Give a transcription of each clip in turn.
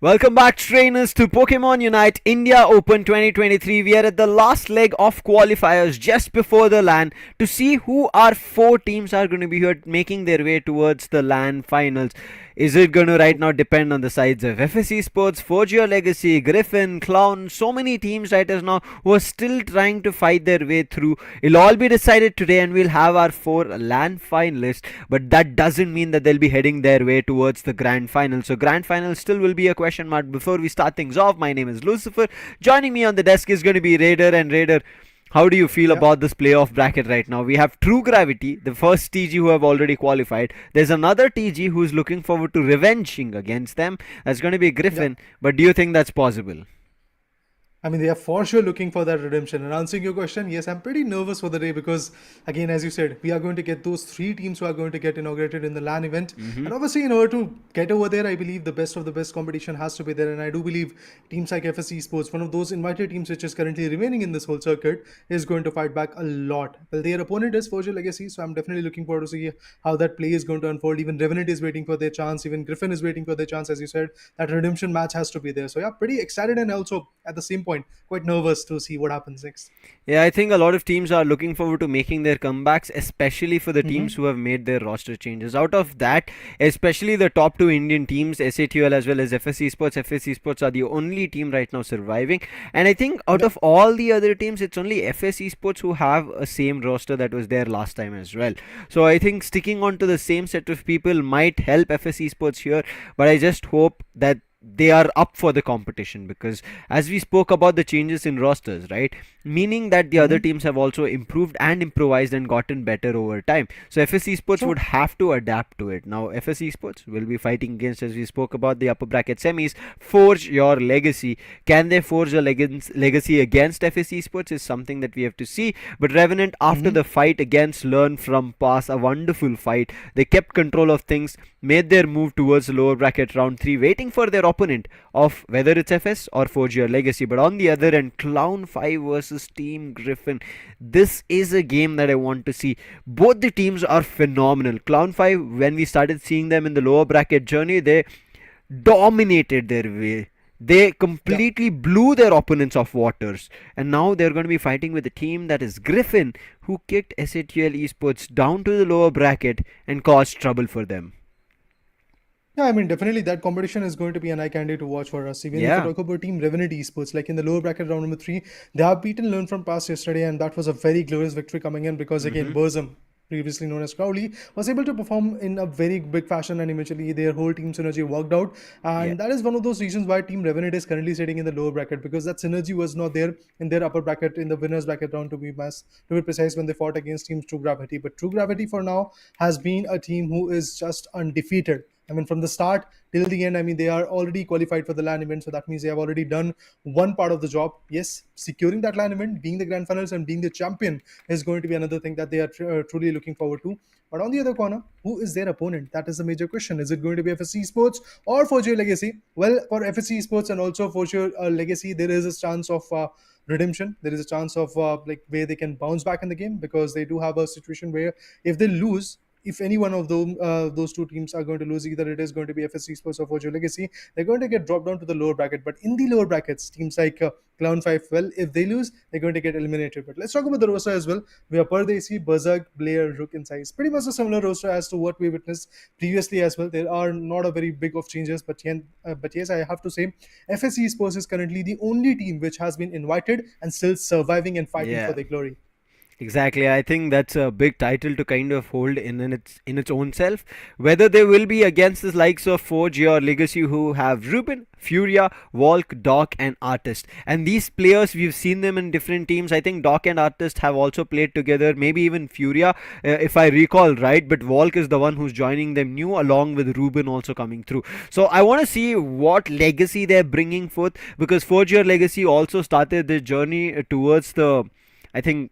Welcome back, trainers, to Pokemon Unite India Open 2023. We are at the last leg of qualifiers just before the LAN to see who our four teams are going to be here making their way towards the LAN finals. Is it going to right now depend on the sides of FSC Sports, Forgeo Legacy, Griffin, Clown, so many teams right as now who are still trying to fight their way through. It'll all be decided today and we'll have our four LAN finalists, but that doesn't mean that they'll be heading their way towards the grand final. So grand final still will be a question mark. Before we start things off, my name is Lucifer. Joining me on the desk is going to be Raider. And Raider, how do you feel about this playoff bracket right now? We have True Gravity, the first TG who have already qualified. There's another TG who's looking forward to revenging against them. That's going to be Griffin. But do you think that's possible? I mean, they are for sure looking for that redemption. And answering your question, yes, I'm pretty nervous for the day because, again, as you said, we are going to get those three teams who are going to get inaugurated in the LAN event. And obviously, in order to get over there, I believe the best of the best competition has to be there. And I do believe teams like FSC Sports, one of those invited teams which is currently remaining in this whole circuit, is going to fight back a lot. Well, their opponent is Forgeo Legacy, so I'm definitely looking forward to see how that play is going to unfold. Even Revenant is waiting for their chance. Even Griffin is waiting for their chance, as you said. That redemption match has to be there. So yeah, pretty excited and also at the same point quite nervous to see what happens next. Yeah, I think a lot of teams are looking forward to making their comebacks, especially for the teams who have made their roster changes. Out of that, especially the top two Indian teams, SATL as well as FSC Sports. FSC Sports are the only team right now surviving. And I think out of all the other teams, it's only FSC Sports who have a same roster that was there last time as well. So I think sticking on to the same set of people might help FSC Sports here. But I just hope that they are up for the competition, because as we spoke about the changes in rosters, right, meaning that the other teams have also improved and improvised and gotten better over time. So FSC Sports would have to adapt to it. Now FSC Sports will be fighting against, as we spoke about, the upper bracket semis. Forge your legacy. Can they forge a legacy against FSC Sports is something that we have to see. But Revenant, after the fight against Learn from Pass, a wonderful fight, they kept control of things, made their move towards the lower bracket round 3, waiting for their opponent of whether it's FS or Forge your legacy. But on the other end, Clown 5 versus Team Griffin. This is a game that I want to see. Both the teams are phenomenal. Clown 5, when we started seeing them in the lower bracket journey, they dominated their way. They completely blew their opponents off waters. And now they're going to be fighting with a team that is Griffin, who kicked SATL Esports down to the lower bracket and caused trouble for them. Yeah, I mean, definitely that competition is going to be an eye candy to watch for us. Even if you talk about Team Revenant Esports, like in the lower bracket round number 3, they have beaten Learn from Past yesterday, and that was a very glorious victory coming in because, again, Burzum, previously known as Crowley, was able to perform in a very big fashion, and eventually their whole team synergy worked out. And that is one of those reasons why Team Revenant is currently sitting in the lower bracket, because that synergy was not there in their upper bracket, in the winners bracket round to be precise, when they fought against Team True Gravity. But True Gravity for now has been a team who is just undefeated. I mean, from the start till the end, I mean, they are already qualified for the LAN event. So that means they have already done one part of the job. Yes, securing that LAN event, being the grand finals and being the champion is going to be another thing that they are truly looking forward to. But on the other corner, who is their opponent? That is the major question. Is it going to be FSC Sports or Forgeo Legacy? Well, for FSC Sports and also Forgeo Legacy, there is a chance of redemption. There is a chance of like where they can bounce back in the game, because they do have a situation where if they lose, if any one of those two teams are going to lose, either it is going to be FSC Sports or Forgeo Legacy, they're going to get dropped down to the lower bracket. But in the lower brackets, teams like Clown 5, well, if they lose, they're going to get eliminated. But let's talk about the roster as well. We have Pardesi, Berserk, Blair, Rook, and Size. Pretty much a similar roster as to what we witnessed previously as well. There are not a very big of changes, but yes, I have to say, FSC Sports is currently the only team which has been invited and still surviving and fighting for their glory. Exactly, I think that's a big title to kind of hold in its own self. Whether they will be against the likes of Forge or Legacy, who have Ruben, Furia, Volk, Doc, and Artist. And these players, we've seen them in different teams. I think Doc and Artist have also played together, maybe even Furia, if I recall right. But Volk is the one who's joining them new, along with Ruben also coming through. So I want to see what legacy they're bringing forth, because Forge or Legacy also started their journey towards the, I think,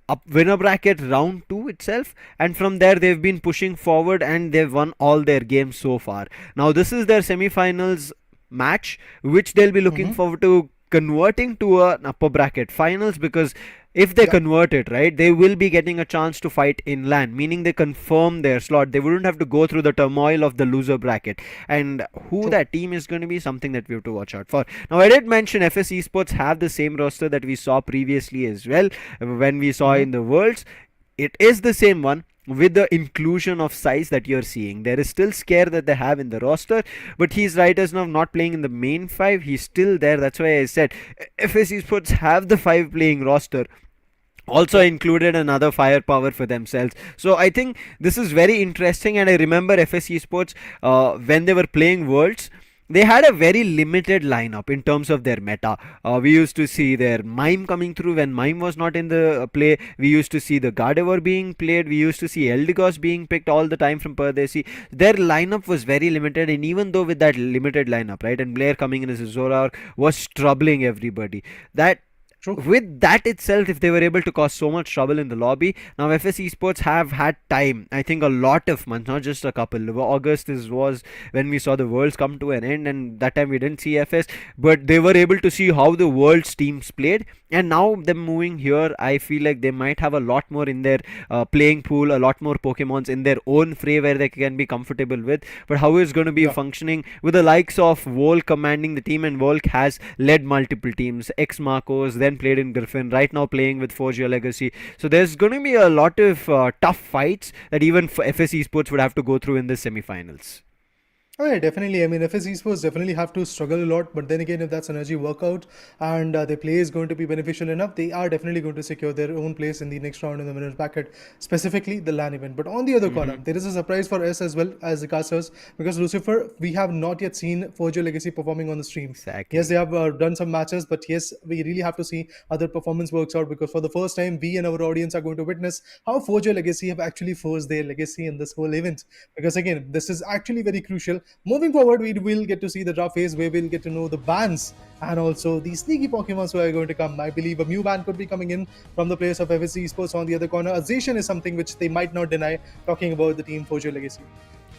up winner bracket round 2 itself, and from there they've been pushing forward and they've won all their games so far. Now this is their semi-finals match, which they'll be looking forward to converting to an upper bracket finals, because if they convert it, right, they will be getting a chance to fight inland, meaning they confirm their slot. They wouldn't have to go through the turmoil of the loser bracket. And who that team is going to be, something that we have to watch out for. Now, I did mention FS Esports have the same roster that we saw previously as well when we saw in the Worlds. It is the same one, with the inclusion of size that you're seeing. There is still Scare that they have in the roster, but he's right as now not playing in the main 5. He's still there. That's why I said FS Esports have the 5 playing roster, also included another firepower for themselves. So I think this is very interesting. And I remember FS Esports when they were playing Worlds, they had a very limited lineup in terms of their meta. We used to see their Mime coming through when Mime was not in the play. We used to see the Gardevoir being played. We used to see Eldegoss being picked all the time from Pardesi. Their lineup was very limited, and even though with that limited lineup, right, and Blair coming in as a Zoroark was troubling everybody. With that itself, if they were able to cause so much trouble in the lobby, now FS Esports have had time, I think a lot of months, not just a couple. August was when we saw the Worlds come to an end, and that time we didn't see FS, but they were able to see how the Worlds teams played. And now them moving here, I feel like they might have a lot more in their playing pool, a lot more Pokemons in their own fray where they can be comfortable with. But how is going to be functioning with the likes of Volk commanding the team, and Volk has led multiple teams, ex-Marcos, then played in Griffin, right now playing with Forge Your Legacy. So there's going to be a lot of tough fights that even FS Esports would have to go through in the semi-finals. Oh yeah, definitely. I mean, FS Esports definitely have to struggle a lot, but then again, if that synergy workout and their play is going to be beneficial enough, they are definitely going to secure their own place in the next round in the winners bracket, specifically the LAN event. But on the other column, there is a surprise for us as well as the casters, because Lucifer, we have not yet seen Forge Your Legacy performing on the stream. Exactly. Yes, they have done some matches, but yes, we really have to see how their performance works out, because for the first time, we and our audience are going to witness how Forge Your Legacy have actually forged their legacy in this whole event. Because again, this is actually very crucial. Moving forward, we will get to see the draft phase where we'll get to know the bans and also the sneaky Pokemons who are going to come. I believe a Mew ban could be coming in from the players of FS Esports. On the other corner, Azation is something which they might not deny, talking about the team Forge Your Legacy.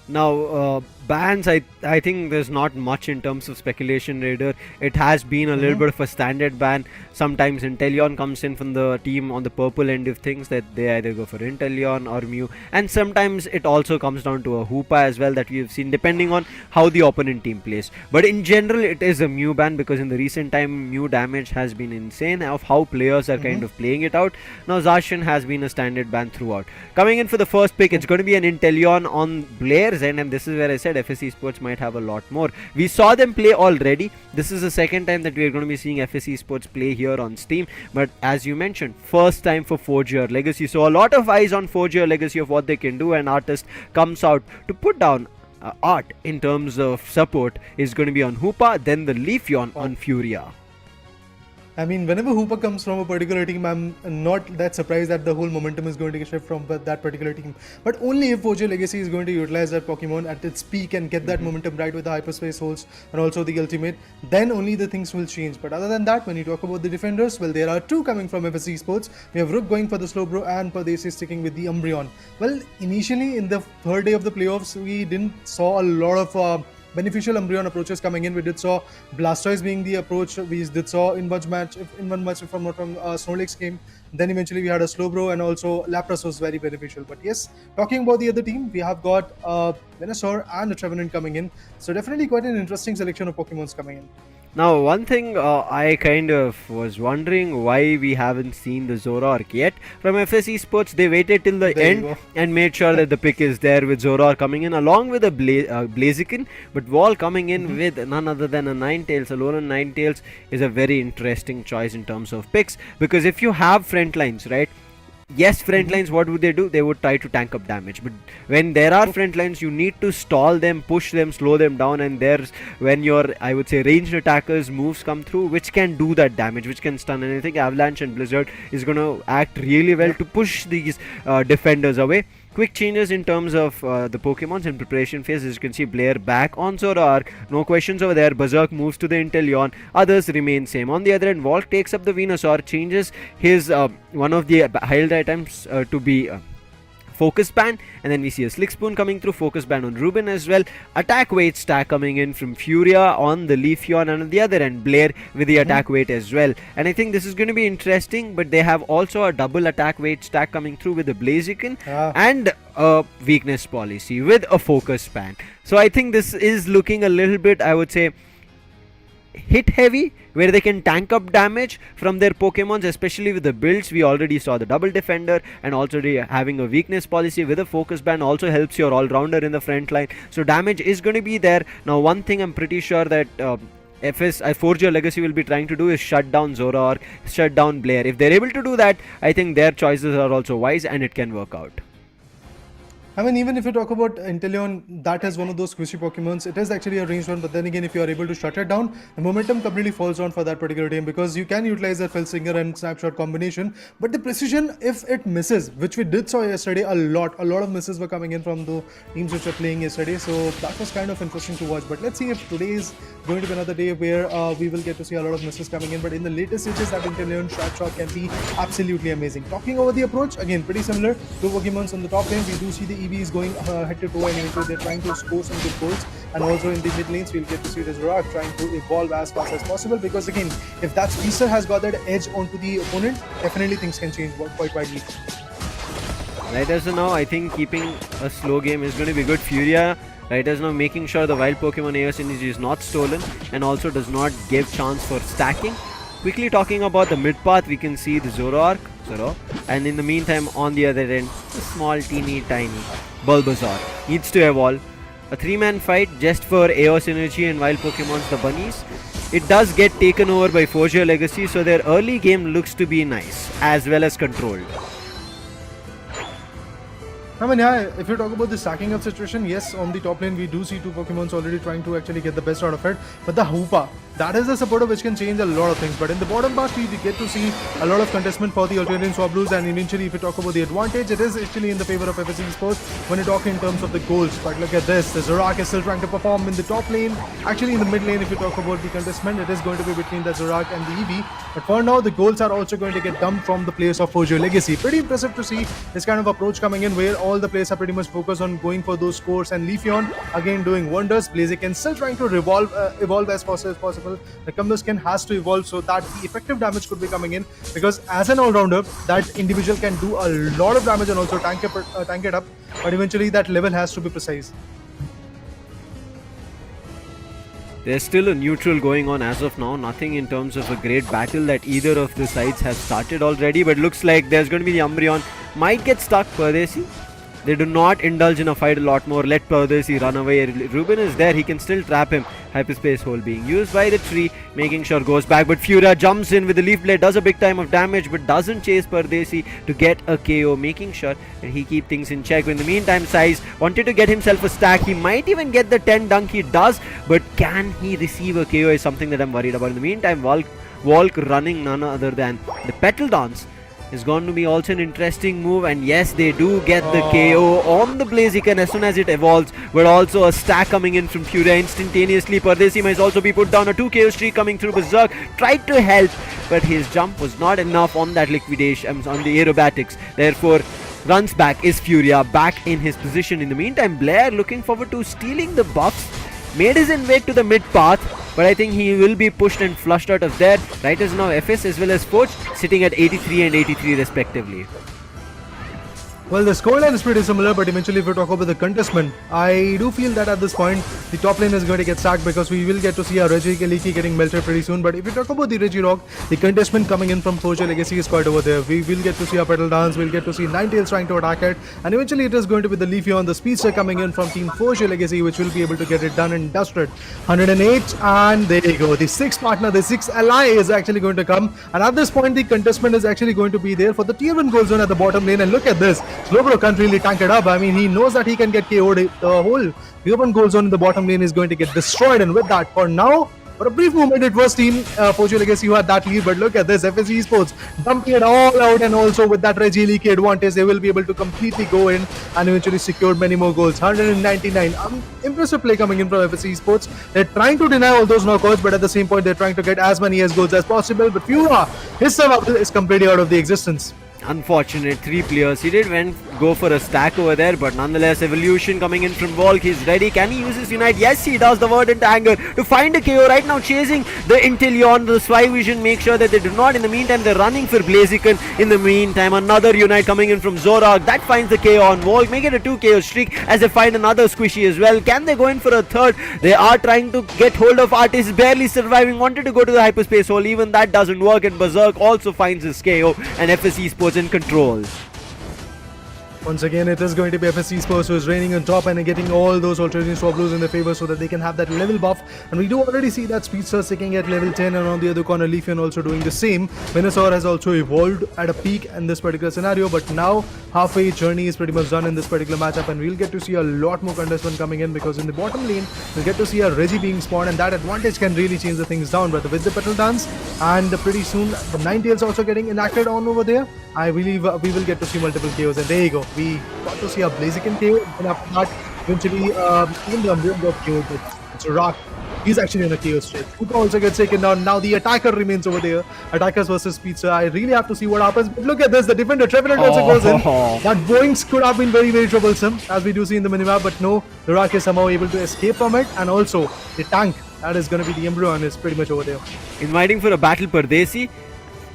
Now, bans, I think there's not much in terms of speculation, Raider. It has been a little bit of a standard ban. Sometimes Inteleon comes in from the team on the purple end of things, that they either go for Inteleon or Mew. And sometimes it also comes down to a Hoopa as well, that we've seen, depending on how the opponent team plays. But in general, it is a Mew ban, because in the recent time, Mew damage has been insane of how players are kind of playing it out. Now, Zacian has been a standard ban throughout. Coming in for the first pick, it's going to be an Inteleon on Blair's end, and this is where I said FS Esports might have a lot more. We saw them play already. This is the second time that we are going to be seeing FS Esports play here on Steam. But as you mentioned, first time for Forge Your Legacy. So a lot of eyes on Forge Your Legacy of what they can do. An artist comes out to put down art in terms of support is going to be on Hoopa, then the Leafeon on Furia. I mean, whenever Hooper comes from a particular team, I'm not that surprised that the whole momentum is going to shift from that particular team. But only if Forge Your Legacy is going to utilize that Pokemon at its peak and get that momentum right with the Hyperspace Holes and also the Ultimate, then only the things will change. But other than that, when you talk about the defenders, well, there are two coming from FS Esports. We have Rook going for the Slowbro and Pardesi sticking with the Umbreon. Well, initially in the third day of the playoffs, we didn't saw a lot of beneficial Umbreon approaches coming in. We did saw Blastoise being the approach. We did saw in one match if I'm not wrong, Snorlax came. Then eventually we had a Slowbro, and also Lapras was very beneficial. But yes, talking about the other team, we have got Venusaur and a Trevenant coming in. So definitely quite an interesting selection of Pokemons coming in. Now, one thing I kind of was wondering why we haven't seen the Zoroark yet. From FS Esports, they waited till the end and made sure that the pick is there, with Zoroark coming in along with a Blaziken, but Wall coming in with none other than a Ninetales. Alolan Ninetales is a very interesting choice in terms of picks, because if you have front lines, right? Yes, front lines, what would they do? They would try to tank up damage. But when there are front lines, you need to stall them, push them, slow them down. And there's when your, I would say, ranged attackers' moves come through, which can do that damage, which can stun. And I think Avalanche and Blizzard is going to act really well to push these defenders away. Quick changes in terms of the Pokemons in preparation phase. As you can see, Blair back on Zoroark. No questions over there. Berserk moves to the Inteleon. Others remain same. On the other end, Walt takes up the Venusaur, changes his one of the highlight items to be Focus Ban, and then we see a Slick Spoon coming through, Focus Ban on Ruben as well, attack weight stack coming in from Furia on the Leafeon, and on the other end Blair with the attack weight as well. And I think this is going to be interesting, but they have also a double attack weight stack coming through with the Blaziken and a weakness policy with a Focus Ban. So I think this is looking a little bit, I would say, hit heavy, where they can tank up damage from their Pokemons, especially with the builds. We already saw the double defender, and also having a weakness policy with a focus ban also helps your all-rounder in the front line. So damage is going to be there. Now one thing I'm pretty sure that Forge Your Legacy will be trying to do is shut down Zoroark, shut down Blair. If they're able to do that, I think their choices are also wise and it can work out. I mean, even if you talk about Inteleon, that is one of those squishy Pokemons. It is actually a ranged one, but then again, if you are able to shut it down, the momentum completely falls down for that particular team, because you can utilize that Felsinger and Snapshot combination, but the precision, if it misses, which we did saw yesterday, a lot of misses were coming in from the teams which were playing yesterday, so that was kind of interesting to watch. But let's see if today is going to be another day where we will get to see a lot of misses coming in. But in the later stages, that Inteleon Snapshot can be absolutely amazing. Talking over the approach, again, pretty similar. Two Pokemons on the top lane. We do see the EV is going head to toe, and eventually they're trying to score some good goals. And also in the mid lanes, we'll get to see the Zoroark trying to evolve as fast as possible, because again, if that Speedster has got that edge onto the opponent, definitely things can change quite widely. Right as of now, I think keeping a slow game is going to be good. Furia, right as now, making sure the wild Pokemon AOS energy is not stolen and also does not give chance for stacking. Quickly talking about the mid path, we can see the Zoroark, and in the meantime, on the other end, a small teeny tiny Bulbasaur needs to evolve. A 3-man fight just for AOS energy and wild Pokemons, the bunnies. It does get taken over by Forge Your Legacy, so their early game looks to be nice as well as controlled. I mean, yeah, if you talk about the stacking up situation, yes, on the top lane we do see two Pokemons already trying to actually get the best out of it. But the Hoopa, that is a supporter which can change a lot of things. But in the bottom part, we get to see a lot of contestment for the Alternate Swablues. And eventually, if you talk about the advantage, it is actually in the favor of FSC Sports when you talk in terms of the goals. But look at this, the Zoroark is still trying to perform in the top lane. Actually, in the mid lane, if you talk about the contestment, it is going to be between the Zoroark and the Eevee. But for now, the goals are also going to get dumped from the players of Forge Your Legacy. Pretty impressive to see this kind of approach coming in, where all the players are pretty much focused on going for those scores, and Leafeon again doing wonders. Blaziken still trying to evolve as fast as possible. The Cumberskin has to evolve so that the effective damage could be coming in, because as an all-rounder, that individual can do a lot of damage and also tank it up, but eventually that level has to be precise. There's still a neutral going on as of now. Nothing in terms of a great battle that either of the sides have started already, but looks like there's going to be the Umbreon. Might get stuck, Pardesi. They do not indulge in a fight a lot more. Let Pardesi run away. Ruben is there. He can still trap him. Hyperspace hole being used by the tree, making sure goes back. But Furia jumps in with the Leaf Blade, does a big time of damage, but doesn't chase Pardesi to get a KO, making sure that he keep things in check. In the meantime, Size wanted to get himself a stack. He might even get the 10 dunk. He does, but can he receive a KO is something that I'm worried about. In the meantime, Volk running none other than the Petal Dance is going to be also an interesting move, and yes, they do get the KO on the Blaziken as soon as it evolves, but also a stack coming in from Furia instantaneously. Pardesi might also be put down. A 2 KO streak coming through. Berserk tried to help, but his jump was not enough on that liquidation, on the aerobatics. Therefore, runs back is Furia back in his position. In the meantime, Blair looking forward to stealing the buffs, made his way to the mid path, but I think he will be pushed and flushed out of there. Right as now, FS as well as Forge sitting at 83 and 83 respectively. Well, the scoreline is pretty similar, but eventually if we talk about the contestment, I do feel that at this point, the top lane is going to get sacked, because we will get to see our Regieleki getting melted pretty soon. But if we talk about the Regirock, the contestment coming in from Forge Your Legacy is quite over there. We will get to see a Petal Dance, we'll get to see Ninetales trying to attack it, and eventually it is going to be the Leafeon, the Speedster coming in from Team Forge Your Legacy, which will be able to get it done and dusted. 108, and there you go. The 6th partner, the 6th ally is actually going to come, and at this point, the contestment is actually going to be there for the Tier 1 gold zone at the bottom lane, and look at this. Slowbro can't really tank it up. I mean, he knows that he can get KO'd. The whole Tier 1 gold zone in the bottom lane is going to get destroyed, and with that, for now, for a brief moment, it was Team Forge Your Legacy who had that lead, but look at this, FSC Sports dumping it all out, and also with that Regieleki advantage, they will be able to completely go in and eventually secure many more goals. 199. Impressive play coming in from FSC Sports. They're trying to deny all those knockouts, but at the same point, they're trying to get as many goals as possible. But Furia, his survival is completely out of the existence. Unfortunate, 3 players. He did go for a stack over there, but nonetheless, evolution coming in from Volk. He's ready. Can he use his Unite? Yes, he does. The word into anger to find a KO right now, chasing the Inteleon. The Spy Vision make sure that they do not. In the meantime, they're running for Blaziken. In the meantime, another Unite coming in from Zorak. That finds the KO on Volk. Make it a 2 KO streak as they find another Squishy as well. Can they go in for a third? They are trying to get hold of Artist, barely surviving. Wanted to go to the hyperspace hole. Even that doesn't work. And Berserk also finds his KO. And FSC Sports in control. Once again, it is going to be FSC Sports who is reigning on top and getting all those alternating swap blows in their favor so that they can have that level buff. And we do already see that Speedster sticking at level 10, and on the other corner, Leafeon also doing the same. Venusaur has also evolved at a peak in this particular scenario, but now halfway journey is pretty much done in this particular matchup, and we'll get to see a lot more contestment coming in, because in the bottom lane, we'll get to see a Reggie being spawned, and that advantage can really change the things down. But with the Petal Dance, and pretty soon the Ninetales also getting enacted on over there, I believe we will get to see multiple KOs, and there you go. We got to see a Blaziken KO, and after that, eventually, even the Umbreon got KO'd, but it's a rock. He's actually in a KO straight. Kuka also gets taken down. Now the attacker remains over there. Attackers versus Speedster. I really have to see what happens. But look at this. The defender, Trevenant also goes in. That Boinks could have been very, very troublesome, as we do see in the minimap. But no, the Rock is somehow able to escape from it. And also, the tank, that is going to be the Umbreon, is pretty much over there. Inviting for a battle Pardesi.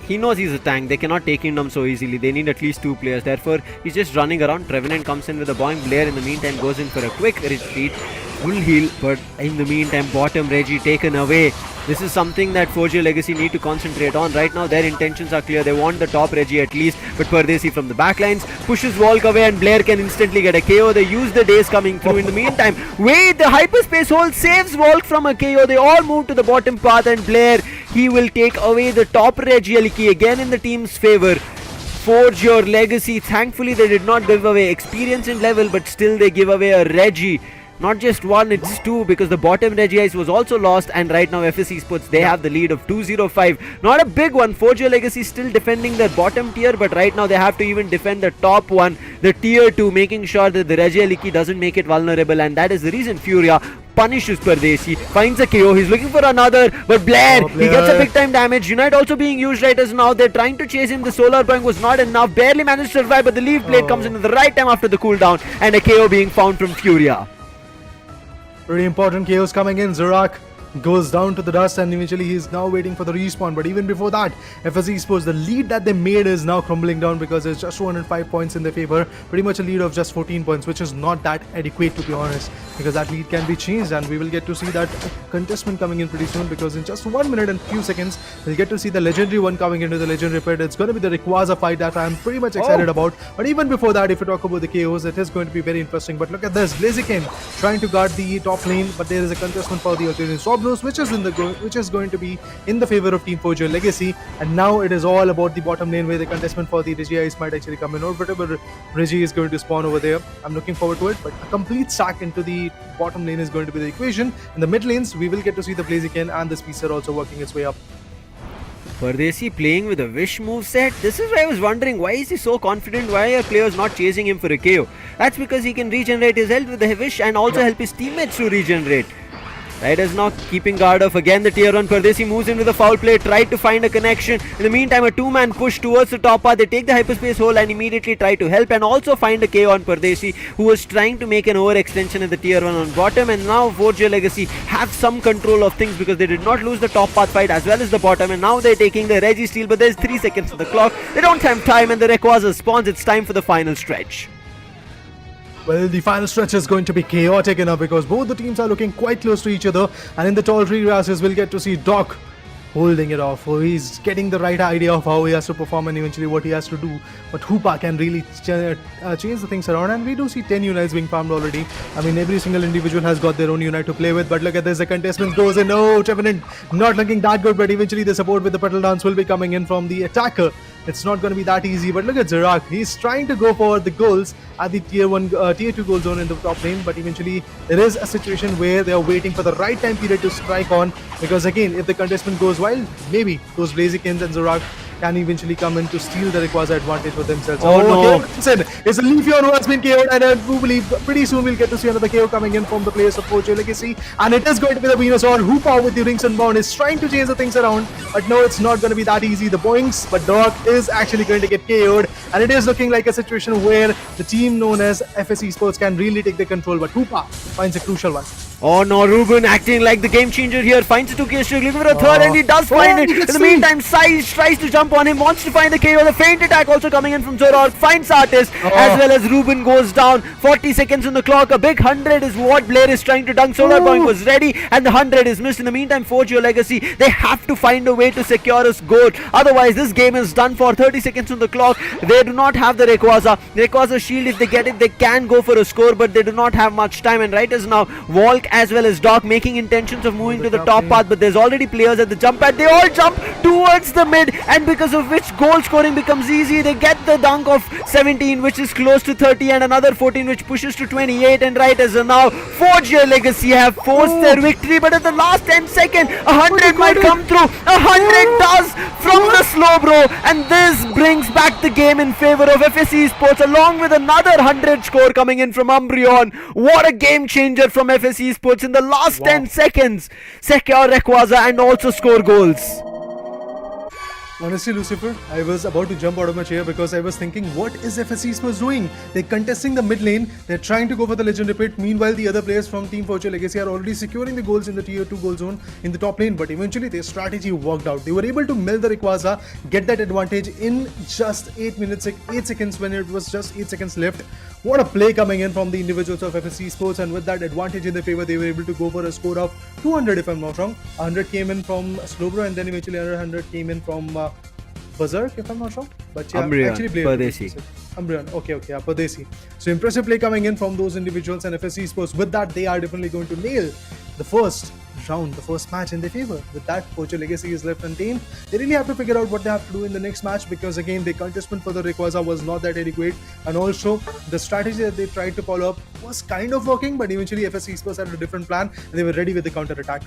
He knows he's a tank. They cannot take him down so easily. They need at least 2 players. Therefore, he's just running around. Trevenant comes in with a Boing. Blair in the meantime goes in for a quick retreat. Full heal, but in the meantime, bottom Reggie taken away. This is something that 4G Legacy need to concentrate on. Right now, their intentions are clear. They want the top Reggie at least, but Pardesi from the backlines pushes Volk away, and Blair can instantly get a KO. They use the days coming through. In the meantime, wait, the hyperspace hole saves Volk from a KO. They all move to the bottom path, and Blair, he will take away the top Regieleki again in the team's favor. Forge your legacy. Thankfully, they did not give away experience in level, but still they give away a Reggie. Not just one, it's 2, because the bottom Regice was also lost, and right now FSC Sports, they have the lead of 2-0-5. Not a big one. Forge your legacy still defending their bottom tier, but right now they have to even defend the top one, the tier 2, making sure that the Regieleki doesn't make it vulnerable, and that is the reason Furia punishes Pardesi, finds a KO, he's looking for another, but Blair, he gets a big time damage. Unite also being used right as now. They're trying to chase him. The Solar Point was not enough, barely managed to survive, but the Leaf Blade comes in at the right time after the cooldown, and a KO being found from Furia. Pretty important KOs coming in. Zorak goes down to the dust, and eventually he's now waiting for the respawn. But even before that, FSC Sports, the lead that they made is now crumbling down, because there's just 205 points in their favor. Pretty much a lead of just 14 points, which is not that adequate, to be honest, because that lead can be changed, and we will get to see that contestment coming in pretty soon, because in just 1 minute and few seconds, we'll get to see the legendary one coming into the legendary pit. It's going to be the Rayquaza fight that I'm pretty much excited about. But even before that, if we talk about the KOs, it is going to be very interesting. But look at this, Blaziken trying to guard the top lane, but there is a contestment for the alternative swap blows, which is going to be in the favor of Team 4G Legacy. And now it is all about the bottom lane, where the contestment for the Regice might actually come in, or whatever Reggie is going to spawn over there. I'm looking forward to it, but a complete stack into the bottom lane is going to be the equation. In the mid lanes, we will get to see the Blaziken and the Speedster also working its way up. Pardesi playing with a Wish moveset. This is why I was wondering, why is he so confident? Why are players not chasing him for a KO? That's because he can regenerate his health with the Wish and also help his teammates to regenerate. Riders now keeping guard off. Again the tier 1. Pardesi moves in with a foul play, tried to find a connection. In the meantime, a 2-man push towards the top path. They take the hyperspace hole and immediately try to help, and also find a KO on Pardesi, who was trying to make an overextension at the tier 1 on bottom. And now 4G Legacy have some control of things, because they did not lose the top path fight as well as the bottom, and now they're taking the Reggie steal, but there's 3 seconds on the clock. They don't have time, and the Rayquaza spawns. It's time for the final stretch. Well, the final stretch is going to be chaotic enough, because both the teams are looking quite close to each other, and in the tall tree grasses, we'll get to see Doc holding it off. He's getting the right idea of how he has to perform and eventually what he has to do. But Hoopa can really change the things around, and we do see 10 Unites being farmed already. I mean, every single individual has got their own Unite to play with, but look at this, the contestant goes in. Oh, Trevenant not looking that good, but eventually the support with the Petal Dance will be coming in from the attacker. It's not going to be that easy, but look at Zorak. He's trying to go for the goals at the tier 2 goal zone in the top lane, but eventually there is a situation where they are waiting for the right time period to strike on, because again, if the contestment goes wild, maybe those Blazikins and Zorak can eventually come in to steal the Rayquaza advantage for themselves. Oh, no. It's a Leafeon who has been KO'd, and I do believe pretty soon we'll get to see another KO coming in from the players of Forge Legacy, and it is going to be the Venusaur. Hoopa with the Rings Unbound is trying to chase the things around, but no, it's not going to be that easy. The Boinks, but Doc is actually going to get KO'd, and it is looking like a situation where the team known as FS Esports can really take the control, but Hoopa finds a crucial one. Oh no, Ruben acting like the game changer here, finds a 2K streak, looking for a third, and he does find it. In the meantime, Sai tries to jump on him, wants to find the KO. The feint attack also coming in from Zorok, finds Artist, as well as Ruben goes down. 40 seconds on the clock, a big 100 is what Blair is trying to dunk. Solar Point was ready, and the 100 is missed. In the meantime, Forge Your Legacy, they have to find a way to secure a score. Otherwise, this game is done for. 30 seconds on the clock. They do not have the Rayquaza shield. If they get it, they can go for a score, but they do not have much time. And right as now, Volk as well as Doc making intentions of moving to the top path, but there's already players at the jump pad. They all jump towards the mid, and because of which goal scoring becomes easy. They get the dunk of 17, which is close to 30, and another 14, which pushes to 28. And right as now, Forge Your Legacy have forced their victory, but at the last 10 seconds, 100 might come through. 100 does from the slow bro, and this brings back the game in favor of FSC Sports, along with another 100 score coming in from Umbreon. What a game changer from FSC Sports in the last 10 seconds. Secure Rayquaza and also score goals. Honestly, Lucifer, I was about to jump out of my chair because I was thinking, what is FSC Sports doing? They're contesting the mid lane, they're trying to go for the Legend Repeat. Meanwhile, the other players from Team Fortune Legacy are already securing the goals in the tier 2 goal zone in the top lane, but eventually their strategy worked out. They were able to mill the Rayquaza, get that advantage in just 8 seconds when it was just 8 seconds left. What a play coming in from the individuals of FSC Sports, and with that advantage in their favor, they were able to go for a score of 200 if I'm not wrong. 100 came in from Slowbro, and then eventually another 100 came in from Berserk, if I'm not wrong. But yeah, Umbreon, actually played Pardesi. Umbreon, okay, yeah, Pardesi. So impressive play coming in from those individuals, and FSC Sports, with that, they are definitely going to nail the first round, the first match in their favor. With that, Fortune Legacy is left untamed. They really have to figure out what they have to do in the next match, because again, the contestment for the Rayquaza was not that adequate, and also the strategy that they tried to follow up was kind of working, but eventually FSC Sports had a different plan, and they were ready with the counter attack.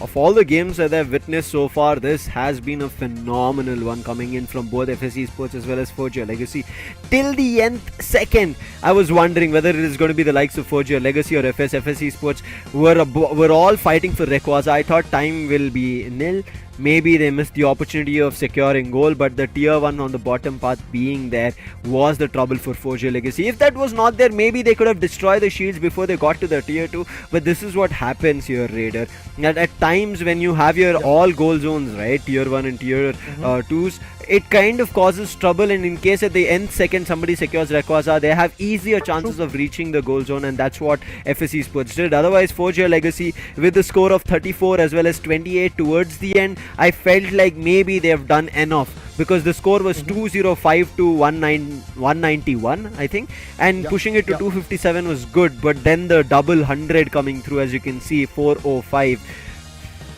Of all the games that I've witnessed so far, this has been a phenomenal one coming in from both FSC Sports as well as Forge Your Legacy. Till the nth second, I was wondering whether it is going to be the likes of Forge Your Legacy or FSC Sports were all fighting for Rayquaza. I thought time will be nil. Maybe they missed the opportunity of securing goal, but the tier 1 on the bottom path being there was the trouble for Forge Your Legacy. If that was not there, maybe they could have destroyed the shields before they got to the tier 2, but this is what happens here, Raider. And at times when you have your all goal zones, right, tier 1 and tier 2s, it kind of causes trouble, and in case at the nth second somebody secures Rayquaza, they have easier chances of reaching the goal zone, and that's what FSC Sports did. Otherwise, Forge Your Legacy with the score of 34 as well as 28 towards the end, I felt like maybe they have done enough, because the score was 205 to 191, I think, and pushing it to 257 was good, but then the double 100 coming through, as you can see, 405.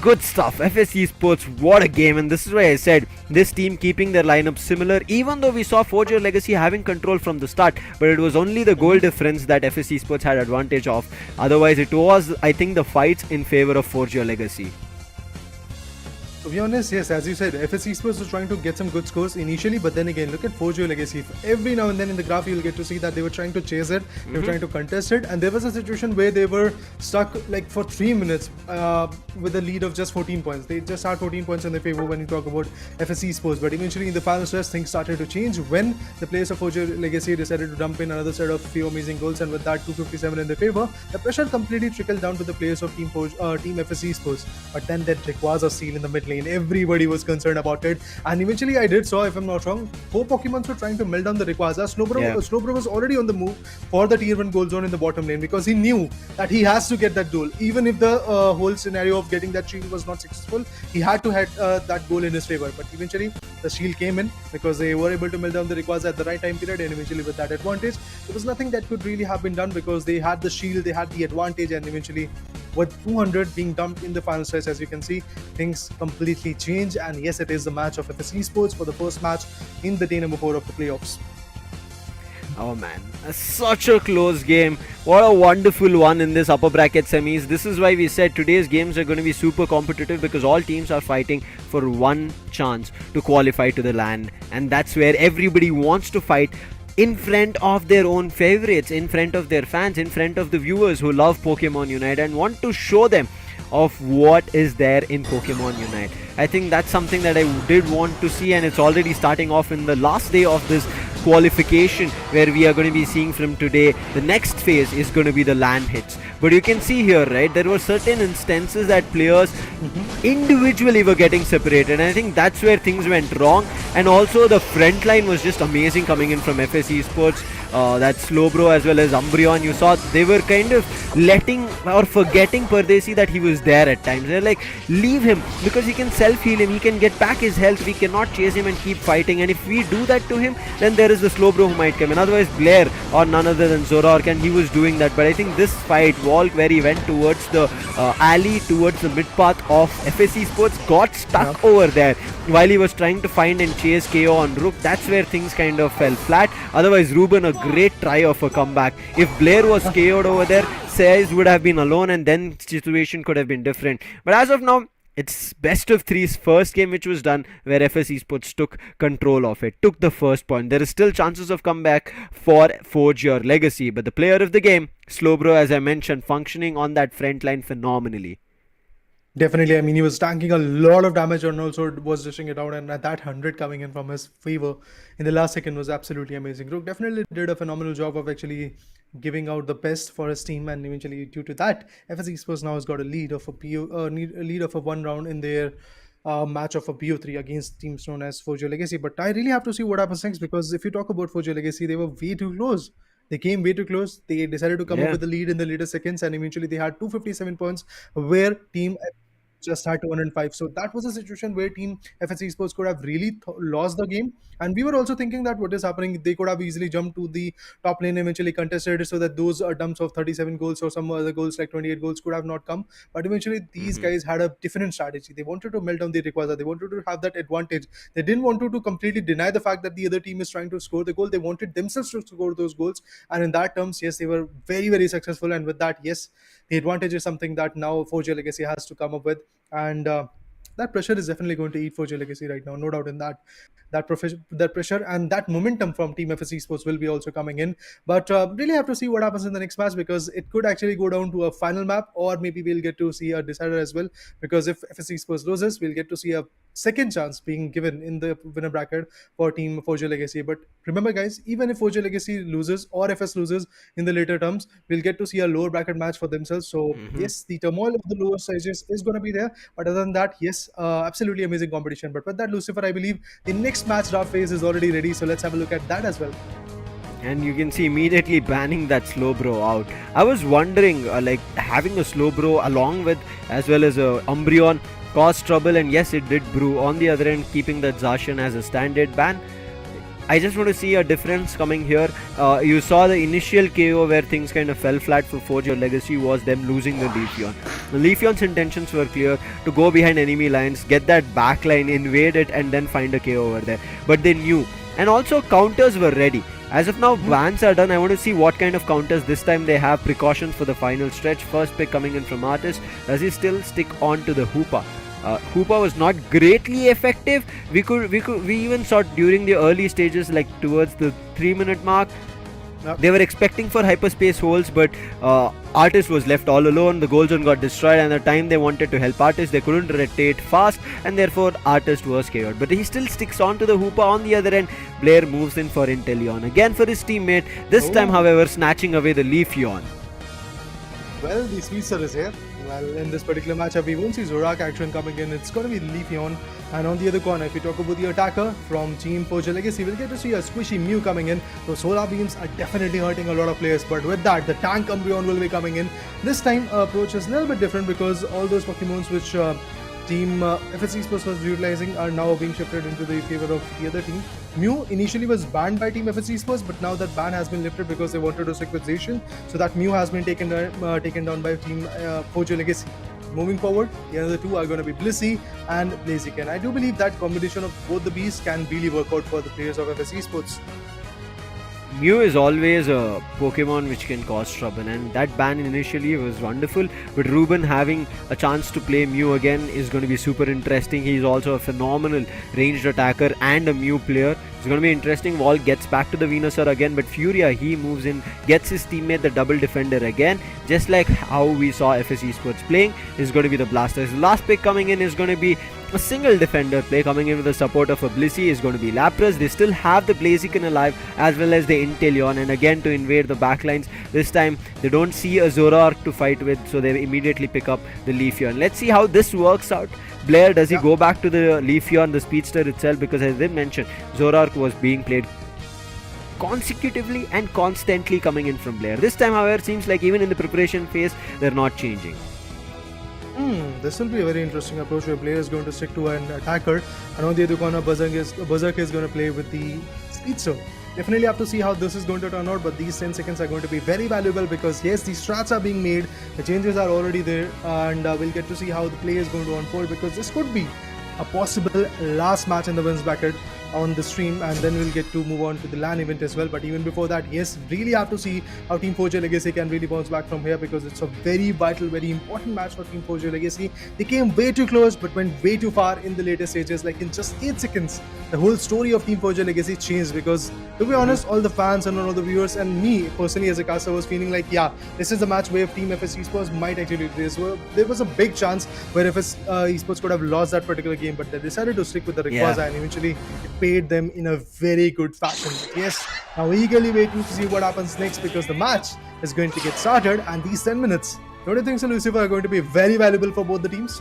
Good stuff. FSC Sports, what a game. And this is why I said this team keeping their lineup similar, even though we saw Forge Your Legacy having control from the start, but it was only the goal difference that FSC Sports had advantage of. Otherwise, it was, I think, the fights in favor of Forge Your Legacy. To be honest, yes, as you said, FSC Sports was trying to get some good scores initially, but then again, look at Forge Your Legacy. Every now and then in the graph, you'll get to see that they were trying to chase it, they were trying to contest it, and there was a situation where they were stuck like for 3 minutes with a lead of just 14 points. They just had 14 points in their favor when you talk about FSC Sports, but eventually in the final stretch, things started to change when the players of Forge Your Legacy decided to dump in another set of few amazing goals, and with that 257 in their favor, the pressure completely trickled down to the players of Team FSC Sports. But then that Rayquaza steal in the mid lane, everybody was concerned about it, and eventually I did saw, if I'm not wrong, 4 Pokemons were trying to melt down the Rayquaza. Slowbro was already on the move for the tier 1 goal zone in the bottom lane, because he knew that he has to get that goal. Even if the whole scenario of getting that shield was not successful, he had to have that goal in his favor. But eventually the shield came in, because they were able to melt down the Rayquaza at the right time period, and eventually with that advantage, there was nothing that could really have been done, because they had the shield, they had the advantage, and eventually with 200 being dumped in the final stretch, as you can see, things completely change. And yes, it is the match of FSC Sports for the first match in the day number 4 of the playoffs. Oh man, such a close game. What a wonderful one in this upper bracket semis. This is why we said today's games are going to be super competitive, because all teams are fighting for one chance to qualify to the LAN, and that's where everybody wants to fight in front of their own favorites, in front of their fans, in front of the viewers who love Pokemon Unite and want to show them of what is there in Pokemon Unite. I think that's something that I did want to see, and it's already starting off in the last day of this qualification, where we are going to be seeing from today. The next phase is going to be the LAN hits. But you can see here, right, there were certain instances that players individually were getting separated, and I think that's where things went wrong. And also the front line was just amazing coming in from FS Esports. That Slowbro as well as Umbreon, you saw they were kind of letting or forgetting Pardesi that he was there at times. They're like, leave him, because he can self-heal him, he can get back his health, we cannot chase him and keep fighting, and if we do that to him, then there is the Slowbro who might come in. Otherwise Blair or none other than Zorark, and he was doing that. But I think this fight, Walk, where he went towards the alley, towards the mid path of FS Esports, got stuck over there while he was trying to find and chase KO on Rook. That's where things kind of fell flat. Otherwise Ruben, a great try of a comeback. If Blair was KO'd over there, Sayes would have been alone, and then situation could have been different. But as of now, it's best of three's first game which was done, where FS Esports took control of it, took the first point. There is still chances of comeback for Forge Your Legacy, but the player of the game, Slowbro, as I mentioned, functioning on that front line phenomenally. Definitely, I mean, he was tanking a lot of damage and also was dishing it out, and that 100 coming in from his favor in the last second was absolutely amazing. Rook definitely did a phenomenal job of actually giving out the best for his team, and eventually due to that, FS Esports now has got a lead of a lead of a one round in their match of a BO3 against teams known as Forge Your Legacy. But I really have to see what happens next, because if you talk about Forge Your Legacy, they were way too close. They came way too close. They decided to come up with the lead in the later seconds, and eventually they had 257 points, where Team just had 205. So that was a situation where Team FS Esports could have really lost the game. And we were also thinking that what is happening, they could have easily jumped to the top lane, eventually contested, so that those dumps of 37 goals or some other goals like 28 goals could have not come. But eventually these guys had a different strategy. They wanted to melt down the Rayquaza. They wanted to have that advantage. They didn't want to completely deny the fact that the other team is trying to score the goal. They wanted themselves to score those goals. And in that terms, yes, they were very, very successful. And with that, yes, the advantage is something that now Forge Your Legacy has to come up with. And that pressure is definitely going to eat Forge Your Legacy right now, no doubt in that. That pressure and that momentum from Team FS Esports will be also coming in. But really have to see what happens in the next match, because it could actually go down to a final map, or maybe we'll get to see a decider as well. Because if FS Esports loses, we'll get to see a second chance being given in the winner bracket for Team Forge Your Legacy. But remember, guys, even if Forge Your Legacy loses or FS loses in the later terms, we'll get to see a lower bracket match for themselves. So yes, the turmoil of the lower stages is going to be there. But other than that, yes, absolutely amazing competition. But with that, Lucifer, I believe the next match draft phase is already ready. So let's have a look at that as well. And you can see immediately banning that Slowbro out. I was wondering, like having a Slowbro along with as well as a Umbreon caused trouble, and yes, it did brew. On the other end, keeping that Zacian as a standard ban. I just want to see a difference coming here. You saw the initial KO where things kind of fell flat for Forge Your Legacy was them losing the Leafeon. The Leafeon's intentions were clear, to go behind enemy lines, get that back line, invade it, and then find a KO over there. But they knew. And also counters were ready. As of now, bans are done. I want to see what kind of counters this time they have. Precautions for the final stretch. First pick coming in from Artist. Does he still stick on to the Hoopa? Hoopa was not greatly effective. We even saw during the early stages, like towards the 3-minute mark, they were expecting for hyperspace holes, but Artist was left all alone. The goal zone got destroyed, and the time they wanted to help Artist, they couldn't rotate fast, and therefore Artist was KO'd. But he still sticks on to the Hoopa. On the other end, Blair moves in for Inteleon again for his teammate. This time, however, snatching away the Leafeon. Well, the Sweetser is here. Well, in this particular matchup, we won't see Zorak action coming in. It's going to be Leafeon. And on the other corner, if we talk about the attacker from Team Forge Your Legacy, we'll get to see a squishy Mew coming in. Those solar beams are definitely hurting a lot of players. But with that, the tank Umbreon will be coming in. This time, approach is a little bit different, because all those Pokemons which Team FS Esports was utilizing are now being shifted into the favor of the other team. Mew initially was banned by Team FS Esports, but now that ban has been lifted because they wanted to stick with Zacian. So that Mew has been taken down by Team Forge Your Legacy. Moving forward, the other two are going to be Blissey and Blaziken. I do believe that combination of both the beasts can really work out for the players of FS Esports. Mew is always a Pokemon which can cause trouble, and that ban initially was wonderful, but Ruben having a chance to play Mew again is going to be super interesting. He's also a phenomenal ranged attacker and a Mew player. It's going to be interesting. Wall gets back to the Venusaur again, but Furia, he moves in, gets his teammate the double defender again, just like how we saw FS Esports playing. Is going to be the Blasters. Last pick coming in is going to be a single defender play, coming in with the support of a Blissey is going to be Lapras. They still have the Blaziken alive as well as the Inteleon, and again to invade the backlines. This time they don't see a Zoroark to fight with, so they immediately pick up the Leafeon. Let's see how this works out. Blair, does he go back to the Leafeon, the speedster itself? Because as they mentioned, Zoroark was being played consecutively and constantly coming in from Blair. This time, however, seems like even in the preparation phase, they're not changing. This will be a very interesting approach where player is going to stick to an attacker, and on the other corner, Berserk is going to play with the speedster. Definitely have to see how this is going to turn out, but these 10 seconds are going to be very valuable because yes, these strats are being made, the changes are already there, and we'll get to see how the play is going to unfold, because this could be a possible last match in the wins bracket on the stream, and then we'll get to move on to the LAN event as well. But even before that, yes, really have to see how Team 4J Legacy can really bounce back from here, because it's a very vital, very important match for Team 4J Legacy. They came way too close but went way too far in the later stages. Like in just 8 seconds, the whole story of Team 4J Legacy changed, because to be honest, all the fans and all the viewers and me personally as a caster was feeling like, yeah, this is the match where Team FS Esports might actually do this. Well, there was a big chance where FS Esports could have lost that particular game, but they decided to stick with the Rayquaza, and eventually it paid them in a very good fashion. But yes, now eagerly waiting to see what happens next, because the match is going to get started, and these 10 minutes, don't you think so, Lucifer, are going to be very valuable for both the teams?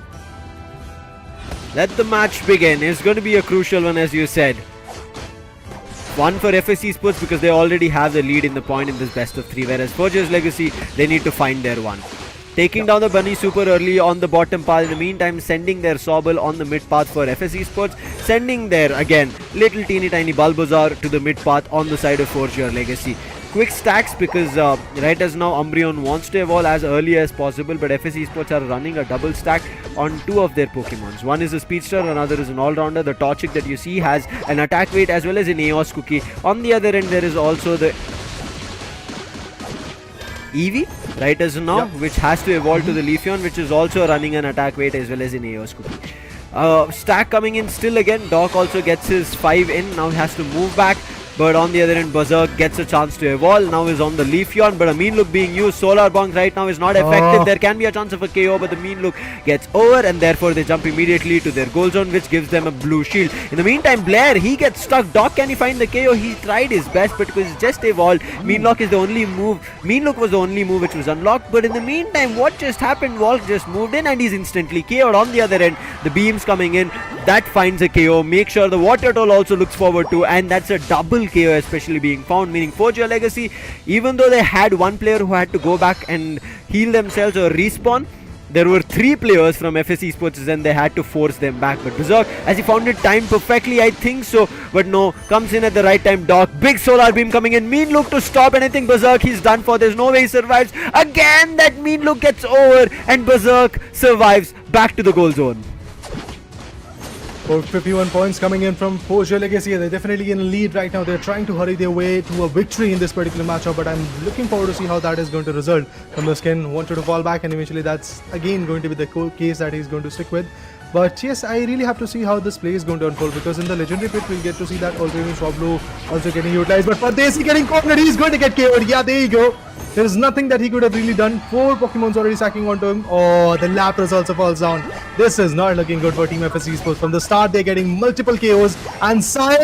Let the match begin. It's going to be a crucial one, as you said. One for FS Esports because they already have the lead in the point in this best of 3, whereas 4J's Legacy, they need to find their one. Taking down the Bunny super early on the bottom path. In the meantime, sending their Sobble on the mid path for FS Esports. Sending their, again, little teeny tiny Bulbasaur to the mid path on the side of 4G Legacy. Quick stacks, because right as now Umbreon wants to evolve as early as possible, but FS Esports are running a double stack on 2 of their Pokemons. One is a Speedster, another is an all-rounder. The Torchic that you see has an attack weight as well as an Eos Cookie. On the other end, there is also the Eevee, right as now, which has to evolve to the Leafeon, which is also running an attack weight as well as an Eos Cookie. Stack coming in still again. Doc also gets his 5 in. Now he has to move back. But on the other end, Berserk gets a chance to evolve. Now is on the Leafeon, but a Mean Look being used. Solar Bonk right now is not effective. There can be a chance of a KO, but the Mean Look gets over, and therefore they jump immediately to their goal zone, which gives them a blue shield. In the meantime, Blair, he gets stuck. Doc, can he find the KO? He tried his best, but because it's just evolved, Mean Look is the only move. Mean Look was the only move which was unlocked. But in the meantime, what just happened? Walk just moved in, and he's instantly KO'd. On the other end, the beams coming in, that finds a KO. Make sure the Water Toll also looks forward to, and that's a double KO especially being found, meaning 4G Legacy, even though they had one player who had to go back and heal themselves or respawn, there were 3 players from FS Esports and they had to force them back. But Berserk, as he found it timed perfectly, I think so, but no, comes in at the right time. Doc, big solar beam coming in, Mean Look to stop anything. Berserk, he's done for, there's no way he survives. Again, that Mean Look gets over, and Berserk survives back to the goal zone. 51 points coming in from 4J Legacy. They're definitely in a lead right now. They're trying to hurry their way to a victory in this particular matchup, but I'm looking forward to see how that is going to result. From the skin wanted to fall back, and eventually that's again going to be the case that he's going to stick with. But yes, I really have to see how this play is going to unfold, because in the legendary pit we'll get to see that Ultraman Swablu also getting utilized, but Pardesi getting cornered, he's going to get KO'd. Yeah, there you go. There is nothing that he could have really done. 4 Pokemon's already sacking onto him. Oh, the Lapras also falls down. This is not looking good for Team FS Esports. From the start, they're getting multiple KOs, and Sai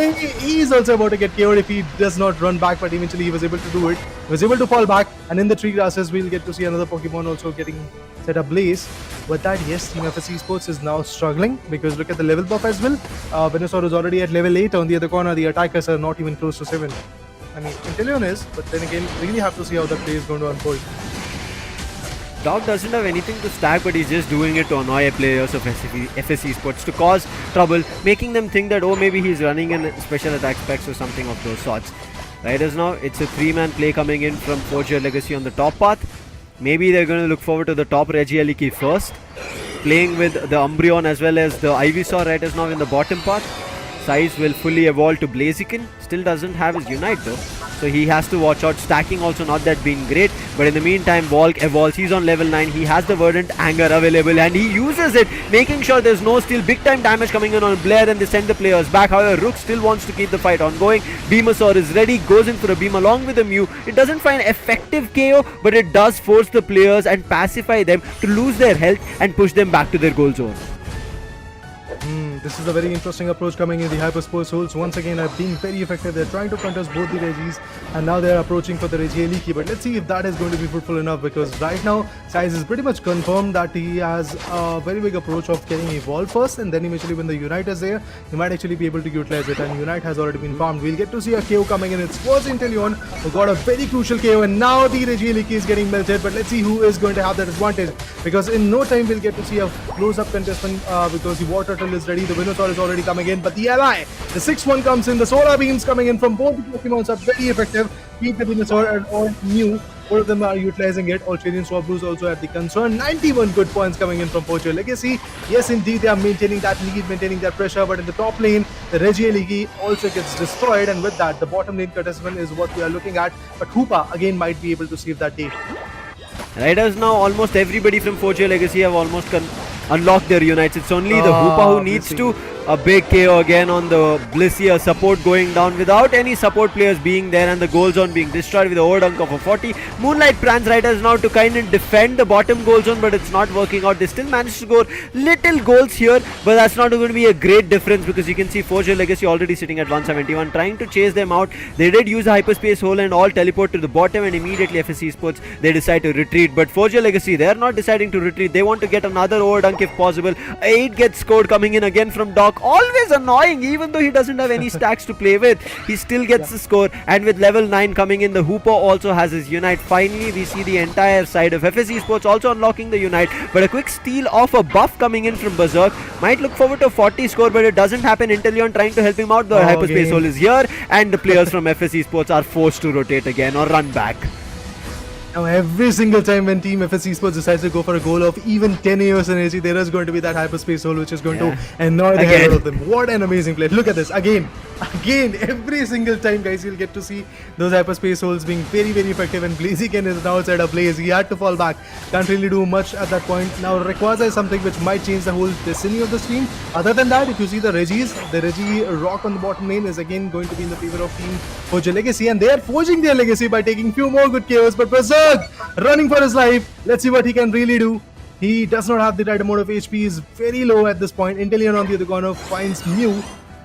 is also about to get KO'd if he does not run back, but eventually he was able to do it. He was able to fall back, and in the tree grasses, we'll get to see another Pokemon also getting set ablaze. But that, yes, Team FS Esports is now struggling, because look at the level buff as well. Venusaur is already at level 8. On the other corner, the attackers are not even close to 7. I mean, Inteleon is, but then again, really have to see how the play is going to unfold. Doc doesn't have anything to stack, but he's just doing it to annoy players of FS Esports, to cause trouble, making them think that, oh, maybe he's running in special attack specs or something of those sorts. Right as now, it's a 3-man play coming in from 4G Legacy on the top path. Maybe they're going to look forward to the top Regieleki first, playing with the Umbreon as well as the Ivysaur right as now in the bottom path. Size will fully evolve to Blaziken. Still doesn't have his Unite though. so he has to watch out. Stacking also not that being great, but in the meantime Volk evolves. He's on level 9. He has the Verdant Anger available and he uses it, making sure there's no steal. Big time damage coming in on Blair and they send the players back. However, Rook still wants to keep the fight ongoing. Venusaur is ready, goes in for a beam along with the Mew. It doesn't find effective KO, but it does force the players and pacify them to lose their health and push them back to their goal zone. This is a very interesting approach coming in. The Hyperspace Souls once again are being very effective. They're trying to contest both the Regis and now they're approaching for the Regieleki. But let's see if that is going to be fruitful enough, because right now Size is pretty much confirmed that he has a very big approach of getting Evolve first, and then eventually when the Unite is there, he might actually be able to utilize it, and Unite has already been farmed. We'll get to see a KO coming in. It was Inteleon who got a very crucial KO, and now the Regieleki is getting melted. But let's see who is going to have that advantage, because in no time we'll get to see a close-up contestant because the Water Turtle is ready. The Venusaur is already coming in, but the ally, the 6-1 comes in. The Solar Beams coming in from both the Pokemons are very effective. Keep the Venusaur and all Mew. Both of them are utilizing it. Australian Swablues also at the concern. 91 good points coming in from Poacher Legacy. Yes, indeed, they are maintaining that lead, maintaining that pressure. But in the top lane, the Regieleki also gets destroyed. And with that, the bottom lane contestant is what we are looking at. But Hoopa again might be able to save that day. Right as now, almost everybody from 4G Legacy have almost unlocked their unites. It's only the Hoopa who needs to. A big KO again on the Blissey, support going down without any support players being there, and the goal zone being destroyed with a overdunk of a 40. Moonlight Prans Riders now to kind of defend the bottom goal zone, but it's not working out. They still managed to score little goals here, but that's not going to be a great difference, because you can see 4G Legacy already sitting at 171, trying to chase them out. They did use a hyperspace hole and all teleport to the bottom, and immediately FSC Sports, they decide to retreat. But 4G Legacy, they're not deciding to retreat. They want to get another overdunk if possible. 8 gets scored coming in again from Doc. Always annoying, even though he doesn't have any stacks to play with, he still gets the score. And with level 9 coming in, the Hooper also has his Unite. Finally, we see the entire side of FSC Sports also unlocking the Unite, but a quick steal of a buff coming in from Berserk. Might look forward to a 40 score, but it doesn't happen. Inteleon trying to help him out. The hyperspace hole is here, and the players from FSC Sports are forced to rotate again or run back. Now, every single time when Team FSC Sports decides to go for a goal of even 10 AOS energy, there is going to be that hyperspace hole which is going to annoy the hell out of them. What an amazing play. Look at this. Again, every single time, guys, you'll get to see those hyperspace holes being very, very effective. And Blaziken is now outside of Blaze. He had to fall back. Can't really do much at that point. Now, Rayquaza is something which might change the whole destiny of the stream. Other than that, if you see the Regi Rock on the bottom lane is again going to be in the favor of Team Forge Legacy. And they are forging their legacy by taking few more good KOs. But Berserk running for his life. Let's see what he can really do. He does not have the right amount of HP. Is very low at this point. Inteleon on the other corner finds Mew.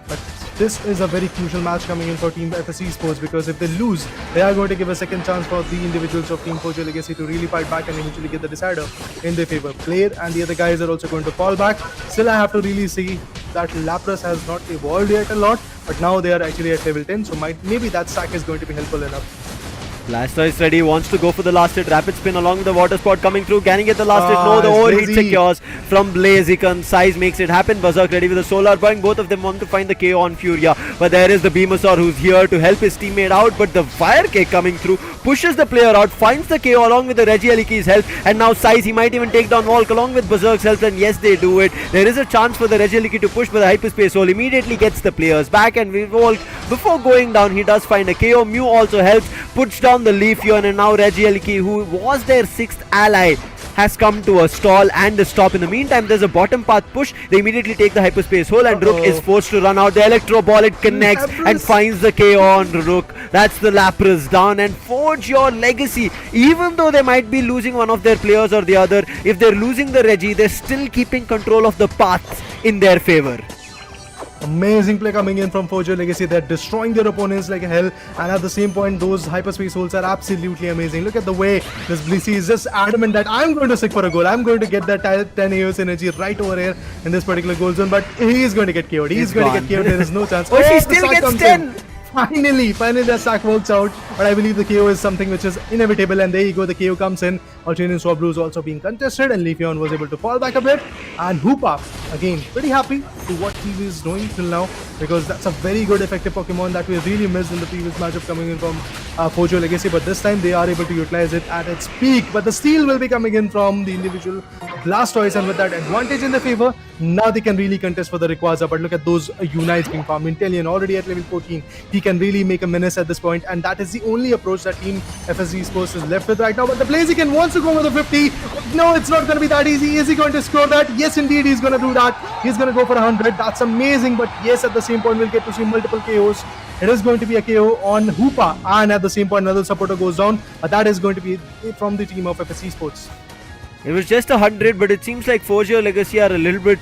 But this is a very crucial match coming in for Team FSC Sports, because if they lose, they are going to give a second chance for the individuals of Team Forge Legacy to really fight back and eventually get the decider in their favor. Player and the other guys are also going to fall back. Still, I have to really see that Lapras has not evolved yet a lot, but now they are actually at level 10, so maybe that stack is going to be helpful enough. Blastoise ready, wants to go for the last hit. Rapid spin along with the water spot coming through. Can he get the last hit? No, the overheat secures from Blaziken. Size makes it happen. Berserk ready with the solar burn. Both of them want to find the KO on Furia. But there is the Venusaur who's here to help his teammate out. But the fire cake coming through pushes the player out, finds the KO along with the Regieleki's help. And now Size, he might even take down Volk along with Berserk's help. And yes, they do it. There is a chance for the Regieleki to push, but the hyperspace hole immediately gets the players back. And Volk, before going down, he does find a KO. Mew also helps, puts down the Leaf here, and now Regieleki, who was their 6th ally, has come to a stall and a stop. In the meantime, there's a bottom path push. They immediately take the hyperspace hole, and Rook is forced to run out. The Electro Ball, it connects and finds the KO on Rook. That's the Lapras down, and Forge your legacy. Even though they might be losing one of their players or the other, if they're losing the Regi, they're still keeping control of the paths in their favor. Amazing play coming in from Forger Legacy. They're destroying their opponents like hell, and at the same point, those hyperspace holes are absolutely amazing. Look at the way this Blissey is just adamant that I'm going to stick for a goal. I'm going to get that 10 AOS energy right over here in this particular goal zone, but he's going to get KO'd. He's going to get KO'd. There is no chance. Oh, he still gets 10. Finally the stack works out, but I believe the KO is something which is inevitable, and there you go, the KO comes in. Australian Swap Blues also being contested, and Leafeon was able to fall back a bit, and Hoopa, again, pretty happy to what he is doing till now, because that's a very good effective Pokemon that we really missed in the previous matchup coming in from Forjo Legacy, but this time they are able to utilize it at its peak. But the steal will be coming in from the individual Blastoise, and with that advantage in their favor, now they can really contest for the Rayquaza. But look at those Unites being farmed. Inteleon already at level 14. He he can really make a menace at this point, and that is the only approach that Team FSC Sports is left with right now. But the Blaziken wants to go with the 50. No, it's not going to be that easy. Is he going to score that? Yes, indeed, he's going to do that. He's going to go for 100. That's amazing. But yes, at the same point, we'll get to see multiple KOs. It is going to be a KO on Hoopa, and at the same point, another supporter goes down. But that is going to be from the team of FSC Sports. It was just 100, but it seems like 4G Legacy are a little bit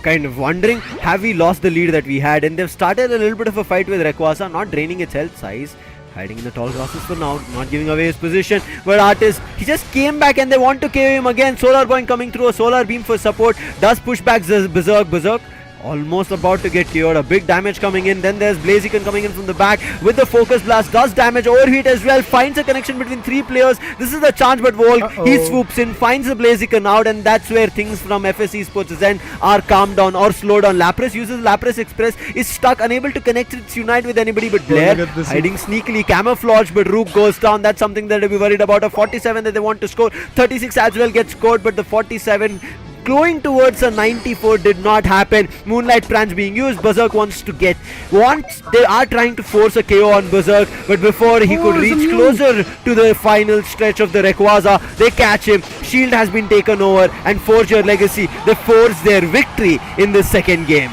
kind of wondering, have we lost the lead that we had? And they've started a little bit of a fight with Rayquaza, not draining its health size. Hiding in the tall grasses for now, not giving away his position. But Artist, he just came back and they want to KO him again. Solar Point coming through, a Solar Beam for support. Does push back Berserk. Almost about to get KO'd. A big damage coming in. Then there's Blaziken coming in from the back with the Focus Blast. Does damage. Overheat as well. Finds a connection between three players. This is the chance, but Volk, he swoops in, finds the Blaziken out, and that's where things from FSC Sports' end are calmed down or slowed down. Lapras uses Lapras Express, is stuck, unable to connect its Unite with anybody but Blair. Hiding sneakily, camouflage, but Rook goes down. That's something that they'll be worried about. A 47 that they want to score. 36 as well gets scored, but the 47 going towards a 94 did not happen. Moonlight Pranch being used. Berserk they are trying to force a KO on Berserk, but before he could reach closer to the final stretch of the Rayquaza, they catch him. Shield has been taken over, and Forge Your Legacy, they force their victory in the second game.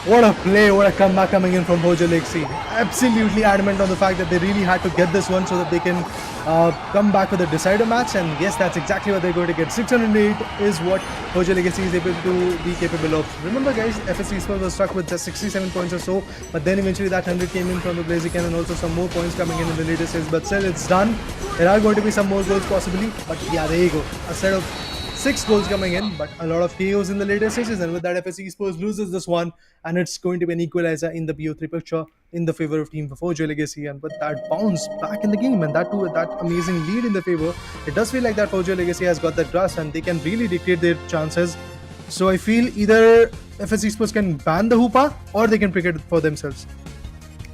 What a play, what a comeback coming in from Forge Your Legacy. Absolutely adamant on the fact that they really had to get this one so that they can come back with a decider match, and yes, that's exactly what they're going to get. 608 is what Forge Your Legacy is able to be capable of. Remember guys, FSC Sports was stuck with just 67 points or so, but then eventually that 100 came in from the Blaziken and also some more points coming in the later stage, but still it's done. There are going to be some more goals possibly, but yeah, there you go. A set of 6 goals coming in, but a lot of KOs in the later stages, and with that FSC Sports loses this one, and it's going to be an equalizer in the BO3 picture in the favor of Team Forge Your Legacy. And with that bounce back in the game, and that too with that amazing lead in the favor, it does feel like that Forge Your Legacy has got that trust and they can really dictate their chances. So I feel either FSC Sports can ban the Hoopa or they can pick it for themselves.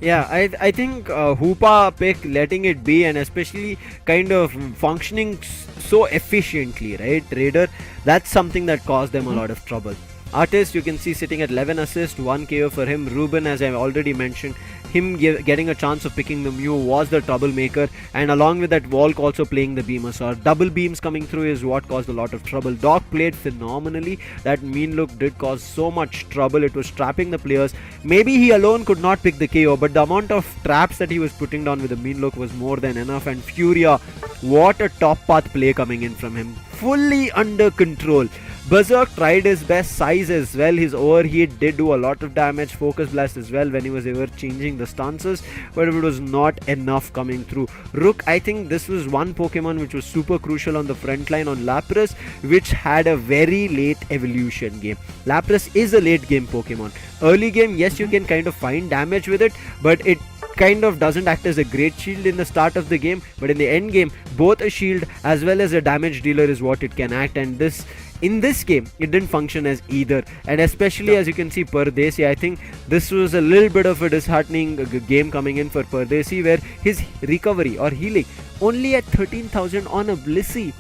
Yeah, I think Hoopa pick, letting it be, and especially kind of functioning so efficiently, right, Raider, that's something that caused them a lot of trouble. Artist, you can see sitting at 11 assists, 1 KO for him. Ruben, as I already mentioned, him getting a chance of picking the Mew was the troublemaker, and along with that, Volk also playing the Beamer. So double beams coming through is what caused a lot of trouble. Doc played phenomenally. That mean look did cause so much trouble. It was trapping the players. Maybe he alone could not pick the KO, but the amount of traps that he was putting down with the mean look was more than enough. And Furia, what a top path play coming in from him. Fully under control. Berserk tried his best, size as well. His overheat did do a lot of damage. Focus Blast as well when he was ever changing the stances, but it was not enough coming through. Rook, I think this was one Pokemon which was super crucial on the front line on Lapras, which had a very late evolution game. Lapras is a late game Pokemon. Early game, yes, you can kind of find damage with it, but it kind of doesn't act as a great shield in the start of the game, but in the end game, both a shield as well as a damage dealer is what it can act, and in this game it didn't function as either. And especially as you can see, Pardesi, I think this was a little bit of a disheartening game coming in for Pardesi, where his recovery or healing only at 13,000 on a Blissey.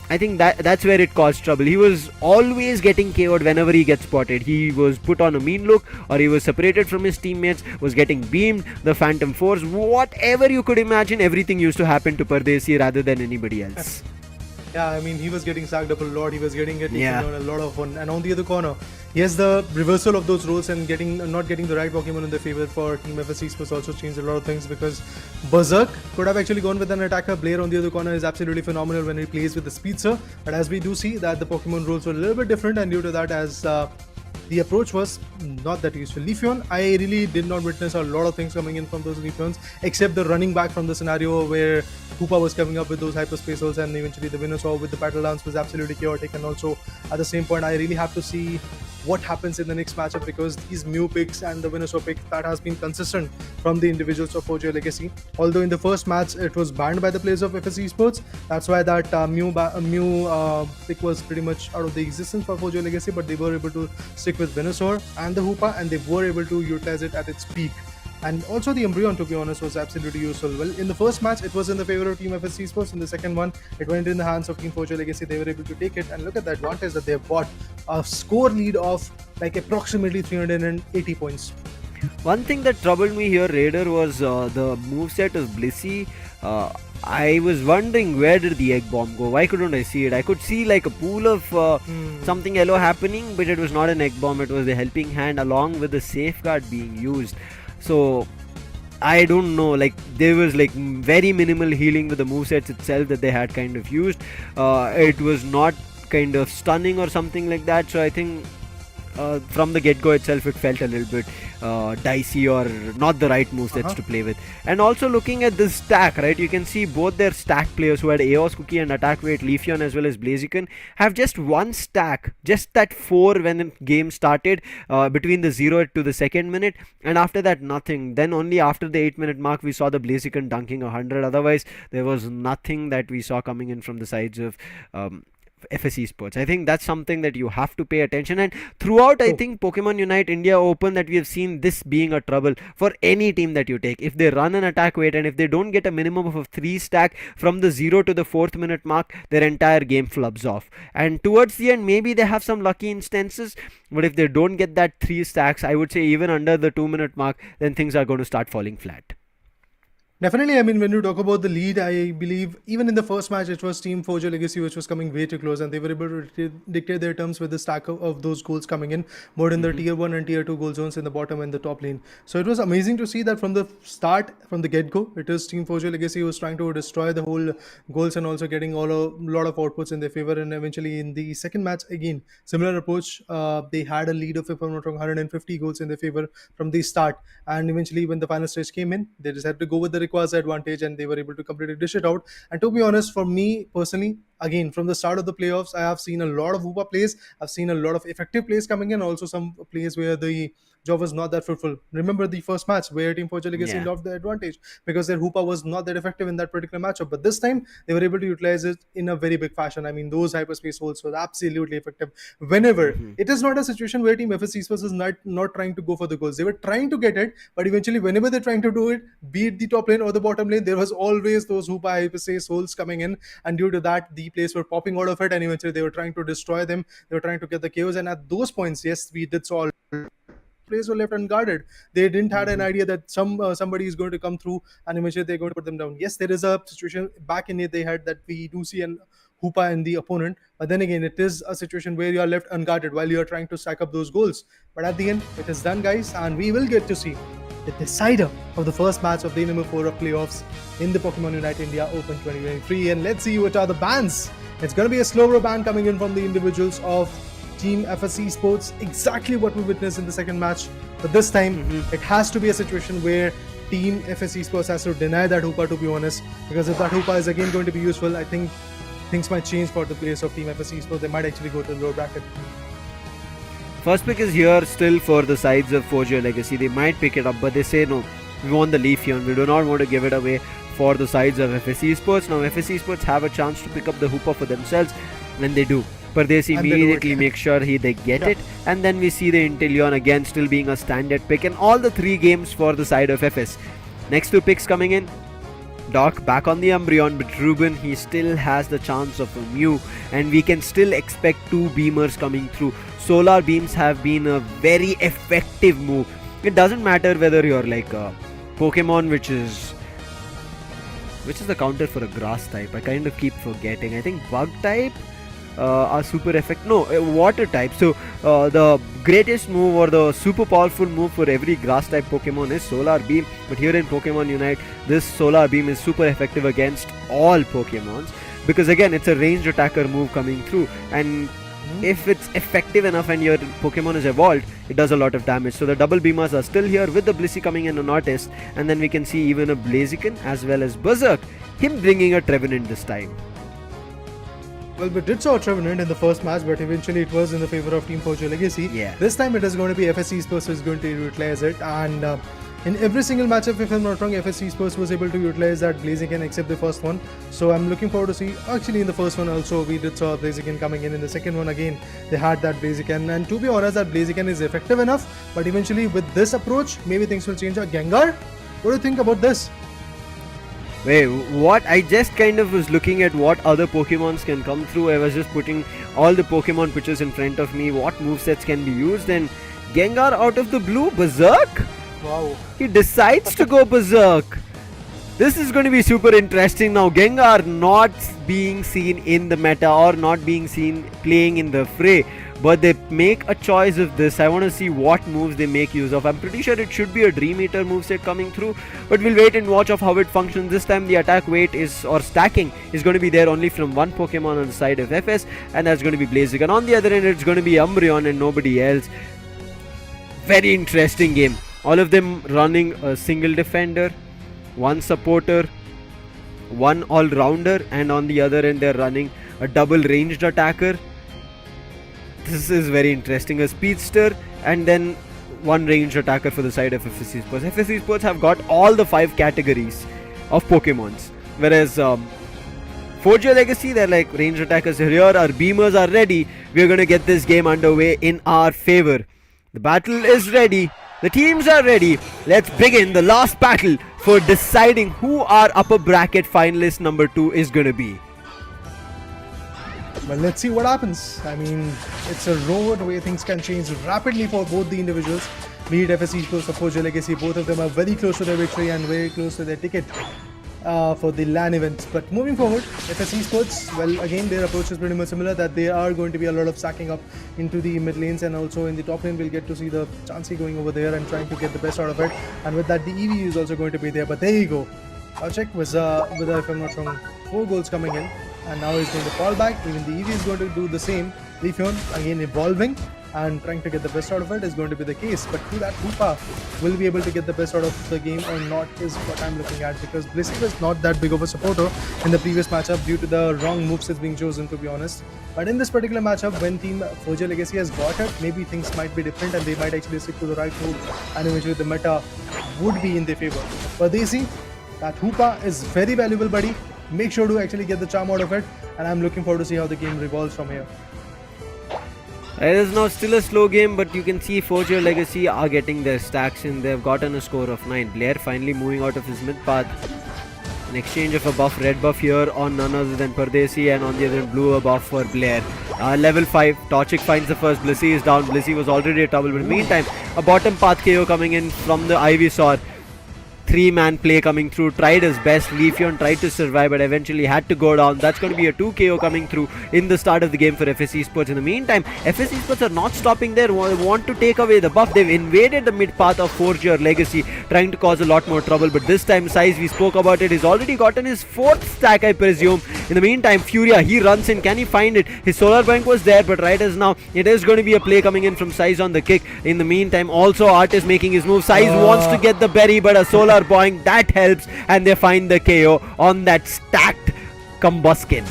I think that's where it caused trouble. He was always getting KO'd whenever he gets spotted. He was put on a mean look, or he was separated from his teammates, was getting beamed, the Phantom Force, whatever you could imagine, everything used to happen to Pardesi rather than anybody else. Yeah, I mean, he was getting sacked up a lot. He was getting it on a lot of fun. And on the other corner, he has the reversal of those roles, and not getting the right Pokemon in their favor for Team FSC Sports also changed a lot of things, because Berserk could have actually gone with an attacker. Blair on the other corner is absolutely phenomenal when he plays with the Speedster. But as we do see that the Pokemon roles were a little bit different, and due to that, as the approach was not that useful. Leafeon, I really did not witness a lot of things coming in from those Leafeons, except the running back from the scenario where Hoopa was coming up with those hyperspace holes, and eventually the Venusaur with the battle dance was absolutely chaotic. And also at the same point, I really have to see what happens in the next matchup, because these Mew picks and the Venusaur pick, that has been consistent from the individuals of Forge Your Legacy. Although in the first match it was banned by the players of FSC Sports, that's why that Mew pick was pretty much out of the existence for Forge Your Legacy, but they were able to stick with Venusaur and the Hoopa, and they were able to utilize it at its peak. And also the Umbreon, to be honest, was absolutely useful. Well, in the first match, it was in the favor of Team FSC Sports. In the second one, it went in the hands of Team Forge Your Legacy. They were able to take it, and look at the advantage that they've got. A score lead of like approximately 380 points. One thing that troubled me here, Raider, was the moveset of Blissey. I was wondering, where did the egg bomb go? Why couldn't I see it? I could see like a pool of something yellow happening, but it was not an egg bomb. It was the helping hand along with the safeguard being used. So I don't know, like there was like very minimal healing with the movesets itself that they had kind of used. It was not kind of stunning or something like that. So I think from the get-go itself it felt a little bit dicey or not the right movesets to play with. And also looking at this stack, right, you can see both their stack players who had Aeos Cookie and Attack Weight, Leafeon as well as Blaziken, have just one stack, just that 4 when the game started, between the 0 to the second minute, and after that nothing. Then only after the 8-minute mark we saw the Blaziken dunking 100. Otherwise there was nothing that we saw coming in from the sides of FS Esports. I think that's something that you have to pay attention. And throughout, I think Pokemon Unite India Open, that we have seen this being a trouble for any team that you take. If they run an attack weight and if they don't get a minimum of a 3 stack from the 0 to the 4th minute mark, their entire game flubs off. And towards the end, maybe they have some lucky instances, but if they don't get that 3 stacks, I would say even under the 2-minute mark, then things are going to start falling flat. Definitely, I mean, when you talk about the lead, I believe even in the first match, it was Team Forger Legacy which was coming way too close, and they were able to dictate their terms with the stack of those goals coming in, more than the tier 1 and tier 2 goal zones in the bottom and the top lane. So it was amazing to see that from the start, from the get-go, it is Team Forger Legacy who was trying to destroy the whole goals and also getting a lot of outputs in their favor. And eventually in the second match, again, similar approach, they had a lead of, if I'm not wrong, 150 goals in their favor from the start. And eventually when the final stage came in, they decided to go with the quasi advantage and they were able to completely dish it out. And to be honest, for me personally, again, from the start of the playoffs, I have seen a lot of Hoopa plays. I've seen a lot of effective plays coming in, also some plays where the job was not that fruitful. Remember the first match where Team Forger Legacy lost the advantage because their Hoopa was not that effective in that particular matchup. But this time, they were able to utilize it in a very big fashion. I mean, those hyperspace holes were absolutely effective. Whenever it is not a situation where Team FS Esports is not trying to go for the goals. They were trying to get it, but eventually, whenever they're trying to do it, be it the top lane or the bottom lane, there was always those Hoopa hyperspace holes coming in. And due to that, the players were popping out of it, and eventually they were trying to destroy them. They were trying to get the KOs. And at those points, yes, we did saw players were left unguarded. They didn't have an idea that somebody is going to come through and eventually they're going to put them down. Yes, there is a situation back in it they had that we do see an Hoopa in the opponent, but then again, it is a situation where you are left unguarded while you are trying to stack up those goals. But at the end, it is done, guys, and we will get to see the decider of the first match of day number 4 of playoffs in the Pokemon Unite India Open 2023. And let's see what are the bans. It's going to be a slower ban coming in from the individuals of Team FS Esports, exactly what we witnessed in the second match. But this time, it has to be a situation where Team FS Esports has to deny that Hoopa, to be honest. Because if that Hoopa is again going to be useful, I think things might change for the players of Team FS Esports. They might actually go to the lower bracket. First pick is here still for the sides of Forger Legacy. They might pick it up, but they say no, we want the Leafeon. We do not want to give it away for the sides of FS Esports. Now FS Esports have a chance to pick up the Hoopa for themselves, and they do. Pardes immediately make sure they get it, and then we see the Inteleon again still being a standard pick in all the 3 games for the side of FS. Next 2 picks coming in. Doc back on the Umbreon, but Ruben, he still has the chance of a Mew, and we can still expect 2 Beamers coming through. Solar Beams have been a very effective move. It doesn't matter whether you're like a Pokemon which is the counter for a grass type. I kind of keep forgetting. I think bug type are super effective. No, water type. So the greatest move or the super powerful move for every grass type Pokemon is Solar Beam. But here in Pokemon Unite, this Solar Beam is super effective against all Pokemons, because again, it's a ranged attacker move coming through, and if it's effective enough and your Pokemon is evolved, it does a lot of damage. So the double beamers are still here with the Blissey coming in on Artist, and then we can see even a Blaziken as well as Berserk, him bringing a Trevenant this time. Well, we did saw Trevenant in the first match, but eventually it was in the favor of Team Forger Legacy. Yeah. This time it is going to be FS Esports who is going to utilize it, and in every single matchup, if I'm not wrong, FS Esports was able to utilize that Blaziken except the first one. So I'm looking forward to see. Actually, in the first one also we did saw Blaziken coming in. In the second one again, they had that Blaziken, and to be honest, that Blaziken is effective enough. But eventually, with this approach, maybe things will change. Gengar, what do you think about this? Wait, what? I just kind of was looking at what other Pokemons can come through. I was just putting all the Pokemon pictures in front of me. What movesets can be used? And Gengar out of the blue, Berserk? Wow. He decides to go berserk. This is going to be super interesting now. Gengar not being seen in the meta or not being seen playing in the fray, but they make a choice of this. I want to see what moves they make use of. I'm pretty sure it should be a Dream Eater moveset coming through, but we'll wait and watch of how it functions. This time the attack weight is, or stacking, is going to be there only from one Pokemon on the side of FS, and that's going to be Blaziken. On the other end, it's going to be Umbreon and nobody else. Very interesting game. All of them running a single defender, one supporter, one all-rounder, and on the other end they're running a double ranged attacker. This is very interesting. A speedster and then one ranged attacker for the side of FSC Sports. FSC Sports have got all the 5 categories of Pokemons, whereas 4G Legacy, they're like ranged attackers are here, our beamers are ready, we're gonna get this game underway in our favor. The battle is ready. The teams are ready. Let's begin the last battle for deciding who our upper bracket finalist number 2 is going to be. Well, let's see what happens. I mean, it's a road where things can change rapidly for both the individuals. Be it FSC Sports or 4G Legacy, both of them are very close to their victory and very close to their ticket for the LAN event. But moving forward, FSC Sports, well, again, their approach is pretty much similar, that they are going to be a lot of stacking up into the mid lanes, and also in the top lane we'll get to see the Chansey going over there and trying to get the best out of it. And with that, the EV is also going to be there. But there you go. I'll check with if I'm not wrong, 4 goals coming in, and now he's going to fall back. Even the EV is going to do the same. Leafeon again evolving and trying to get the best out of it is going to be the case. But to that, Hoopa will be able to get the best out of the game or not is what I'm looking at, because Blissey was not that big of a supporter in the previous matchup due to the wrong movesets being chosen, to be honest. But in this particular matchup, when Team 4G Legacy has got it, maybe things might be different and they might actually stick to the right move, and eventually the meta would be in their favor. But they see that Hoopa is very valuable, buddy. Make sure to actually get the charm out of it, and I'm looking forward to see how the game revolves from here. It is now still a slow game, but you can see 4G Legacy are getting their stacks in. They've gotten a score of 9. Blair finally moving out of his mid path. An exchange of a buff, red buff here on none other than Pardesi, and on the other end blue a buff for Blair. Level 5, Torchic finds the first. Blissey is down. Blissey was already a trouble, but meantime a bottom path KO coming in from the Ivysaur. 3-man play coming through, tried his best. Leafeon tried to survive, but eventually had to go down. That's going to be a 2 KO coming through in the start of the game for FSC Sports. In the meantime, FSC Sports are not stopping there, want to take away the buff. They've invaded the mid path of 4G Legacy, trying to cause a lot more trouble, but this time Size, we spoke about it, he's already gotten his 4th stack, I presume. In the meantime, Furia, he runs in. Can he find it? His Solar Bank was there, but right as now, it is going to be a play coming in from Size on the kick. In the meantime, also Art is making his move. Size wants to get the berry, but a Solar Boing, that helps, and they find the KO on that stacked Combuskin.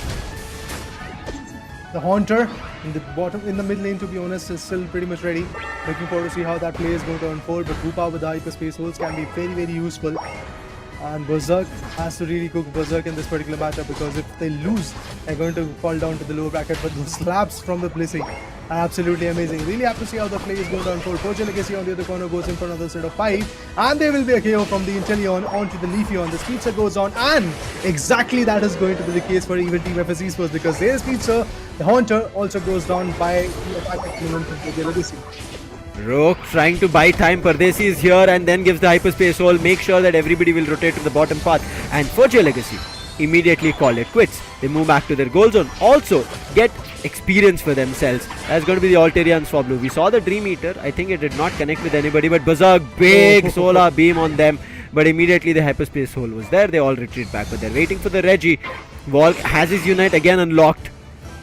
The Haunter in the bottom, in the mid lane, to be honest, is still pretty much ready. Looking forward to see how that play is going to unfold, but Hoopa with the hyperspace holes can be very, very useful. And Berserk has to really cook Berserk in this particular matchup, because if they lose, they're going to fall down to the lower bracket. But those slaps from the Blissey are absolutely amazing. Really have to see how the play is going to unfold. 4G Legacy on the other corner goes in for another set of 5, and there will be a KO from the Inteleon onto the Leafeon. The Speedster goes on, and exactly that is going to be the case for even Team FSC Sports, because their Speedster, the Haunter, also goes down by the attack element of 4G Legacy. Rogue trying to buy time. Pardesi is here and then gives the hyperspace hole. Make sure that everybody will rotate to the bottom path. And 4G Legacy immediately call it quits. They move back to their goal zone. Also get experience for themselves. That's going to be the Alterian Swablu. We saw the Dream Eater. I think it did not connect with anybody, but Berserk, big solar beam on them. But immediately the hyperspace hole was there. They all retreat back, but they're waiting for the Reggie. Volk has his Unite again unlocked.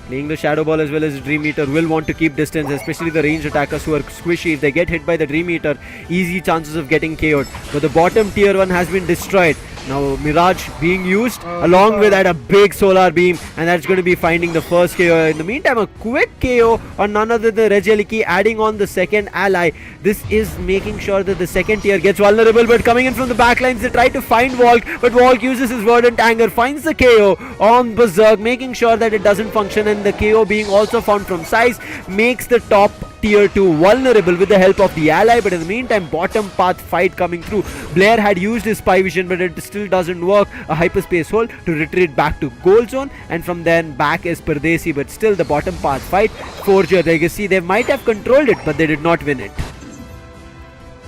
Playing the Shadow Ball as well as the Dream Eater, will want to keep distance, especially the ranged attackers who are squishy. If they get hit by the Dream Eater, easy chances of getting KO'd. But the bottom tier 1 has been destroyed. Now Mirage being used along with that a big solar beam, and that's going to be finding the first KO. In the meantime, a quick KO on none other than Regieliki, adding on the second ally. This is making sure that the second tier gets vulnerable, but coming in from the backlines, they try to find Volk, but Volk uses his Verdant Anger, finds the KO on Berserk, making sure that it doesn't function, and the KO being also found from Size makes the top tier 2 vulnerable with the help of the ally. But in the meantime, bottom path fight coming through. Blair had used his spy vision, but it still doesn't work. A hyperspace hole to retreat back to goal zone, and from then back is Pardesi, but still the bottom path fight. 4G Legacy, they might have controlled it, but they did not win it.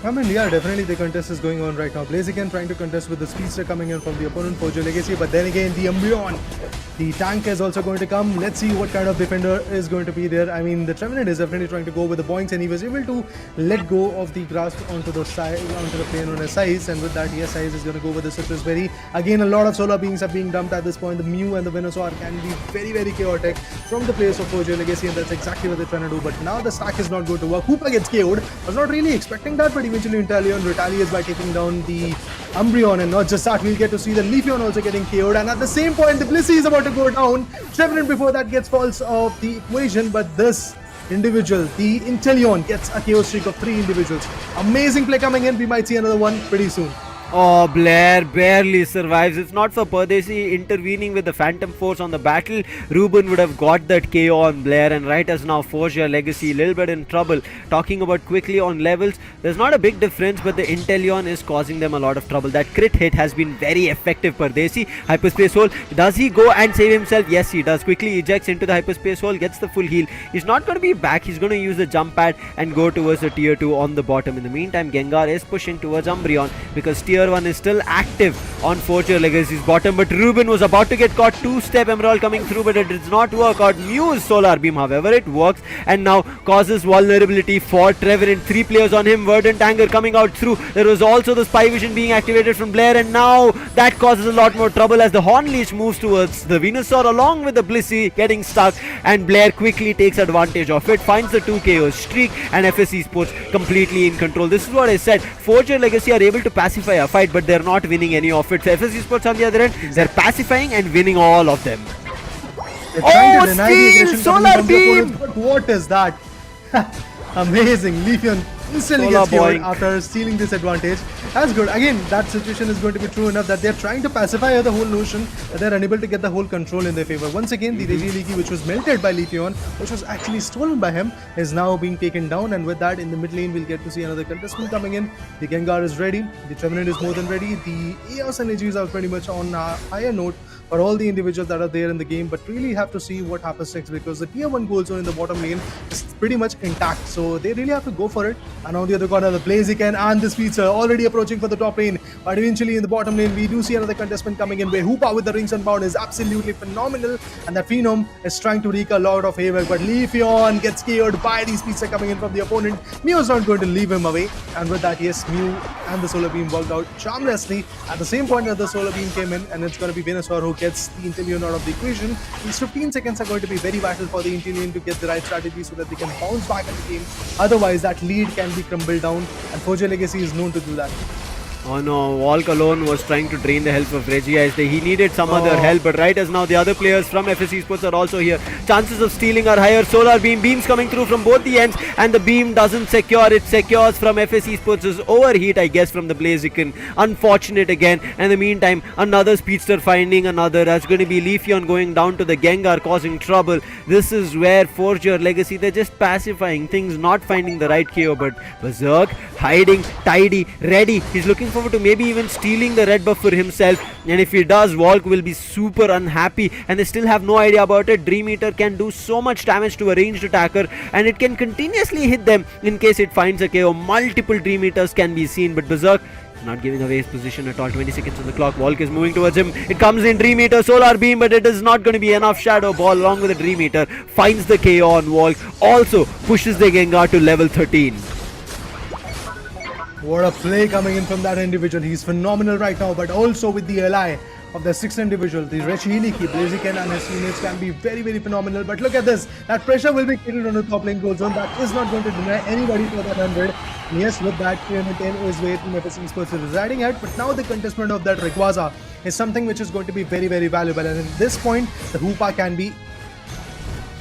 I mean, yeah, definitely the contest is going on right now. Blaziken trying to contest with the speedster coming in from the opponent for Joe Legacy, but then again, the Umbreon, the tank is also going to come. Let's see what kind of defender is going to be there. I mean, the Trevenant is definitely trying to go with the points, and he was able to let go of the grasp onto the side, onto the plane on his size, and with that, yes, size is going to go with the Citrus Berry. Again, a lot of solar beams are being dumped at this point. The Mew and the Venusaur can be very, very chaotic from the players of Joe Legacy, and that's exactly what they're trying to do. But now the stack is not going to work. Hoopa gets KO'd. Was not really expecting that, but eventually Inteleon retaliates by taking down the Umbreon, and not just that, we'll get to see the Leafeon also getting KO'd, and at the same point the Blissey is about to go down. Trevenant before that gets falls off the equation, but this individual, the Inteleon, gets a KO streak of 3 individuals. Amazing play coming in. We might see another one pretty soon. Oh, Blair barely survives. If not for Pardesi intervening with the Phantom Force on the battle, Ruben would have got that KO on Blair, and right as now Forgia Legacy a little bit in trouble. Talking about quickly on levels, there's not a big difference, but the Inteleon is causing them a lot of trouble. That crit hit has been very effective. Pardesi, Hyperspace Hole, does he go and save himself? Yes, he does. Quickly ejects into the Hyperspace Hole, gets the full heal. He's not going to be back. He's going to use the jump pad and go towards the tier 2 on the bottom. In the meantime, Gengar is pushing towards Umbreon because tier 1 is still active on Forger Legacy's bottom, but Ruben was about to get caught. 2-step Emerald coming through, but it does not work out. Mew's Solar Beam, however, it works and now causes vulnerability for Trevenant. 3 players on him. Verdant Anger coming out through. There was also the Spy Vision being activated from Blair, and now that causes a lot more trouble as the Horn Leech moves towards the Venusaur along with the Blissey getting stuck, and Blair quickly takes advantage of it, finds the 2 KOs streak, and FSC Sports completely in control. This is what I said. Forger Legacy are able to pacify a fight, but they're not winning any of it. So FSC Sports on the other end, they're pacifying and winning all of them. Oh, steal! Solar Beam! But what is that? Amazing. Leafeon instantly gets killed after stealing this advantage. That's good. Again, that situation is going to be true enough that they're trying to pacify the whole notion that they're unable to get the whole control in their favor. Once again, the Regieleki, which was melted by Leafeon, which was actually stolen by him, is now being taken down, and with that, in the mid lane, we'll get to see another contestant coming in. The Gengar is ready. The Trevenant is more than ready. The Eos energies are pretty much on a higher note for all the individuals that are there in the game, but really have to see what happens next, because the tier 1 gold zone in the bottom lane is pretty much intact, so they really have to go for it. And on the other corner, the Blaziken and the Speedster already approaching for the top lane, but eventually in the bottom lane we do see another contestant coming in, where Hoopa with the Rings Unbound is absolutely phenomenal, and that Phenom is trying to wreak a lot of havoc, but Leafeon gets KO'd by the Speedster coming in from the opponent. Mew is not going to leave him away, and with that, yes, Mew and the Solar Beam worked out charmlessly. At the same point that the Solar Beam came in, and it's going to be Venusaur who gets the Inteleon out of the equation. These 15 seconds are going to be very vital for the Inteleon to get the right strategy so that they can bounce back in the game. Otherwise, that lead can be crumbled down, and Forger Legacy is known to do that. Oh no, Walk alone was trying to drain the health of Reggie as he needed some other help, but right as now the other players from FSC Sports are also here. Chances of stealing are higher. Solar Beam, beams coming through from both the ends, and the beam doesn't secure. It secures from FSC Sports' overheat, I guess, from the Blaziken. Unfortunate again. And in the meantime, another Speedster finding another. That's going to be Leafeon going down to the Gengar, causing trouble. This is where Forger Legacy, they're just pacifying things, not finding the right KO, but Berserk hiding, tidy, ready. He's looking forward to maybe even stealing the red buff for himself, and if he does, Walk will be super unhappy, and they still have no idea about it. Dream Eater can do so much damage to a ranged attacker, and it can continuously hit them in case it finds a KO. Multiple Dream Eaters can be seen, but Berserk not giving away his position at all. 20 seconds on the clock. Walk is moving towards him. It comes in. Dream Eater, Solar Beam, but it is not going to be enough. Shadow Ball along with the Dream Eater finds the KO on Walk. Also pushes the Gengar to level 13. What a play coming in from that individual. He's phenomenal right now, but also with the ally of the 6th individual, the Regieleki, Blaziken and his teammates can be very, very phenomenal. But look at this. That pressure will be created on the top lane gold zone. That is not going to deny anybody for that 100. Yes, with that, 310 is where Team FSC Sports is residing at. But now the contestment of that Rayquaza is something which is going to be very, very valuable. And at this point, the Hoopa can be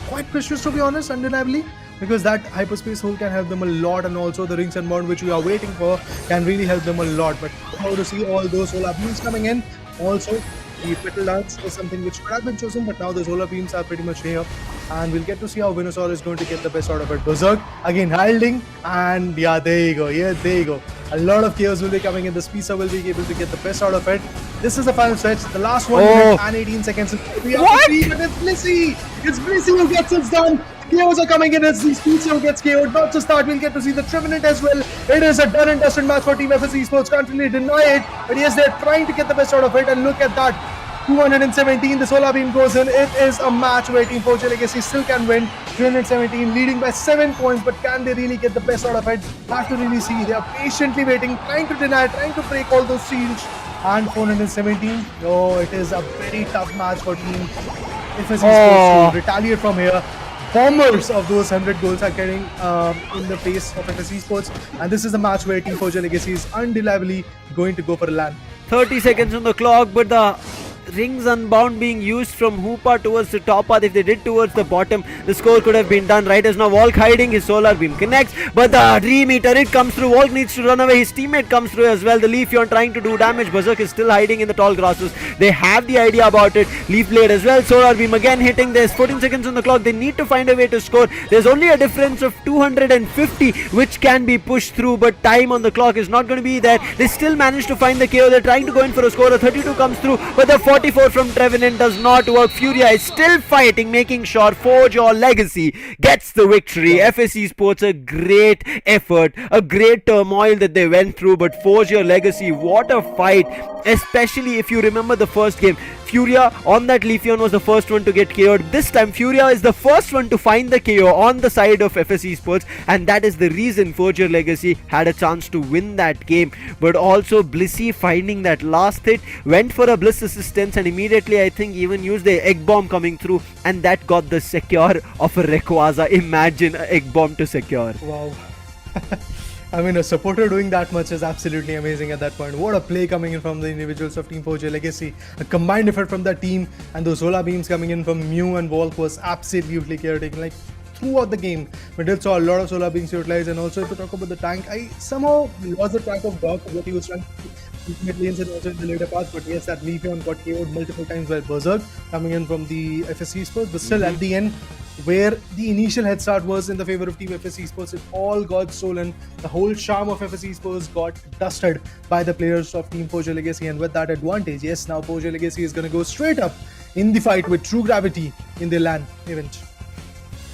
quite precious, to be honest, undeniably, because that hyperspace hole can help them a lot, and also the Rings Unbound, which we are waiting for, can really help them a lot. But how to see all those solar beams coming in. Also, the Petal Dance is something which could have been chosen, but now the solar beams are pretty much here, and we'll get to see how Venusaur is going to get the best out of it. Berserk again holding, and yeah, there you go. Yeah, there you go. A lot of chaos will be coming in. The Speedster will be able to get the best out of it. This is the final stretch. The last 1 minute and 18 seconds. What? It's Blissey! It's Blissey who gets it done. KOs are coming in as the Speedster gets KO'd. Not just that, we'll get to see the Trevenant as well It is a done and dusted match for Team FS Esports. Can't really deny it. But yes, they're trying to get the best out of it. And look at that. 217, the Solar Beam goes in. It is a match where Team Forge Legacy still can win. 317, leading by 7 points. But can they really get the best out of it? Have to really see. They are patiently waiting, trying to deny, trying to break all those shields. And 417. Oh, it is a very tough match for Team FS Esports to retaliate from here. Bombers of those 100 goals are getting in the face of FS Esports. And this is a match where Team Forge Legacy is undeniably going to go for a LAN. 30 seconds on the clock, but the rings unbound being used from Hoopa towards the top path. If they did towards the bottom, the score could have been done. Right as now, Volk hiding, his solar beam connects, but the Dream Eater, it comes through. Volk needs to run away, his teammate comes through as well. The Leafeon trying to do damage. Berserk is still hiding in the tall grasses. They have the idea about it. Leaf Blade as well, solar beam again hitting. There's 14 seconds on the clock. They need to find a way to score. There's only a difference of 250 which can be pushed through, but time on the clock is not going to be there. They still manage to find the KO. They're trying to go in for a score. A 32 comes through, but the 44 from Trevenant does not work. Furia is still fighting, making sure Forge or Legacy gets the victory. FS Esports, a great effort, a great turmoil that they went through, but Forge or Legacy, what a fight. Especially if you remember the first game, Furia on that Leafeon was the first one to get KO'd. This time Furia is the first one to find the KO on the side of FS Esports, and that is the reason Forge or Legacy had a chance to win that game. But also Blissey finding that last hit, went for a Bliss assistance, and immediately I think even used the egg bomb coming through, and that got the secure of a Rayquaza. Imagine an egg bomb to secure. Wow. I mean, a supporter doing that much is absolutely amazing at that point. What a play coming in from the individuals of Team Forge Legacy. A combined effort from that team, and those solar beams coming in from Mew and Volk was absolutely chaotic. Like, throughout the game, we did saw a lot of solar beams utilized. And also, if you talk about the tank, I somehow lost the track of Doc, what he was trying to ultimate lanes and also in the later parts. But yes, that Leafeon got KO'd multiple times by Berserk coming in from the FS Esports. But still, at the end, where the initial head start was in the favor of Team FS Esports, it all got stolen. The whole charm of FS Esports got dusted by the players of Team Forge Legacy, and with that advantage, yes, now Forge Legacy is going to go straight up in the fight with True Gravity in the LAN event.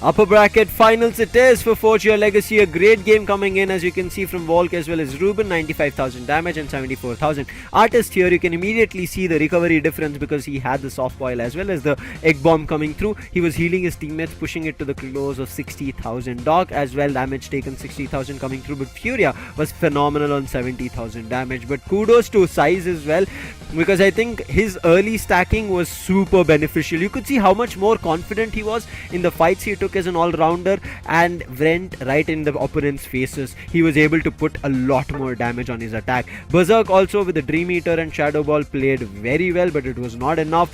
Upper bracket finals it is for Forge Legacy. A great game coming in, as you can see from Volk as well as Ruben. 95,000 damage and 74,000. Artist here, you can immediately see the recovery difference because he had the soft boil as well as the egg bomb coming through. He was healing his teammates, pushing it to the close of 60,000. Doc as well, damage taken 60,000 coming through, but Furia was phenomenal on 70,000 damage. But kudos to Size as well, because I think his early stacking was super beneficial. You could see how much more confident he was in the fights he took as an all-rounder and went right in the opponent's faces. He was able to put a lot more damage on his attack. Berserk also with the Dream Eater and Shadow Ball played very well, but it was not enough.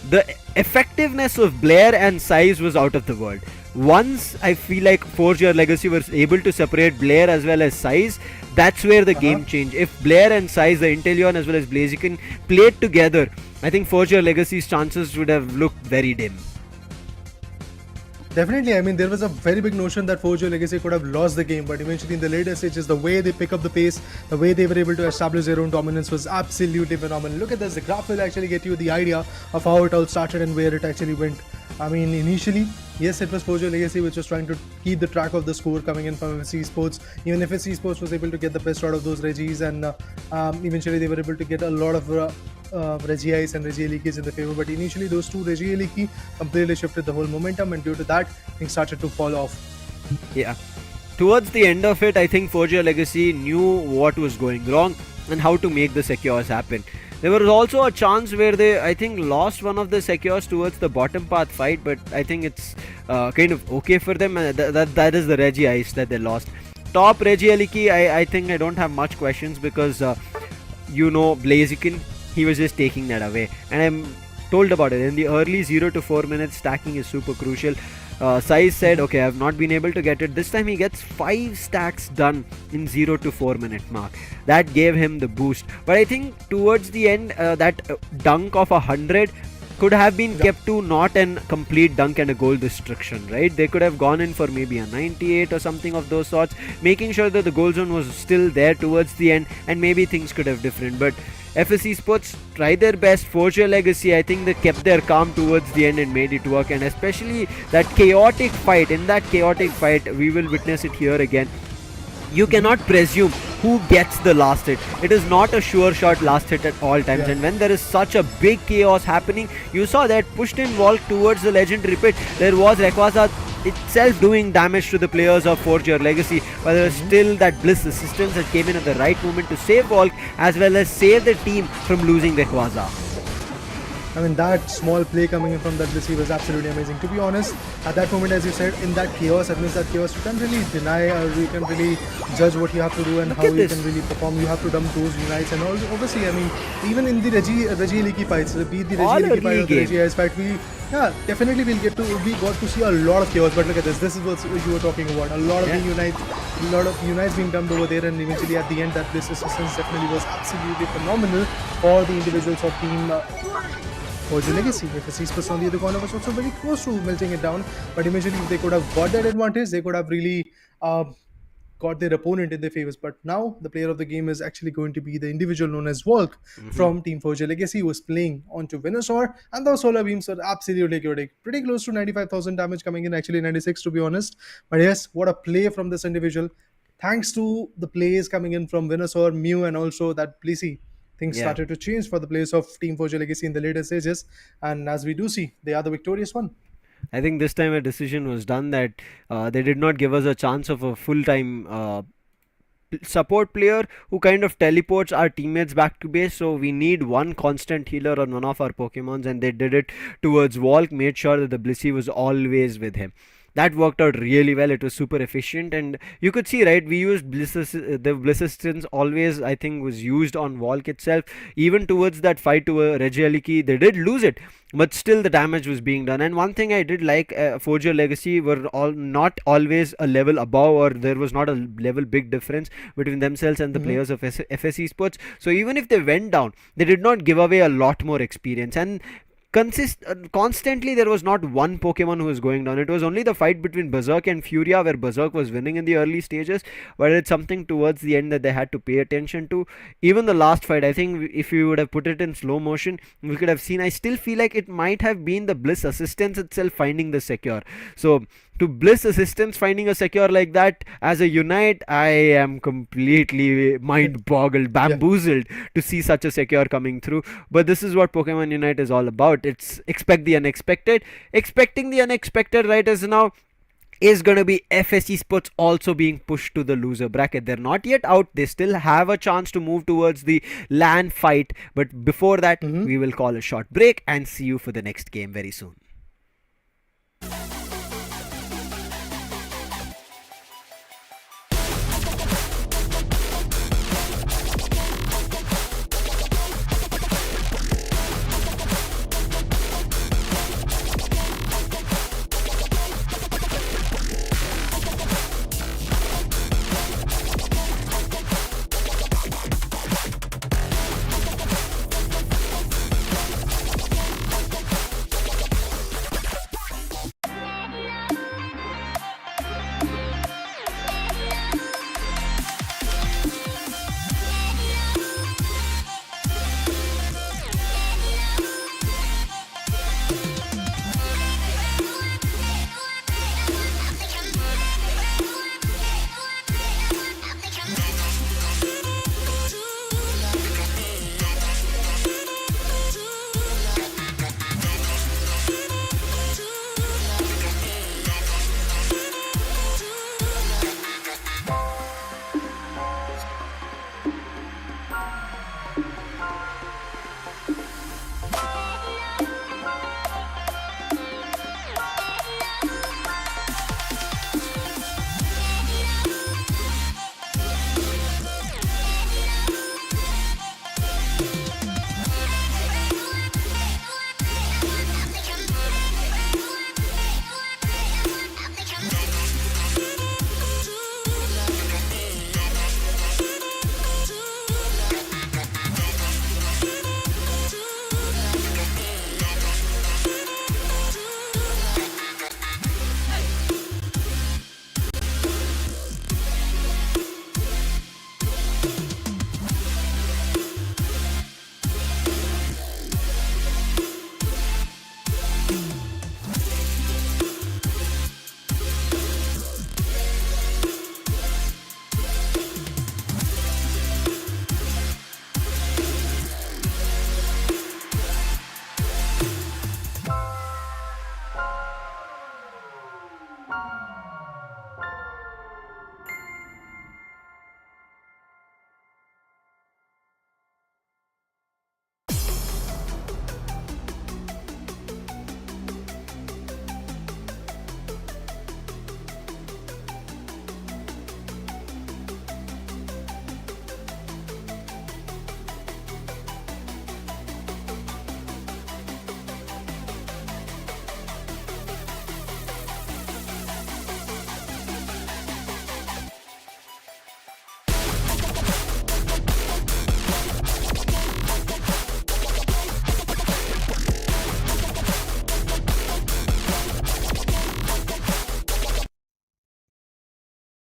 The effectiveness of Blair and Size was out of the world. Once I feel like Forge Legacy was able to separate Blair as well as Size, that's where the game changed. If Blair and Size, the Inteleon as well as Blaziken played together, I think Forge Legacy's chances would have looked very dim. Definitely, I mean, there was a very big notion that Forge Legacy could have lost the game, but eventually in the later stages, the way they pick up the pace, the way they were able to establish their own dominance was absolutely phenomenal. Look at this, the graph will actually get you the idea of how it all started and where it actually went. I mean, initially, yes, it was Forge Legacy which was trying to keep the track of the score coming in from FS Esports. Even FS Esports was able to get the best out of those Regis, and eventually they were able to get a lot of Regiais and Regia leakage in the favor. But initially, those two Regia leaky completely shifted the whole momentum, and due to that, things started to fall off. Yeah. Towards the end of it, I think Forge Legacy knew what was going wrong and how to make the secures happen. There was also a chance where they, I think, lost one of the secures towards the bottom path fight, but I think it's kind of okay for them. That is the Regi Ice that they lost. Top Regi Aliki, I think I don't have much questions because, Blaziken, he was just taking that away. And I'm told about it. In the early 0 to 4 minutes, stacking is super crucial. Size said, okay, I've not been able to get it. This time he gets 5 stacks done in 0 to 4 minute mark. That gave him the boost. But I think towards the end, that dunk of 100 could have been kept to not an complete dunk and a goal destruction, right? They could have gone in for maybe a 98 or something of those sorts, making sure that the goal zone was still there towards the end, and maybe things could have different. But FS Esports tried their best. Forge Legacy, I think they kept their calm towards the end and made it work, and especially that chaotic fight. In that chaotic fight, we will witness it here again. you cannot presume who gets the last hit. It is not a sure shot last hit at all times. Yeah. And when there is such a big chaos happening, you saw that pushed in Volk towards the legendary pit. There was Rayquaza itself doing damage to the players of Forge Your Legacy, but there was still that Bliss assistance that came in at the right moment to save Volk as well as save the team from losing Rayquaza. I mean, that small play coming in from that Blissey was absolutely amazing. To be honest, at that moment, as you said, in that chaos, amidst that chaos, you can't really deny or you can really judge what you have to do and how you can really perform. You have to dump those unites and also, obviously, I mean, even in the Reggie Leaky fights, be it the Reggie Leaky fight or the Reggie Ice fight, definitely we got to see a lot of chaos. But look at this. This is what you were talking about. A lot of the unites being dumped over there, and eventually at the end, that Bliss assistance definitely was absolutely phenomenal for the individuals of team. Forge Your Legacy. FSC Sports on the other corner was also very close to melting it down, but eventually if they could have got that advantage, they could have really got their opponent in their favors. But now the player of the game is actually going to be the individual known as Volk from Team Forge Your Legacy, who was playing onto Venusaur, and those solar beams are absolutely chaotic. Pretty close to 95,000 damage coming in, actually 96 to be honest. But yes, what a play from this individual. Thanks to the plays coming in from Venusaur, Mew, and also that Blissey, things started to change for the players of Team Forge Your Legacy in the later stages, and as we do see, they are the victorious one. I think this time a decision was done that they did not give us a chance of a full-time support player who kind of teleports our teammates back to base. So we need one constant healer on one of our Pokemons, and they did it towards Volk, made sure that the Blissey was always with him. That worked out really well. It was super efficient, and you could see, right, we used the Bliss Assistance always, I think, was used on Volk itself. Even towards that fight to Regieleki, they did lose it, but still the damage was being done. And one thing I did like, Forge Your Legacy were all not always a level above, or there was not a level big difference between themselves and the players of FSC Sports. So even if they went down, they did not give away a lot more experience. And constantly there was not one Pokemon who was going down. It was only the fight between Berserk and Furia where Berserk was winning in the early stages, but it's something towards the end that they had to pay attention to. Even the last fight, I think if we would have put it in slow motion, we could have seen, I still feel like it might have been the Bliss Assistance itself finding the secure. So to Bliss Assistance finding a secure like that as a Unite, I am completely mind boggled, bamboozled to see such a secure coming through. But this is what Pokemon Unite is all about. It's expect the unexpected. Expecting the unexpected right as now is going to be FSC Sports also being pushed to the loser bracket. They're not yet out. They still have a chance to move towards the LAN fight. But before that, we will call a short break and see you for the next game very soon.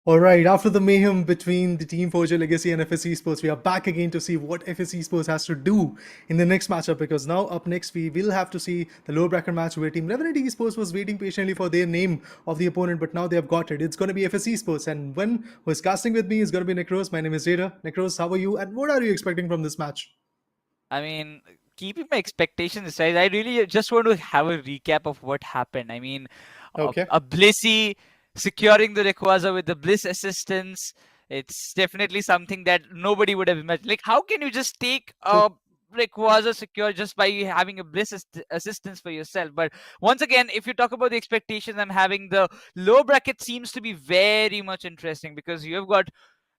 All right, after the mayhem between the Team Forger Legacy and FSC Sports, we are back again to see what FSC Sports has to do in the next matchup, because now up next we will have to see the lower bracket match where Team Revenant Esports was waiting patiently for their name of the opponent, but now they have got it. It's going to be FSC Sports, and who is casting with me is going to be Necros. My name is Jada. Necros, how are you, and what are you expecting from this match? I mean, keeping my expectations aside, I really just want to have a recap of what happened. I mean, Okay. a Blissey securing the Rayquaza with the Bliss assistance. It's definitely something that nobody would have imagined. Like, how can you just take a Rayquaza secure just by having a Bliss assistance for yourself? But once again, if you talk about the expectations I'm having, the low bracket seems to be very much interesting, because you have got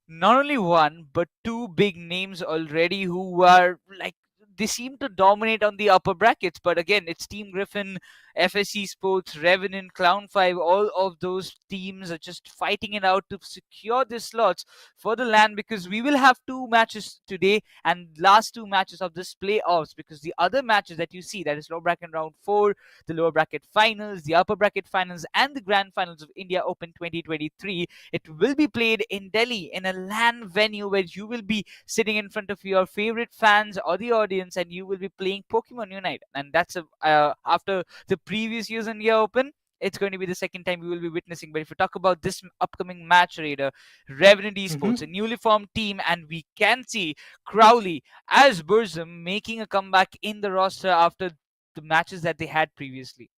not only one but two big names already who are like, they seem to dominate on the upper brackets. But again, it's Team Griffin, FSC Sports, Revenant, Clown5. All of those teams are just fighting it out to secure the slots for the LAN, because we will have two matches today and last two matches of this playoffs, because the other matches that you see, that is lower bracket round 4, the lower bracket finals, the upper bracket finals, and the grand finals of India Open 2023, it will be played in Delhi in a LAN venue where you will be sitting in front of your favorite fans or the audience, and you will be playing Pokemon Unite. And that's after the previous year's India Open, it's going to be the second time we will be witnessing. But if you talk about this upcoming match, Raider, Revenant Esports, a newly formed team, and we can see Crowley as Burzum making a comeback in the roster after the matches that they had previously.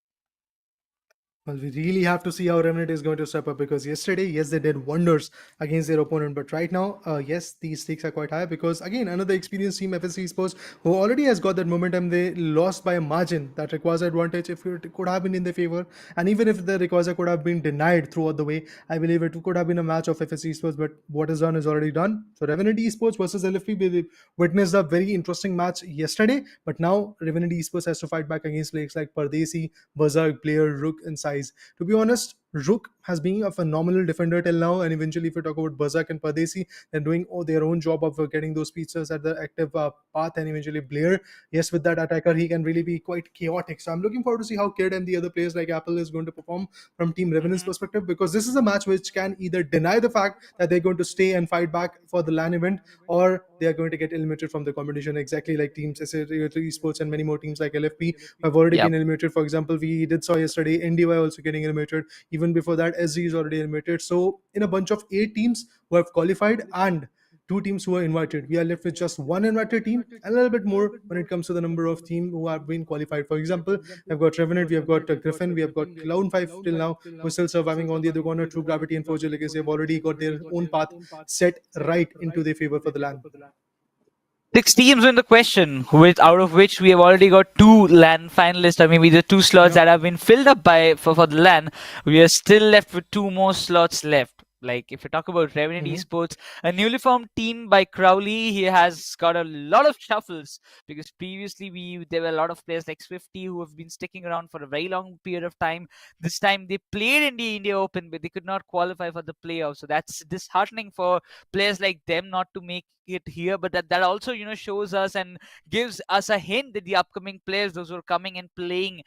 Well, we really have to see how Remnant is going to step up, because yesterday, yes, they did wonders against their opponent. But right now, yes, these stakes are quite high, because again, another experienced team, FSC Sports, who already has got that momentum, they lost by a margin that requires advantage if it could have been in their favor. And even if the Rayquaza could have been denied throughout the way, I believe it could have been a match of FSC Sports. But what is done is already done. So Revenant Esports versus LFP, we witnessed a very interesting match yesterday. But now Revenant Esports has to fight back against players like Pardesi, Berserk, Player, Rook, and Size. To be honest, Rook has been a phenomenal defender till now, and eventually if you talk about Berserk and Pardesi, they're doing their own job of getting those pizzas at the active path, and eventually Blair, yes, with that attacker, he can really be quite chaotic. So I'm looking forward to see how Kid and the other players like Apple is going to perform from Team Revenant's perspective, because this is a match which can either deny the fact that they're going to stay and fight back for the LAN event, or they are going to get eliminated from the competition, exactly like teams Esports and many more teams like LFP have already been eliminated. For example, we did saw yesterday NDY also getting eliminated. Even before that, SG is already eliminated. So in a bunch of 8 teams who have qualified and 2 teams who are invited, we are left with just one invited team, and a little bit more when it comes to the number of teams who have been qualified. For example, we've got Revenant, we have got Griffin, we have got Clown5 till now, who are still surviving. On the other corner, True Gravity and Forger Legacy have already got their own path set right into their favor for the LAN. 6 teams in the question, out of which we have already got 2 LAN finalists, or maybe the 2 slots that have been filled up for the LAN. We are still left with 2 more slots left. Like, if you talk about Revenant Esports, a newly formed team by Crowley, he has got a lot of shuffles, because previously there were a lot of players like Swifty who have been sticking around for a very long period of time. This time they played in the India Open, but they could not qualify for the playoffs. So that's disheartening for players like them not to make it here. But that also, shows us and gives us a hint that the upcoming players, those who are coming and playing,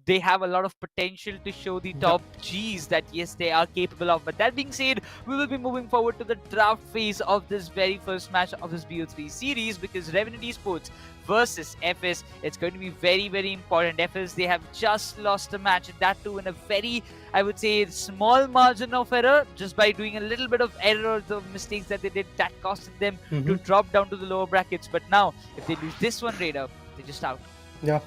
they have a lot of potential to show the top Gs that yes, they are capable of. But that being said, we will be moving forward to the draft phase of this very first match of this BO3 series, because Revenant Esports versus FS, it's going to be very, very important. FS, they have just lost a match, that too in a very, I would say, small margin of error, just by doing a little bit of error, the mistakes that they did, that costed them to drop down to the lower brackets. But now, if they lose this one, Raider, they're just out. Yeah.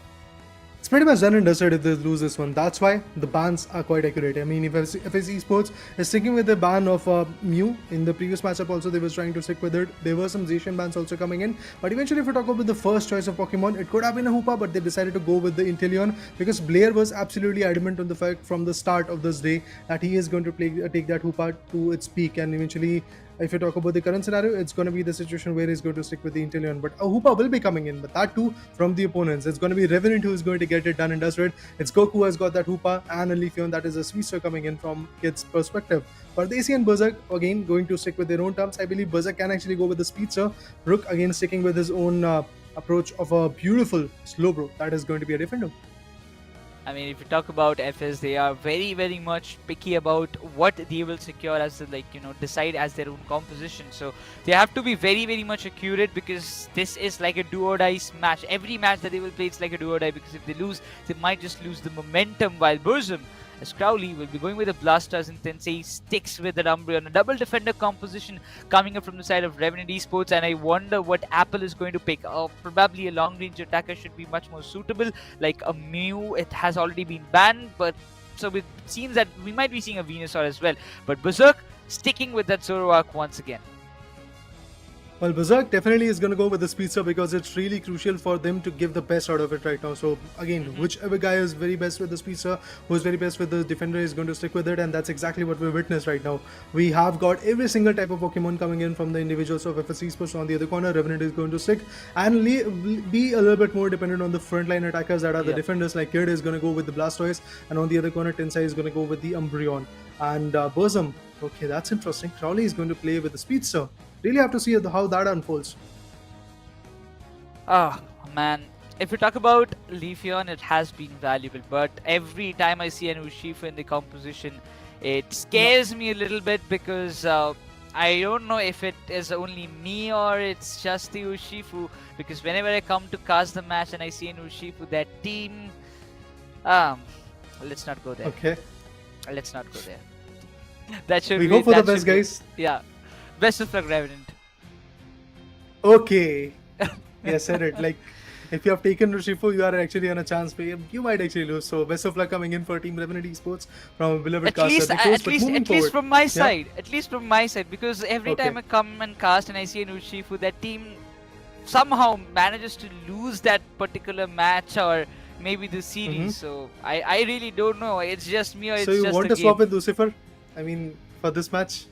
It's pretty much done and dusted if they lose this one. That's why the bans are quite accurate. I mean, if FSC Esports is sticking with the ban of Mew in the previous matchup, also they were trying to stick with it. There were some Zacian bans also coming in. But eventually, if we talk about the first choice of Pokemon, it could have been a Hoopa, but they decided to go with the Inteleon because Blair was absolutely adamant on the fact from the start of this day that he is going to take that Hoopa to its peak. And eventually, if you talk about the current scenario, it's going to be the situation where he's going to stick with the Inteleon. But a Hoopa will be coming in, but that too from the opponents. It's going to be Revenant who is going to get it done and dusted. It's Goku who has got that Hoopa and a Leafeon. That is a Sweetster coming in from kids' perspective. But Daisy and Berserk again going to stick with their own terms. I believe Berserk can actually go with the Speedster. Rook again sticking with his own approach of a beautiful Slowbro. That is going to be a defender. I mean, if you talk about FS, they are very, very much picky about what they will secure as the, decide as their own composition. So they have to be very, very much accurate because this is like a do or die match. Every match that they will play, it's like a do or die because if they lose, they might just lose the momentum. While Burzum, as Crowley, will be going with the Blasters and Tensei sticks with the Umbreon. A double defender composition coming up from the side of Revenant Esports, and I wonder what Apple is going to pick. Probably a long range attacker should be much more suitable, like a Mew. It has already been banned, but so it seems that we might be seeing a Venusaur as well. But Berserk sticking with that Zoroark once again. Well, Berserk definitely is going to go with the Speedster because it's really crucial for them to give the best out of it right now. So again, whichever guy is very best with the Speedster, who is very best with the defender, is going to stick with it, and that's exactly what we witness right now. We have got every single type of Pokemon coming in from the individuals of FSC Esports. On the other corner, Revenant is going to stick and be a little bit more dependent on the frontline attackers that are the defenders. Like Kid is going to go with the Blastoise, and on the other corner, Tensei is going to go with the Umbreon. And Burzum, okay, that's interesting. Crowley is going to play with the Speedster. Really have to see how that unfolds. Oh man, if you talk about Leafeon, it has been valuable, but every time I see an Urshifu in the composition, it scares me a little bit because I don't know if it is only me or it's just the Urshifu, because whenever I come to cast the match and I see an Urshifu, that team... let's not go there. Okay. Let's not go there. That should we be... go for the best, guys. Yeah. Best of luck, Revenant. Okay. Yes, said it. Like, if you have taken Urshifu, you are actually on a chance where you might actually lose. So, best of luck coming in for Team Revenant Esports from a beloved caster. At least from my side. At least from my side. Because every time I come and cast and I see an Urshifu, that team somehow manages to lose that particular match or maybe the series. So, I really don't know. It's just me or it's just a game. So, you want to swap with Lucifer? I mean, for this match?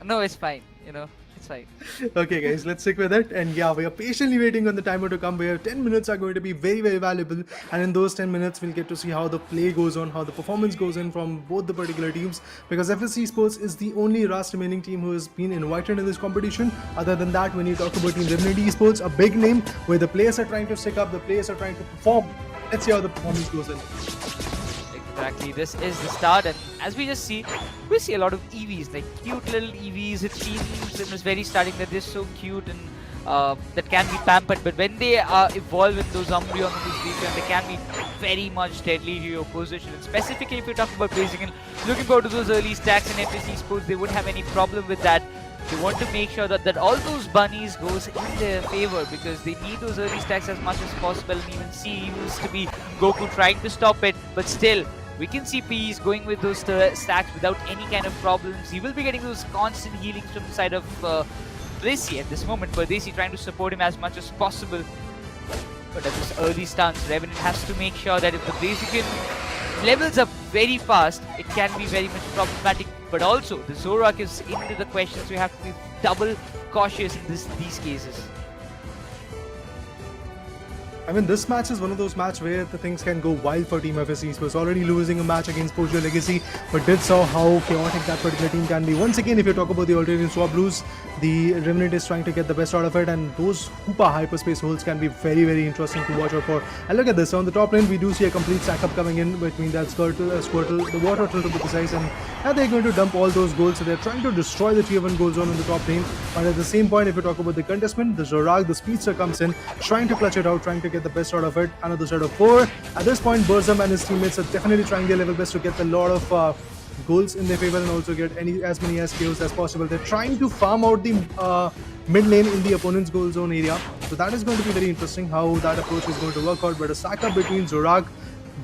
No, it's fine. It's fine. Okay, guys, let's stick with it. And yeah, we are patiently waiting on the timer to come. Where 10 minutes are going to be very, very valuable. And in those 10 minutes, we'll get to see how the play goes on, how the performance goes in from both the particular teams. Because FSC Esports is the only last remaining team who has been invited in this competition. Other than that, when you talk about Team Revenant Esports, a big name where the players are trying to stick up, the players are trying to perform. Let's see how the performance goes in. Exactly, this is the start, and as we just see, we see a lot of EVs, like cute little EVs. It seems in this very starting that they're so cute and that can be pampered, but when they evolve in those Umbreon and those Leafeon, they can be very much deadly to your position. And specifically, if you talk about basic and looking forward to those early stacks in FSC Sports, they wouldn't have any problem with that. They want to make sure that all those bunnies goes in their favor because they need those early stacks as much as possible. And even see used to be Goku trying to stop it, but still. We can see Peas going with those stacks without any kind of problems. He will be getting those constant healings from the side of Bracy at this moment. But Bracy trying to support him as much as possible. But at this early stance, Revenant has to make sure that if the Brazican levels up very fast, it can be very much problematic. But also, the Zoroark is into the question, so you have to be double cautious in these cases. I mean, this match is one of those matches where the things can go wild for Team FSC Esports. Already losing a match against Pojo Legacy, but did saw how chaotic that particular team can be. Once again, if you talk about the Alternate Swap Blues, the Revenant is trying to get the best out of it, and those Hoopa hyperspace holes can be very, very interesting to watch out for. And look at this, on the top lane, we do see a complete stack-up coming in between that Squirtle, the Water Turtle to be precise, and now they're going to dump all those goals, so they're trying to destroy the tier 1 goal zone on the top lane. But at the same point, if you talk about the contestment, the Zoroark, the Speedster comes in, trying to clutch it out, trying to get the best out of it. Another set of 4. At this point, Burzum and his teammates are definitely trying their level best to get a lot of goals in their favor and also get as many SKOs as possible. They're trying to farm out the mid lane in the opponent's goal zone area. So that is going to be very interesting how that approach is going to work out. But a stack up between Zoroark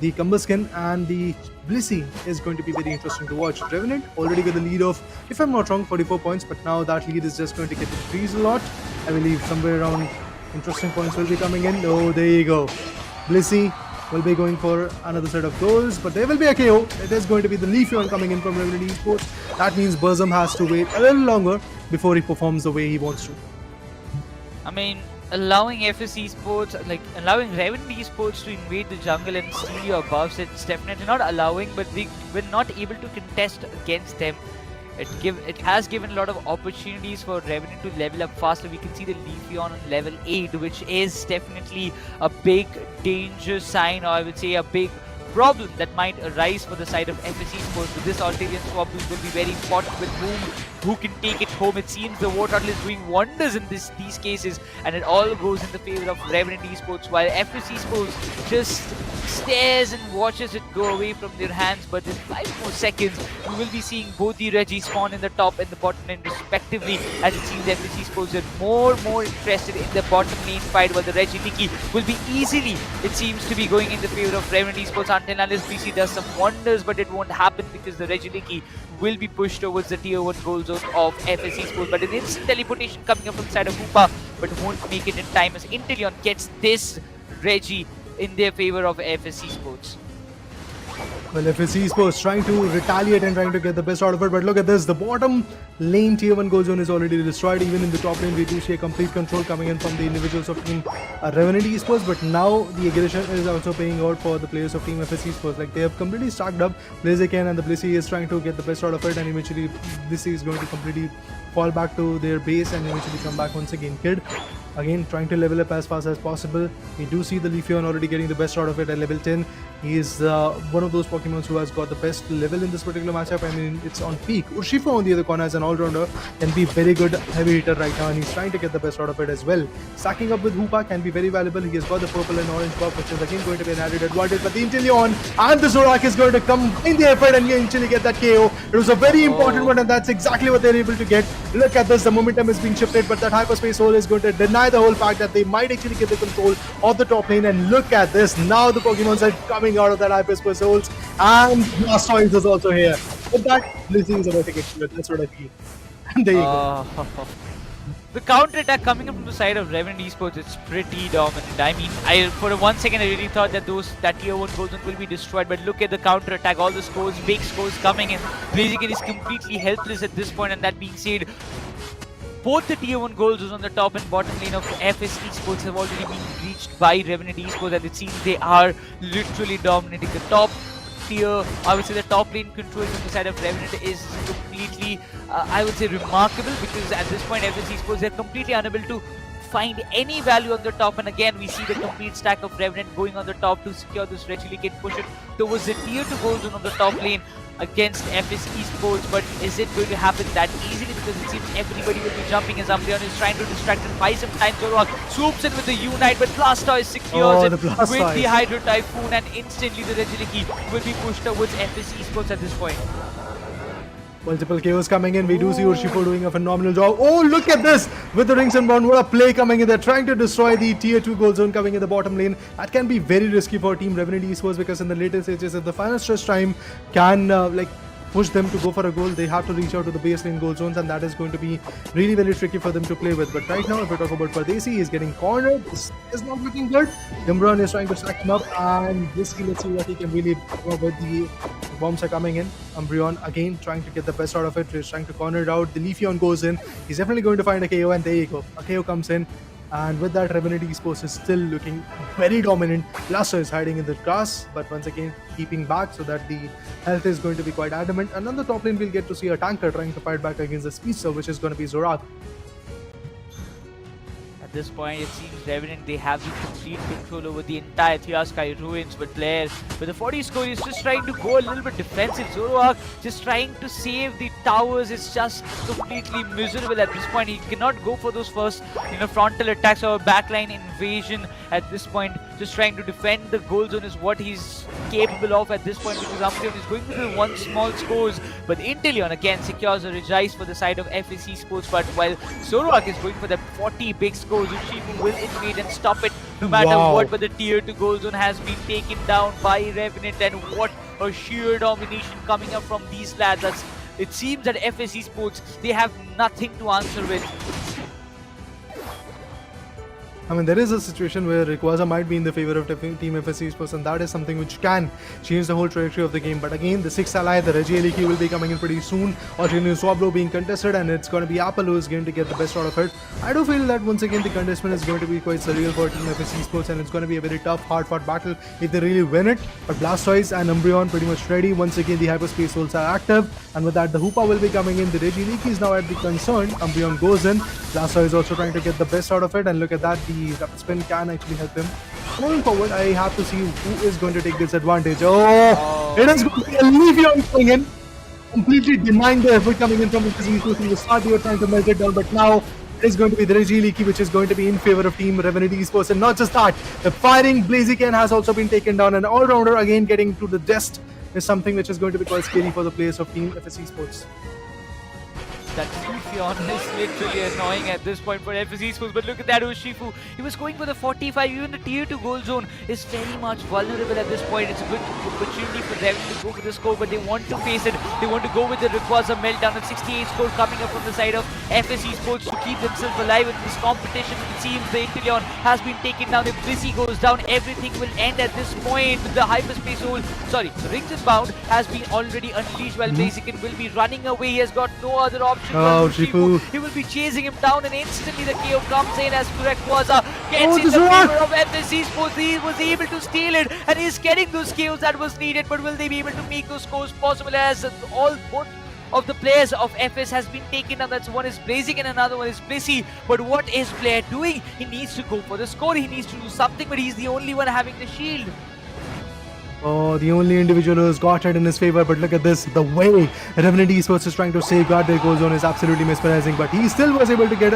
the Kumbaskin and the Blissey is going to be very interesting to watch. Revenant already got the lead of, if I'm not wrong, 44 points, but now that lead is just going to get increased a lot. I believe somewhere around interesting points will be coming in. Oh, there you go. Blissey will be going for another set of goals, but there will be a KO. It is going to be the Leafeon coming in from Revenant Esports. That means Burzum has to wait a little longer before he performs the way he wants to. I mean, allowing FS Esports, like allowing Revenant Esports to invade the jungle and steal your buffs, it's definitely not allowing, but we were not able to contest against them. It has given a lot of opportunities for Revenant to level up faster. We can see the Leafeon on level 8, which is definitely a big danger sign, or I would say a big problem that might arise for the side of FS Esports. But this Altarian swap will be very important with who can take it home. It seems the War Turtle is doing wonders in these cases, and it all goes in the favor of Revenant Esports, while FS Esports just stares and watches it go away from their hands. But in 5 more seconds, we will be seeing both the Reggie spawn in the top and the bottom lane respectively, as it seems FS Esports are more interested in the bottom lane fight, while the Reggie Nikki will be easily, it seems to be going in the favor of Revenant Esports until unless BC does some wonders, but it won't happen because the Reggie Nikki will be pushed towards the tier 1 goal zone of FS Esports. But an instant teleportation coming up from the side of Hoopa, but won't make it in time as Inteleon gets this Reggie in their favor of FS Esports. Well, FS Esports trying to retaliate and trying to get the best out of it, but look at this. The bottom lane tier 1 goal zone is already destroyed. Even in the top lane, we do see a complete control coming in from the individuals of Team Revenant Esports, but now the aggression is also paying out for the players of Team FS Esports. Like, they have completely stacked up. Blaziken and the Blissey is trying to get the best out of it, and eventually Blissey is going to completely fall back to their base and eventually come back once again. Kid again trying to level up as fast as possible. We do see the Leafeon already getting the best out of it at level 10. He is one of those Pokemon who has got the best level in this particular matchup. I mean, it's on peak. Urshifu on the other corner as an all-rounder can be very good heavy hitter right now, and he's trying to get the best out of it as well. Stacking up with Hoopa can be very valuable. He has got the purple and orange buff, which is again going to be an added advantage. But the Inteleon and the Zorak is going to come in the effort and eventually get that KO. It was a very important one, and that's exactly what they're able to get. Look at this, the momentum is being shifted, but that hyperspace hole is going to deny the whole fact that they might actually get the control of the top lane. And look at this, now the Pokemons are coming out of that hyperspace holes, and Blastoise is also here. But that Blissey is about to get killed, that's what I feel. And there you go. The counter attack coming up from the side of Revenant Esports, it's pretty dominant. I mean, for 1 second I really thought that that tier 1 goal zone will be destroyed, but look at the counter attack, all the scores, big scores coming in. Blaziken is completely helpless at this point, and that being said, both the tier 1 goals on the top and bottom lane of FS Esports have already been reached by Revenant Esports, and it seems they are literally dominating the top tier. I would say the top lane control on the side of Revenant is completely, I would say, remarkable, because at this point FS Esports, they're completely unable to find any value on the top, and again we see the complete stack of Revenant going on the top to secure this Reggie, can push it towards the tier 2 goal zone on the top lane against FS Esports. But is it going to happen that easily? Because it seems everybody will be jumping as Umbreon is trying to distract and buy some time. Zorok swoops in with the Unite, but Blastoise secures it with the Hydro Typhoon, and instantly the Reggie will be pushed towards FS Esports at this point. Multiple KOs coming in. We do see Urshifu doing a phenomenal job. Oh, look at this! With the Rings and Bond, what a play coming in. They're trying to destroy the tier 2 goal zone coming in the bottom lane. That can be very risky for Team Revenant Esports, because in the later stages, if the final stretch time can push them to go for a goal, they have to reach out to the base lane goal zones, and that is going to be really very tricky for them to play with. But right now, if we talk about Pardesi, he's getting cornered. This is not looking good. Umbreon is trying to stack him up, and let's see what he can really do with the bombs are coming in. Umbreon again trying to get the best out of it. He's trying to corner it out. The Leafeon goes in. He's definitely going to find a KO, and there you go. A KO comes in. And with that, Revenant Esports is still looking very dominant. Blaster is hiding in the grass, but once again keeping back so that the health is going to be quite adamant. And on the top lane, we'll get to see a tanker trying to fight back against the speedster, which is going to be Zorak. At this point, it seems Revenant, they have the complete control over the entire Thiaskai ruins, but Blair, with the 40 score, is just trying to go a little bit defensive. Zoroark just trying to save the towers. It's just completely miserable at this point. He cannot go for those first, frontal attacks or backline invasion at this point. just trying to defend the goal zone is what he's capable of at this point, because Umbreon is going with the one small scores, but Inteleon again secures a rejoice for the side of FSC Sports. But while Zoroark is going for the 40 big scores, Urshifu will invade and stop it no matter what. But the tier 2 goal zone has been taken down by Revenant, and what a sheer domination coming up from these lads. It seems that FSC Sports, they have nothing to answer with. I mean, there is a situation where Rayquaza might be in the favor of Team FSC Sports, and that is something which can change the whole trajectory of the game. But again, the 6th ally, the Regieleki, will be coming in pretty soon. Alternate Swablu being contested, and it's going to be Apple who is going to get the best out of it. I do feel that once again the contestment is going to be quite surreal for Team FSC Sports, and it's going to be a very tough, hard-fought battle if they really win it. But Blastoise and Umbreon pretty much ready. Once again, the Hyperspace Souls are active, and with that, the Hoopa will be coming in. The Regieleki is now at the concern. Umbreon goes in. Blastoise is also trying to get the best out of it, and look at that, the rapid spin can actually help him. Moving forward, I have to see who is going to take this advantage. Oh. It is going to be a Leafeon coming in, completely denying the effort coming in from FSC Sports. In the start, they were trying to melt it down, but now it is going to be the Regieleki, which is going to be in favor of Team Revenant Esports. And not just that, the firing Blaziken has also been taken down, and all-rounder again getting to the dest is something which is going to be quite scary for the players of Team FSC Sports. That Leafeon is literally annoying at this point for FSC Sports, but look at that Urshifu. He was going for the 45, even the tier 2 goal zone is very much vulnerable at this point. It's a good opportunity for them to go for the score, but they want to face it. They want to go with the Rayquaza meltdown. At 68 score coming up from the side of FSC Sports to keep themselves alive in this competition. It seems the Inteleon has been taken down. If Blissey goes down, everything will end at this point. The Hyperspace Hole, the Rings is bound has been already unleashed, while Blaziken will be running away. He has got no other option. Shifu. He will be chasing him down, and instantly the KO comes in as Rayquaza gets in the favor of FSC Sports. He was able to steal it, and he's getting those KOs that was needed, but will they be able to make those scores possible, as both of the players of FS has been taken down? That's one is Blazing and another one is Blissey. But what is Blair doing? He needs to go for the score. He needs to do something, but he's the only one having the shield. Oh, the only individual who's got it in his favor, but look at this. The way Revenant Esports is trying to safeguard their goal zone is absolutely mesmerizing, but he still was able to get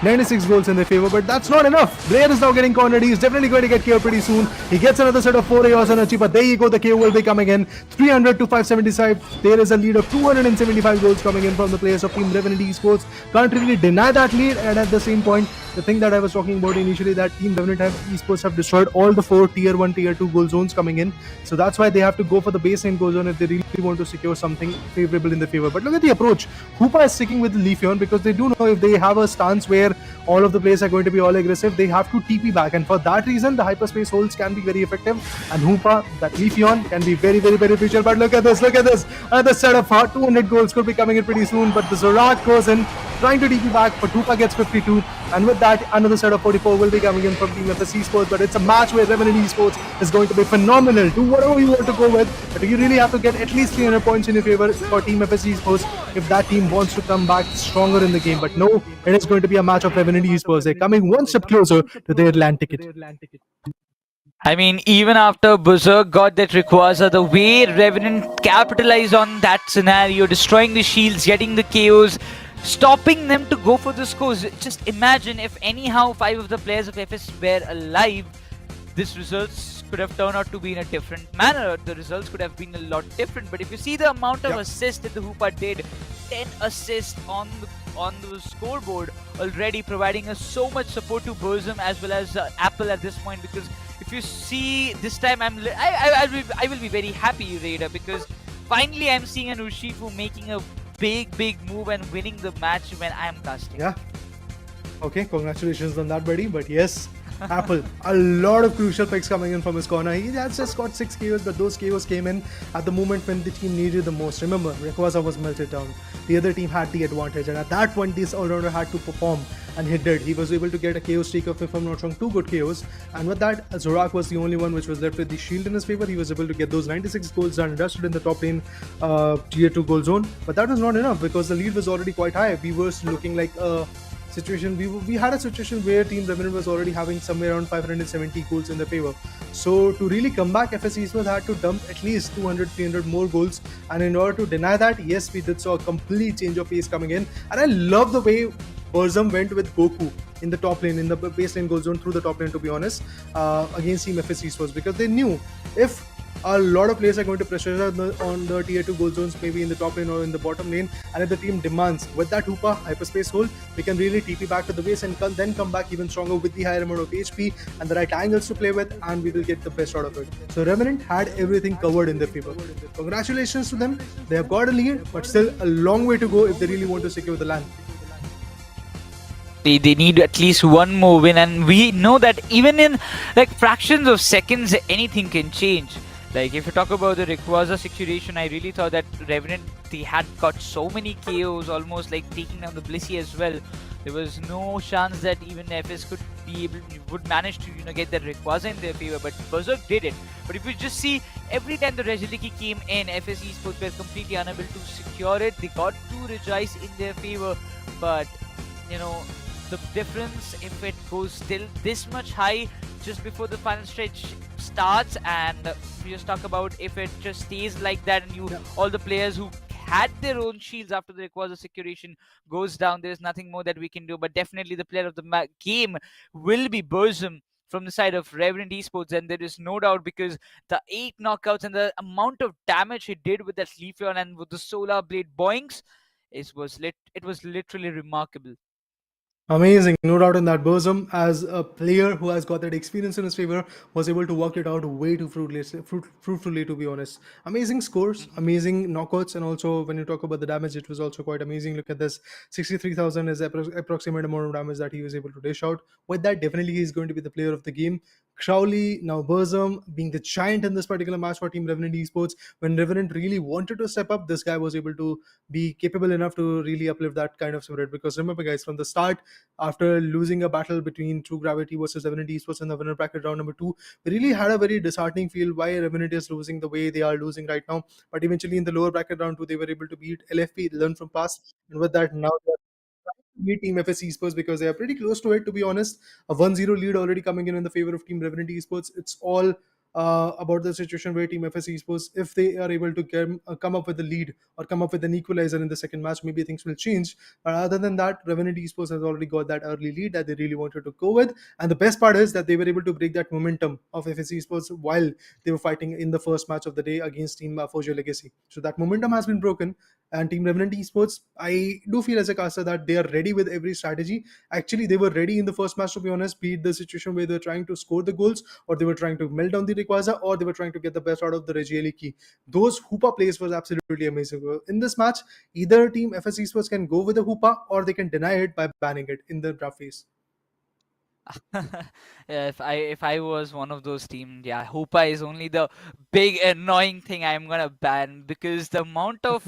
96 goals in their favor, but that's not enough. Blair is now getting cornered. He's definitely going to get KO pretty soon. He gets another set of 4 AOS energy, but there you go. The KO will be coming in. 300 to 575. There is a lead of 275 goals coming in from the players of Team Revenant Esports. Can't really deny that lead, and at the same point, the thing that I was talking about initially, that Team Revenant Esports have destroyed all the 4 tier 1, tier 2 goal zones coming in. So that's why they have to go for the baseline goal zone if they really want to secure something favorable in their favor. But look at the approach. Hoopa is sticking with Leafeon because they do know if they have a stance where all of the players are going to be all aggressive, they have to TP back. And for that reason, the hyperspace holes can be very effective. And Hoopa, that Leafeon, can be very, very beneficial. But look at this, look at this. Another set of 200 goals could be coming in pretty soon. But the Zoroark goes in, trying to TP back, but Hoopa gets 52. And with that, another set of 44 will be coming in from Team FSC Sports. But it's a match where Revenant Esports is going to be phenomenal. Do whatever you want to go with, but you really have to get at least 300 points in your favor for Team FSC Sports if that team wants to come back stronger in the game. But no, it is going to be a match of Revenant Esports. They're coming one step closer to their land ticket. I mean, even after Berserk got that Rayquaza, the way Revenant capitalized on that scenario, destroying the shields, getting the KOs, stopping them to go for the scores. Just imagine if anyhow 5 of the players of FS were alive, this results could have turned out to be in a different manner. The results could have been a lot different. But if you see the amount of assists that the Hoopa did, 10 assists on the scoreboard already, providing us so much support to Burzum as well as Apple at this point. Because if you see this time, I will be very happy, Raider, because finally I'm seeing an Urshifu making a big move and winning the match when I am casting. Yeah. Okay, congratulations on that, buddy. But yes, Apple, a lot of crucial picks coming in from his corner. He has just got 6 KOs, but those KOs came in at the moment when the team needed the most. Remember, Rayquaza was melted down. The other team had the advantage, and at that point, this all-rounder had to perform, and he did. He was able to get a KO streak of, if I'm not wrong, 2 good KOs, and with that, Zoroark was the only one which was left with the shield in his favor. He was able to get those 96 goals done, dusted in the top lane tier 2 goal zone, but that was not enough because the lead was already quite high. We were looking like a situation, we had a situation where Team Revenant was already having somewhere around 570 goals in their favor. So to really come back, FSC Sports had to dump at least 200-300 more goals, and in order to deny that, yes, we did saw a complete change of pace coming in. And I love the way Burzum went with Goku in the top lane, in the baseline goal zone through the top lane, to be honest, against Team FS Esports, because they knew if a lot of players are going to pressure on the tier 2 goal zones, maybe in the top lane or in the bottom lane, and if the team demands with that Hoopa hyperspace hole, we can really TP back to the base and then come back even stronger with the higher amount of HP and the right angles to play with, and we will get the best out of it. So Revenant had everything covered in their favor. Congratulations to them. They have got a lead, but still a long way to go if they really want to secure the land. They need at least one more win, and we know that even in like fractions of seconds, anything can change. Like if you talk about the Rayquaza situation, I really thought that Revenant, they had got so many KOs, almost like taking down the Blissey as well. There was no chance that even FS would manage to get that Rayquaza in their favor, but Berserk did it. But if you just see, every time the Regieleki came in, FS Esports were completely unable to secure it. They got 2 Regice in their favor, but the difference, if it goes still this much high just before the final stretch starts, and we just talk about if it just stays like that, and all the players who had their own shields after the Rayquaza securation goes down, there's nothing more that we can do. But definitely the player of the game will be Burzum from the side of Revenant Esports, and there is no doubt, because the 8 knockouts and the amount of damage he did with that Leafeon and with the Solar Blade boinks, it was literally remarkable. Amazing, no doubt in that. Burzum, as a player who has got that experience in his favor, was able to work it out way too fruitfully, to be honest. Amazing scores, amazing knockouts, and also when you talk about the damage, it was also quite amazing. Look at this, 63,000 is approximate amount of damage that he was able to dish out. With that, definitely he's going to be the player of the game. Crowley, now Burzum, being the giant in this particular match for Team Revenant Esports. When Revenant really wanted to step up, this guy was able to be capable enough to really uplift that kind of spirit. Because remember, guys, from the start, after losing a battle between True Gravity versus Revenant Esports in the winner bracket round number 2, we really had a very disheartening feel why Revenant is losing the way they are losing right now. But eventually in the lower bracket round 2, they were able to beat LFP, learn from past, and with that, now they are beat Team FS Esports because they are pretty close to it, to be honest. A 1-0 lead already coming in the favor of Team Revenant Esports. It's all about the situation where Team FS Esports, if they are able to come up with a lead or come up with an equalizer in the second match, maybe things will change. But other than that, Revenant Esports has already got that early lead that they really wanted to go with. And the best part is that they were able to break that momentum of FS Esports while they were fighting in the first match of the day against Team Forgeo Legacy. So that momentum has been broken. And Team Revenant Esports, I do feel as a caster that they are ready with every strategy. Actually, they were ready in the first match, to be honest, be it the situation where they're trying to score the goals, or they were trying to melt down the Rayquaza, or they were trying to get the best out of the Regieleki. Those Hoopa plays was absolutely amazing. In this match, either Team FS Esports can go with the Hoopa, or they can deny it by banning it in the draft phase. If I was one of those teams, Hoopa is only the big annoying thing I'm gonna ban, because the amount of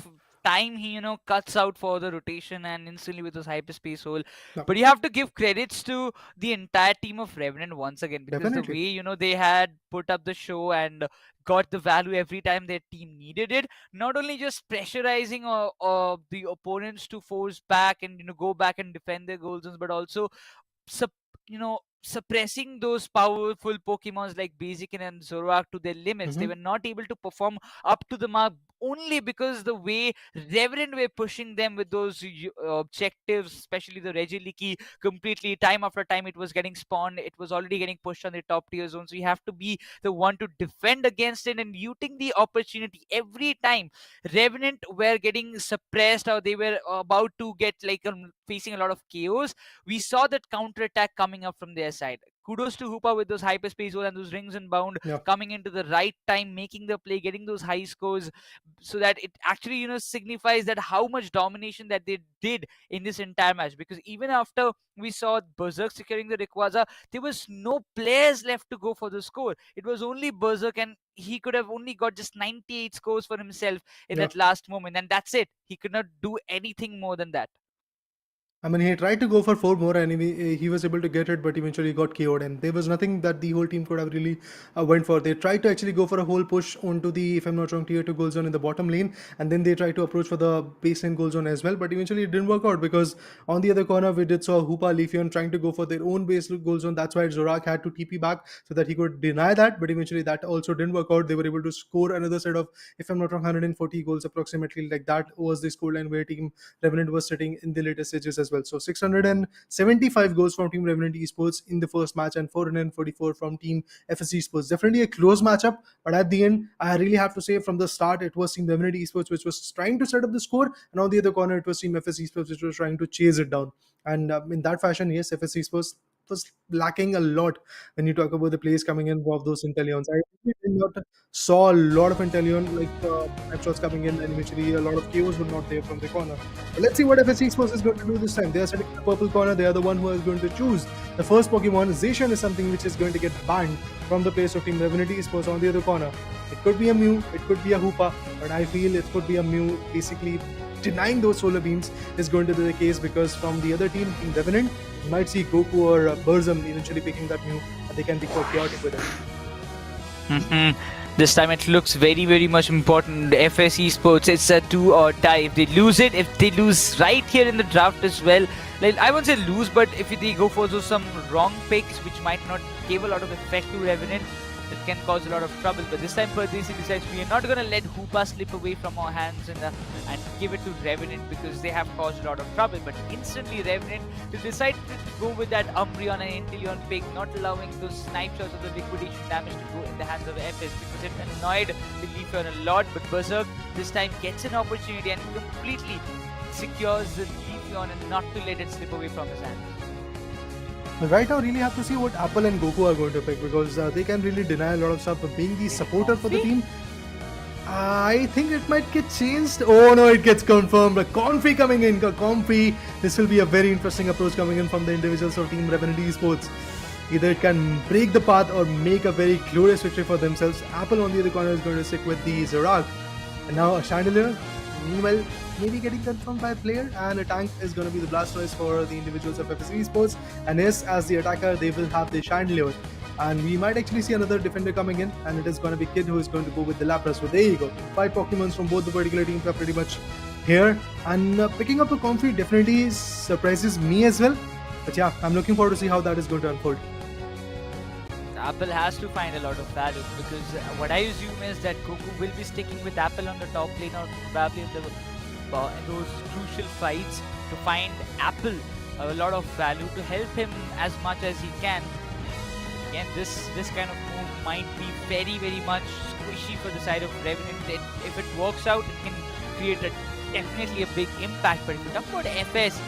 time he cuts out for the rotation and instantly with his hyperspace hole. No. But you have to give credits to the entire team of Revenant once again, because Definitely. the way they had put up the show and got the value every time their team needed it, not only just pressurizing or the opponents to force back and go back and defend their goal zones, but also suppressing those powerful Pokemons like Blaziken and Zoroark to their limits. They were not able to perform up to the mark only because the way Revenant were pushing them with those objectives, especially the Regieleki, completely time after time it was getting spawned. It was already getting pushed on the top tier zone. So you have to be the one to defend against it, and you take the opportunity every time Revenant were getting suppressed or they were about to get facing a lot of chaos. We saw that counter attack coming up from their side. Kudos to Hoopa with those hyperspace zone and those rings and bound coming into the right time, making the play, getting those high scores, so that it actually signifies that how much domination that they did in this entire match. Because even after we saw Berserk securing the Rayquaza, there was no players left to go for the score. It was only Berserk, and he could have only got just 98 scores for himself in that last moment, and that's it. He could not do anything more than that. I mean, he tried to go for 4 more and he was able to get it, but eventually got KO'd, and there was nothing that the whole team could have really went for. They tried to actually go for a whole push onto the, if I'm not wrong, tier 2 goal zone in the bottom lane, and then they tried to approach for the baseline goal zone as well, but eventually it didn't work out, because on the other corner we did saw Hoopa, Leafeon trying to go for their own base goal zone. That's why Zorak had to TP back so that he could deny that, but eventually that also didn't work out. They were able to score another set of, if I'm not wrong, 140 goals approximately. Like that was the scoreline where Team Revenant was sitting in the later stages as as well. So 675 goals from Team Revenant Esports in the first match and 444 from Team FSC Esports. Definitely a close matchup, but at the end, I really have to say from the start, it was Team Revenant Esports which was trying to set up the score, and on the other corner, it was Team FSC Esports which was trying to chase it down. And in that fashion, yes, FSC Esports was lacking a lot when you talk about the players coming in of those Intellions. I really did not saw a lot of Intellion like shots coming in, and eventually a lot of KOs were not there from the corner. But let's see what FSC Esports is going to do this time. They are sitting in the purple corner. They are the one who is going to choose the first Pokemon. Zacian is something which is going to get banned from the place of Team Revenant Esports on the other corner. It could be a Mew, it could be a Hoopa, but I feel it could be a Mew. Basically, denying those solar beams is going to be the case, because from the other team, Team Revenant, you might see Goku or Burzum eventually picking that Mew, and they can be quite chaotic with it. This time it looks very, very much important. FS Esports, it's a do or die. If they lose it, if they lose right here in the draft as well, like I won't say lose, but if they go for some wrong picks which might not give a lot of effect to Revenant, it can cause a lot of trouble. But this time Pardesi decides we are not going to let Hoopa slip away from our hands and give it to Revenant, because they have caused a lot of trouble. But instantly Revenant, they decide to go with that Umbreon and Inteleon pick, not allowing those snipe shots of the liquidation damage to go in the hands of FS, because it annoyed the Leafeon a lot. But Berserk this time gets an opportunity and completely secures the Leafeon and not to let it slip away from his hands. But right now, really have to see what Apple and Goku are going to pick, because they can really deny a lot of stuff. But being the supporter for the team, I think it might get changed. Oh no, it gets confirmed. A Comfy coming in. Comfy. This will be a very interesting approach coming in from the individuals of Team Revenant Esports. Either it can break the path or make a very glorious victory for themselves. Apple on the other corner is going to stick with the Zorak. And now a Chandelier. Meanwhile, maybe getting confirmed by a player, and a tank is going to be the Blastoise for the individuals of FSC Esports. And yes, as the attacker, they will have the Chandelier. And we might actually see another defender coming in, and it is going to be Kid who is going to go with the Lapras. So there you go. 5 Pokemons from both the particular teams are pretty much here. And picking up a Comfy definitely surprises me as well. But yeah, I'm looking forward to see how that is going to unfold. Apple has to find a lot of value, because what I assume is that Goku will be sticking with Apple on the top lane, or probably in those crucial fights, to find Apple a lot of value to help him as much as he can. Again, this kind of move might be very, very much squishy for the side of Revenant. If it works out, it can create definitely a big impact. But if you talk about FS,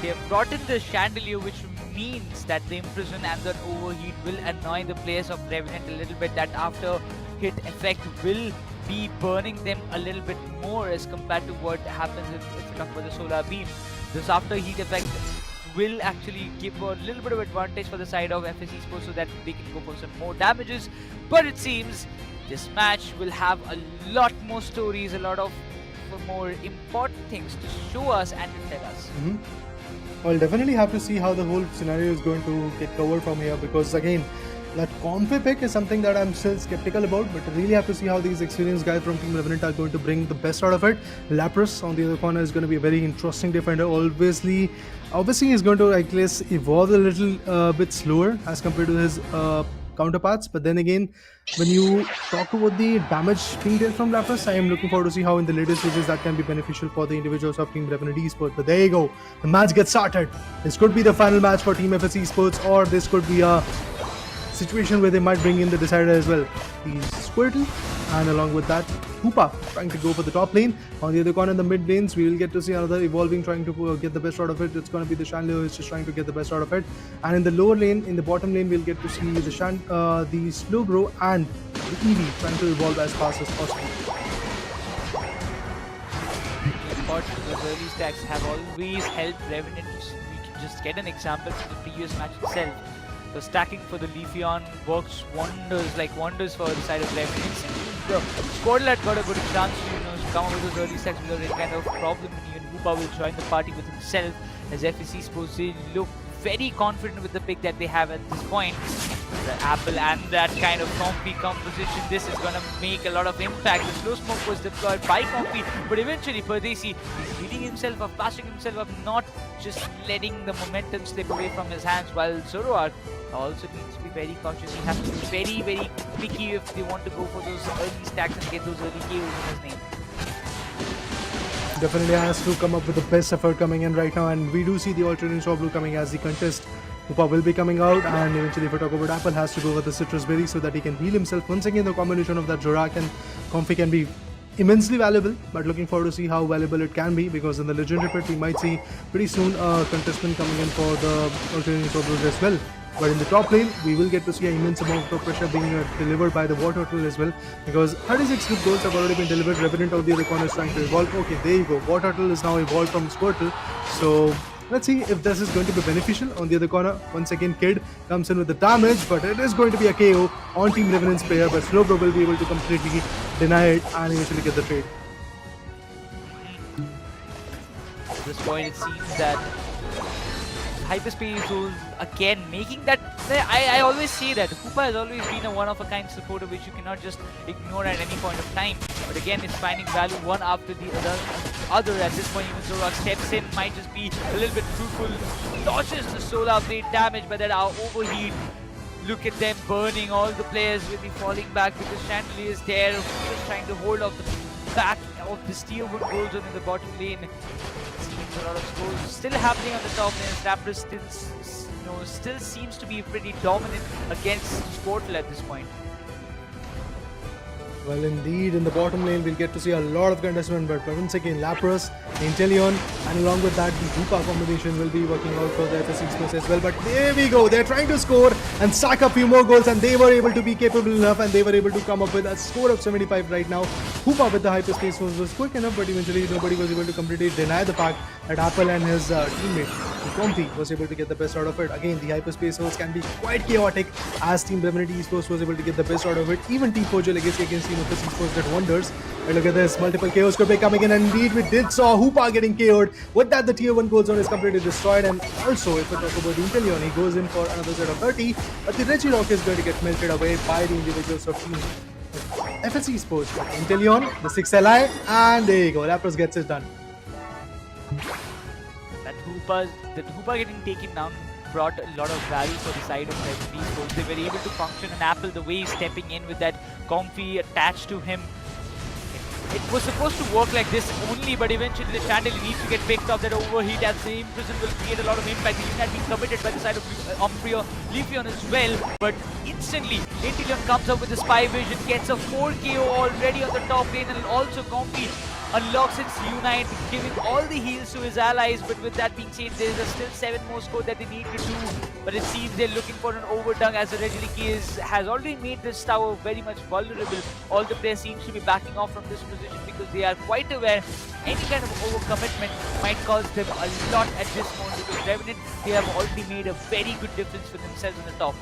they have brought in the Chandelier, which means that the Imprison and the Overheat will annoy the players of Revenant a little bit. That after hit effect will be burning them a little bit more as compared to what happens if you talk about the Solar Beam. This after heat effect will actually give a little bit of advantage for the side of FS Esports, so that they can go for some more damages. But it seems this match will have a lot more stories, a lot of more important things to show us and to tell us. I'll definitely have to see how the whole scenario is going to get covered from here, because again, that Comfy pick is something that I'm still skeptical about, but I really have to see how these experienced guys from Team Revenant are going to bring the best out of it. Lapras on the other corner is going to be a very interesting defender. Obviously he's going to, I guess, evolve a little bit slower as compared to his counterparts. But then again, when you talk about the damage being there from Lapras, I am looking forward to see how in the later stages that can be beneficial for the individuals of Team Revenant Esports. But there you go, the match gets started. This could be the final match for Team FS Esports, or this could be a situation where they might bring in the decider as well. The Squirtle, and along with that, Hoopa trying to go for the top lane. On the other corner, in the mid lanes, we will get to see another evolving trying to get the best out of it. It's going to be the Chandelier who's just trying to get the best out of it. And in the lower lane, in the bottom lane, we'll get to see the Slowbro and the Eevee trying to evolve as fast as possible. Those early stacks have always helped Revenant. We can just get an example from the previous match itself. So stacking for the Leafeon works wonders for the side of Revenant. The Squirtle had got a good chance to come up with those early stacks without any kind of problem. And even Hoopa will join the party with himself, as FS Esports they look very confident with the pick that they have at this point. The Apple and that kind of Comfy composition, this is going to make a lot of impact. The slow smoke was deployed by Comfy, but eventually Pardesi is healing himself up, passing himself up, not just letting the momentum slip away from his hands, while Zoroark also needs to be very cautious. He has to be very, very picky if they want to go for those early stacks and get those early KOs in his name. definitely has to come up with the best effort coming in right now, and we do see the alternating straw blue coming as the contest. Hoopa will be coming out, and eventually if we talk about Apple, has to go with the citrus berry so that he can heal himself. Once again, the combination of that Zorak and Comfy can be immensely valuable, but looking forward to see how valuable it can be, because in the legendary pit we might see pretty soon a contestant coming in for the alternating straw blues as well. But in the top lane, we will get to see an immense amount of pressure being delivered by the War Turtle as well, because 36 good goals have already been delivered. Revenant on the other corner is trying to evolve. Okay, there you go. War Turtle is now evolved from Squirtle. So let's see if this is going to be beneficial. On the other corner, once again, Kid comes in with the damage, but it is going to be a KO on Team Revenant's player, but Slowbro will be able to completely deny it and eventually get the trade. At this point, it seems that Hyperspace was again making that. I always say that Hoopa has always been a one-of-a-kind supporter which you cannot just ignore at any point of time. But again, it's finding value one after the other. At this point, even Zorak steps in, might just be a little bit fruitful. Dodges the solar blade damage, but then our overheat. Look at them burning all the players will be falling back because Chandelier is there, just trying to hold off the back of the Steel Wood Gold Zone in the bottom lane. A lot of scores still happening on the top lane. Raptor still seems to be pretty dominant against Squirtle at this point. Well, indeed, in the bottom lane, we'll get to see a lot of contestment, but once again, Lapras, Inteleon, and along with that, the Hoopa combination will be working out for the FSC Sports as well. But there we go, they're trying to score and stack a few more goals, and they were able to be capable enough, and they were able to come up with a score of 75 right now. Hoopa with the hyperspace was quick enough, but eventually nobody was able to completely deny the fact that Apple and his teammate, Comfy, was able to get the best out of it. Again, the hyperspace holes can be quite chaotic, as Team Revenant Esports was able to get the best out of it. Even Team Fojo Legacy against Team FSC Esports did wonders. And look at this, multiple KOs could be coming in, and indeed we did saw Hoopa getting KO'd. With that, the tier 1 gold zone is completely destroyed, and also if we talk about Inteleon, he goes in for another set of 30, but the Regirock is going to get melted away by the individuals of Team FSC Esports. Inteleon, the 6th ally, and there you go, Lapras gets it done. That Hoopa getting taken down brought a lot of value for the side of Revenant Esports. They were able to function on Apple the way he's stepping in with that Comfy attached to him. It was supposed to work like this only, but eventually the Chandelier needs to get picked up. That overheat as the Imprison will create a lot of impact. The unit being committed by the side of Umbreon, Leafeon as well, but instantly Inteleon comes up with the Spy Vision, gets a 4 KO already on the top lane, and also Comfy unlocks its Unite, giving all the heals to his allies. But with that being said, there is still 7 more score that they need to do. But it seems they're looking for an overdung, as the Regieleki has already made this tower very much vulnerable. All the players seem to be backing off from this position because they are quite aware any kind of overcommitment might cause them a lot at this moment, because Revenant, they have already made a very good difference for themselves on the top.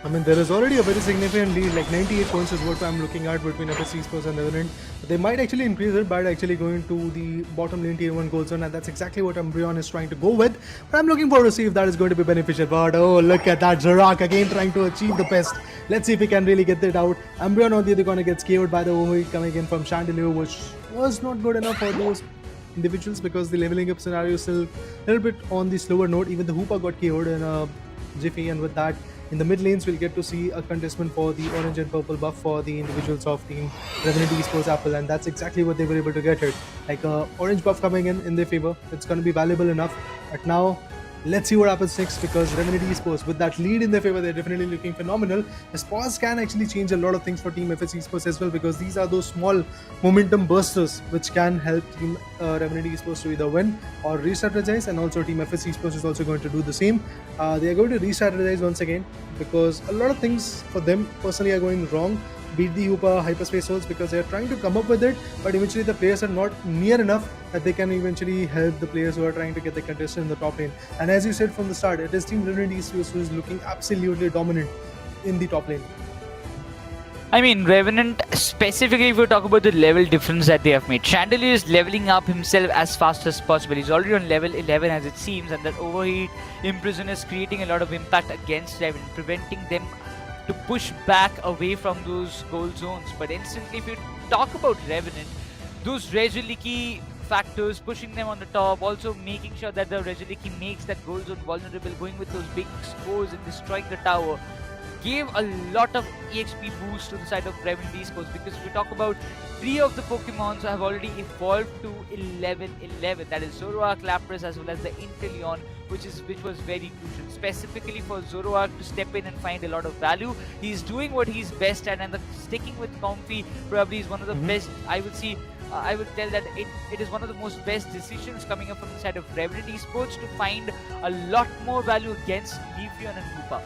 I mean, there is already a very significant lead, like 98 points is what I'm looking at between FSC Sports and Revenant. They might actually increase it by actually going to the bottom lane tier 1 gold zone, and that's exactly what Umbreon is trying to go with. But I'm looking forward to see if that is going to be beneficial. But oh, look at that, Zorak again trying to achieve the best. Let's see if he can really get that out. Umbreon on the other corner gets KO'd by the overheat coming in from Chandelier, which was not good enough for those individuals because the leveling up scenario is still a little bit on the slower note. Even the Hoopa got KO'd in a jiffy, and with that, in the mid lanes, we'll get to see a contestment for the orange and purple buff for the individuals of Team Revenant Esports Apple, and that's exactly what they were able to get it. Like orange buff coming in their favor, it's going to be valuable enough. But now, let's see what happens next, because Revenant Esports, with that lead in their favor, they're definitely looking phenomenal. The pause can actually change a lot of things for Team FSC Esports as well, because these are those small momentum bursters which can help Team Revenant Esports to either win or re-strategize, and also Team FSC Esports is also going to do the same. They are going to re-strategize once again, because a lot of things for them personally are going wrong. Beat the Hoopa hyperspace holes because they are trying to come up with it, but eventually the players are not near enough that they can eventually help the players who are trying to get the contestant in the top lane. And as you said from the start, it is Team Revenant Esports who is looking absolutely dominant in the top lane. I mean, Revenant, specifically if we talk about the level difference that they have made, Chandelier is leveling up himself as fast as possible. He's already on level 11 as it seems, and that overheat Imprison is creating a lot of impact against Revenant, preventing them to push back away from those goal zones. But instantly, if you talk about Revenant, those Regieleki factors, pushing them on the top, also making sure that the Regieleki makes that goal zone vulnerable, going with those big scores and destroying the tower, gave a lot of EXP boost to the side of Revenant Esports, because if we talk about 3 of the Pokemons have already evolved to 11-11. That is Zoroark, Lapras, as well as the Inteleon, which was very crucial, specifically for Zoroark to step in and find a lot of value. He's doing what he's best at, and sticking with Comfy probably is one of the best. I would tell that it is one of the most best decisions coming up from the side of Revenant Esports to find a lot more value against Leafeon and Hoopa.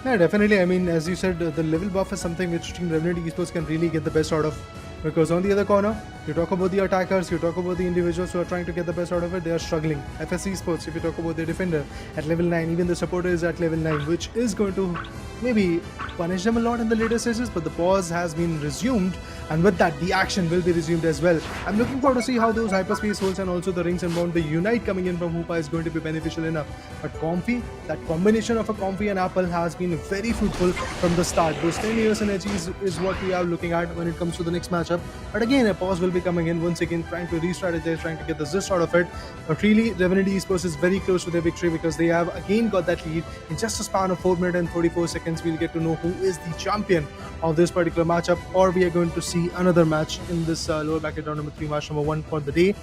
Yeah, definitely. I mean, as you said, the level buff is something which Team Revenant Esports can really get the best out of. Because on the other corner, you talk about the attackers, you talk about the individuals who are trying to get the best out of it, they are struggling. FSC Sports, if you talk about the defender at level 9, even the supporter is at level 9, which is going to maybe punish them a lot in the later stages, but the pause has been resumed, and with that, the action will be resumed as well. I'm looking forward to see how those hyperspace holes and also the rings and bound, the Unite coming in from Hoopa is going to be beneficial enough. But Comfy, that combination of a Comfy and Apple has been very fruitful from the start. Those 10 years energy is what we are looking at when it comes to the next matchup. But again, a pause will be coming in once again, trying to re-strategize, trying to get the gist out of it. But really, Revenant Esports is very close to their victory, because they have again got that lead in just a span of 4 minutes and 34 seconds. We'll get to know who is the champion of this particular matchup, or we are going to see another match in this lower bracket round number 3, match number 1 for the day.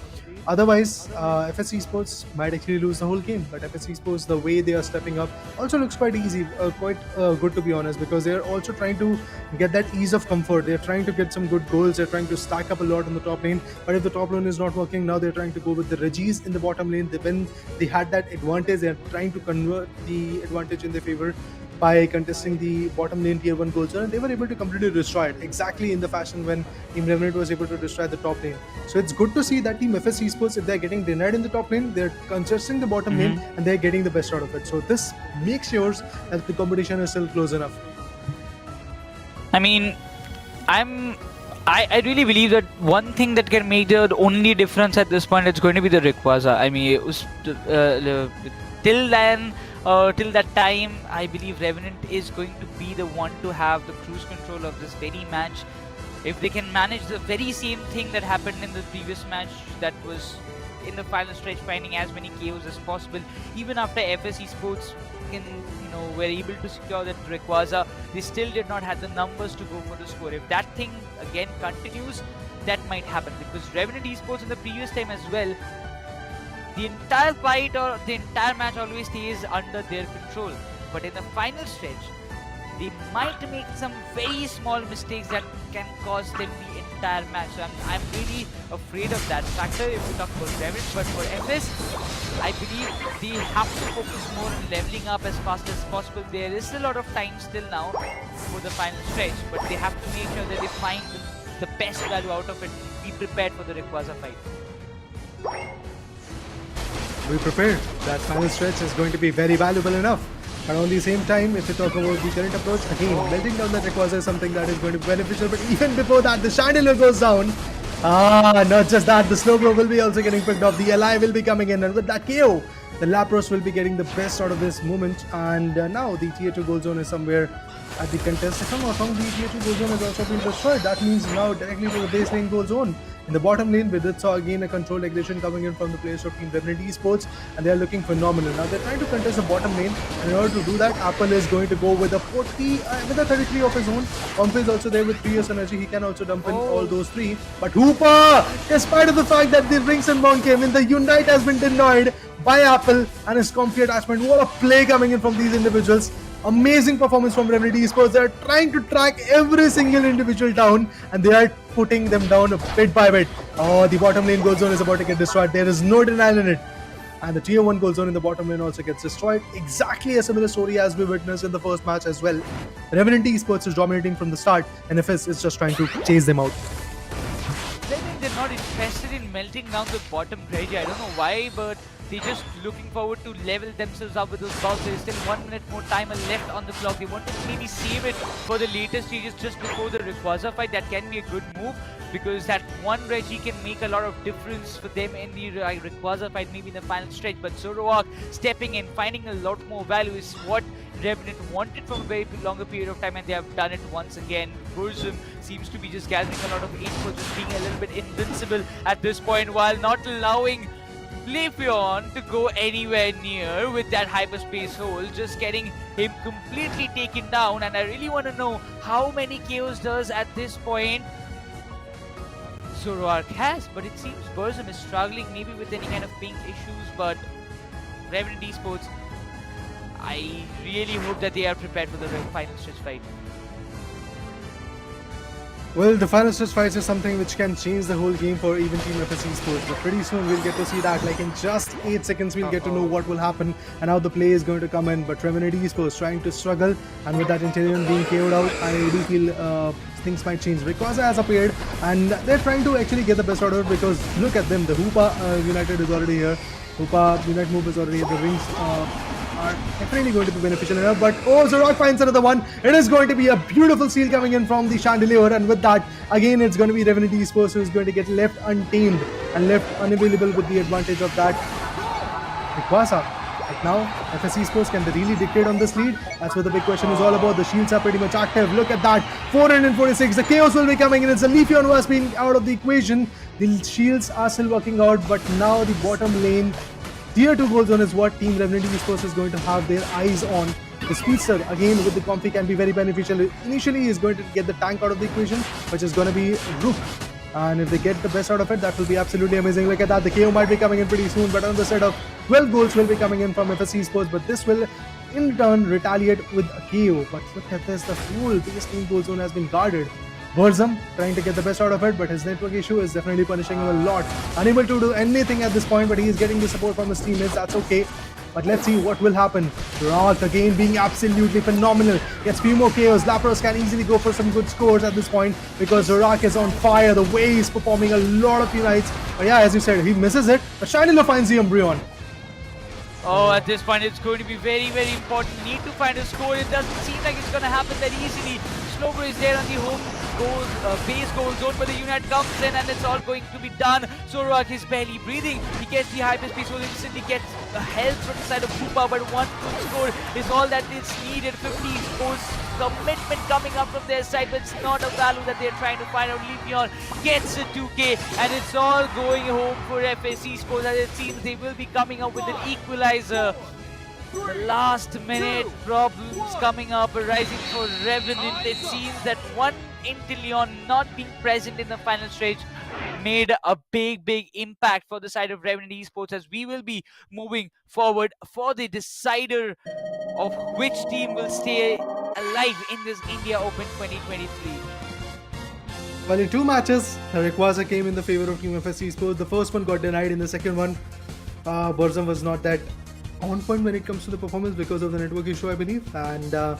Otherwise, FSC Sports might actually lose the whole game, but FSC Sports, the way they are stepping up, also looks quite easy, quite good to be honest, because they are also trying to get that ease of comfort. They're trying to get some good goals, they're trying to stack up a lot on the top lane, but if the top lane is not working, now they're trying to go with the Regis in the bottom lane. When they had that advantage, they're trying to convert the advantage in their favor by contesting the bottom lane tier 1 goal zone, and they were able to completely destroy it, exactly in the fashion when Team Revenant was able to destroy the top lane. So it's good to see that Team FSC Sports, if they're getting denied in the top lane, they're contesting the bottom lane and they're getting the best out of it. So this makes sure that the competition is still close enough. I mean, I really believe that one thing that can make the only difference at this point is going to be the Rayquaza. I mean, it was till then. Till that time, I believe Revenant is going to be the one to have the cruise control of this very match. If they can manage the very same thing that happened in the previous match, that was in the final stretch, finding as many KOs as possible, even after FSC Sports were able to secure that Rayquaza, they still did not have the numbers to go for the score. If that thing again continues, that might happen, because Revenant Esports in the previous time as well, the entire fight or the entire match always stays under their control. But in the final stretch, they might make some very small mistakes that can cost them the entire match. So I'm really afraid of that factor if we talk about Revenant. But for FS, I believe they have to focus more on leveling up as fast as possible. There is a lot of time still now for the final stretch, but they have to make sure that they find the best value out of it. Be prepared for the Rayquaza fight. Be prepared. That final stretch is going to be very valuable enough. But on the same time, if you talk about the current approach, again, melting down that Rayquaza is something that is going to be beneficial. But even before that, the Chandelier goes down. Not just that, the Slowbro will be also getting picked up. The Ally will be coming in, and with that KO, the Lapras will be getting the best out of this moment. And now the tier 2 goal zone is somewhere at the contest. If I'm not wrong, the tier 2 goal zone has also been destroyed. That means now directly to the base lane goal zone. In the bottom lane, we did saw again a control aggression coming in from the players of Team Revenant Esports, and they are looking phenomenal. Now they're trying to contest the bottom lane, and in order to do that, Apple is going to go with a 33 of his own. Comfy is also there with 3 years energy. He can also dump in all those 3. But Hoopa, despite of the fact that the rings and bound came in, the Unite has been denied by Apple and his Comfy attachment. What a play coming in from these individuals. Amazing performance from Revenant Esports. They are trying to track every single individual down, and they are putting them down bit by bit. The bottom lane goal zone is about to get destroyed. There is no denial in it. And the tier 1 goal zone in the bottom lane also gets destroyed. Exactly a similar story as we witnessed in the first match as well. Revenant Esports is dominating from the start, and FS is just trying to chase them out. I think they're not interested in melting down the bottom Reggie. I don't know why, but they're just looking forward to level themselves up with those balls. There's still 1 minute more time left on the clock. They want to maybe save it for the later stages just before the Rayquaza fight. That can be a good move, because that one Reggie can make a lot of difference for them in the Rayquaza fight, maybe in the final stretch. But Zoroark stepping in, finding a lot more value is what Revenant wanted from a very longer period of time, and they have done it once again. Burzum seems to be just gathering a lot of info, just being a little bit invincible at this point, while not allowing Leafeon to go anywhere near with that hyperspace hole, just getting him completely taken down. And I really want to know how many KOs does at this point Zoroark has, but it seems Burzum is struggling maybe with any kind of ping issues, but Revenant Esports, I really hope that they are prepared for the final stretch fight. Well, the final stretch fights is something which can change the whole game for even Team FSC Sports, but pretty soon we'll get to see that. Like in just 8 seconds we'll get to know what will happen and how the play is going to come in. But Revenant Esports trying to struggle, and with that Interion being KO'd out, I do feel things might change. Rayquaza has appeared and they're trying to actually get the best out of it, because look at them, the Hoopa United is already here. Hoopa Unite move is already here. The rings are definitely going to be beneficial enough, but oh, Zoroark finds another one. It is going to be a beautiful seal coming in from the Chandelier, and with that, again, it's going to be Revenant Esports who is going to get left untamed and left unavailable with the advantage of that. Rayquaza. Right now, FSC Sports, can they really dictate on this lead? That's what the big question is all about. The shields are pretty much active. Look at that. 446. The chaos will be coming in. It's a Leafeon who has been out of the equation. The shields are still working out, but now the bottom lane, tier 2 goal zone, is what Team Revenant Esports is going to have their eyes on. The Speedster, again with the Comfy, can be very beneficial. Initially, he is going to get the tank out of the equation, which is going to be Rook. And if they get the best out of it, that will be absolutely amazing. Look at that. The KO might be coming in pretty soon, but on the set of 12 goals will be coming in from FSC Sports. But this will, in turn, retaliate with a KO. But look at this. The whole base team goal zone has been guarded. Burzum trying to get the best out of it, but his network issue is definitely punishing him a lot. Unable to do anything at this point, but he is getting the support from his teammates. That's okay. But let's see what will happen. Roth again being absolutely phenomenal. Gets few more KOs. Lapros can easily go for some good scores at this point, because Zoroark is on fire. The way he's performing a lot of unites. But yeah, as you said, he misses it. But Shiloh finds the Umbreon. Oh, at this point, it's going to be very, very important. Need to find a score. It doesn't seem like it's going to happen that easily. Slowbro is there on the home base goal zone, but the unit comes in and it's all going to be done. Zoroark is barely breathing. He gets the hyperspace, so instantly gets health from the side of Koopa, but one good score is all that is needed. 50 scores commitment coming up from their side, but it's not a value that they're trying to find out. Leafeon gets a 2k, and it's all going home for FSC Sports, as it seems they will be coming up with an equalizer. The last minute problems coming up arising for Revenant. It seems that one Inteleon not being present in the final stage made a big impact for the side of Revenant Esports, as we will be moving forward for the decider of which team will stay alive in this India Open 2023. Well, in 2 matches, Rayquaza came in the favor of Team FSC Sports. The first one got denied. In the second one, Burzum was not that on point when it comes to the performance because of the network issue, I believe. And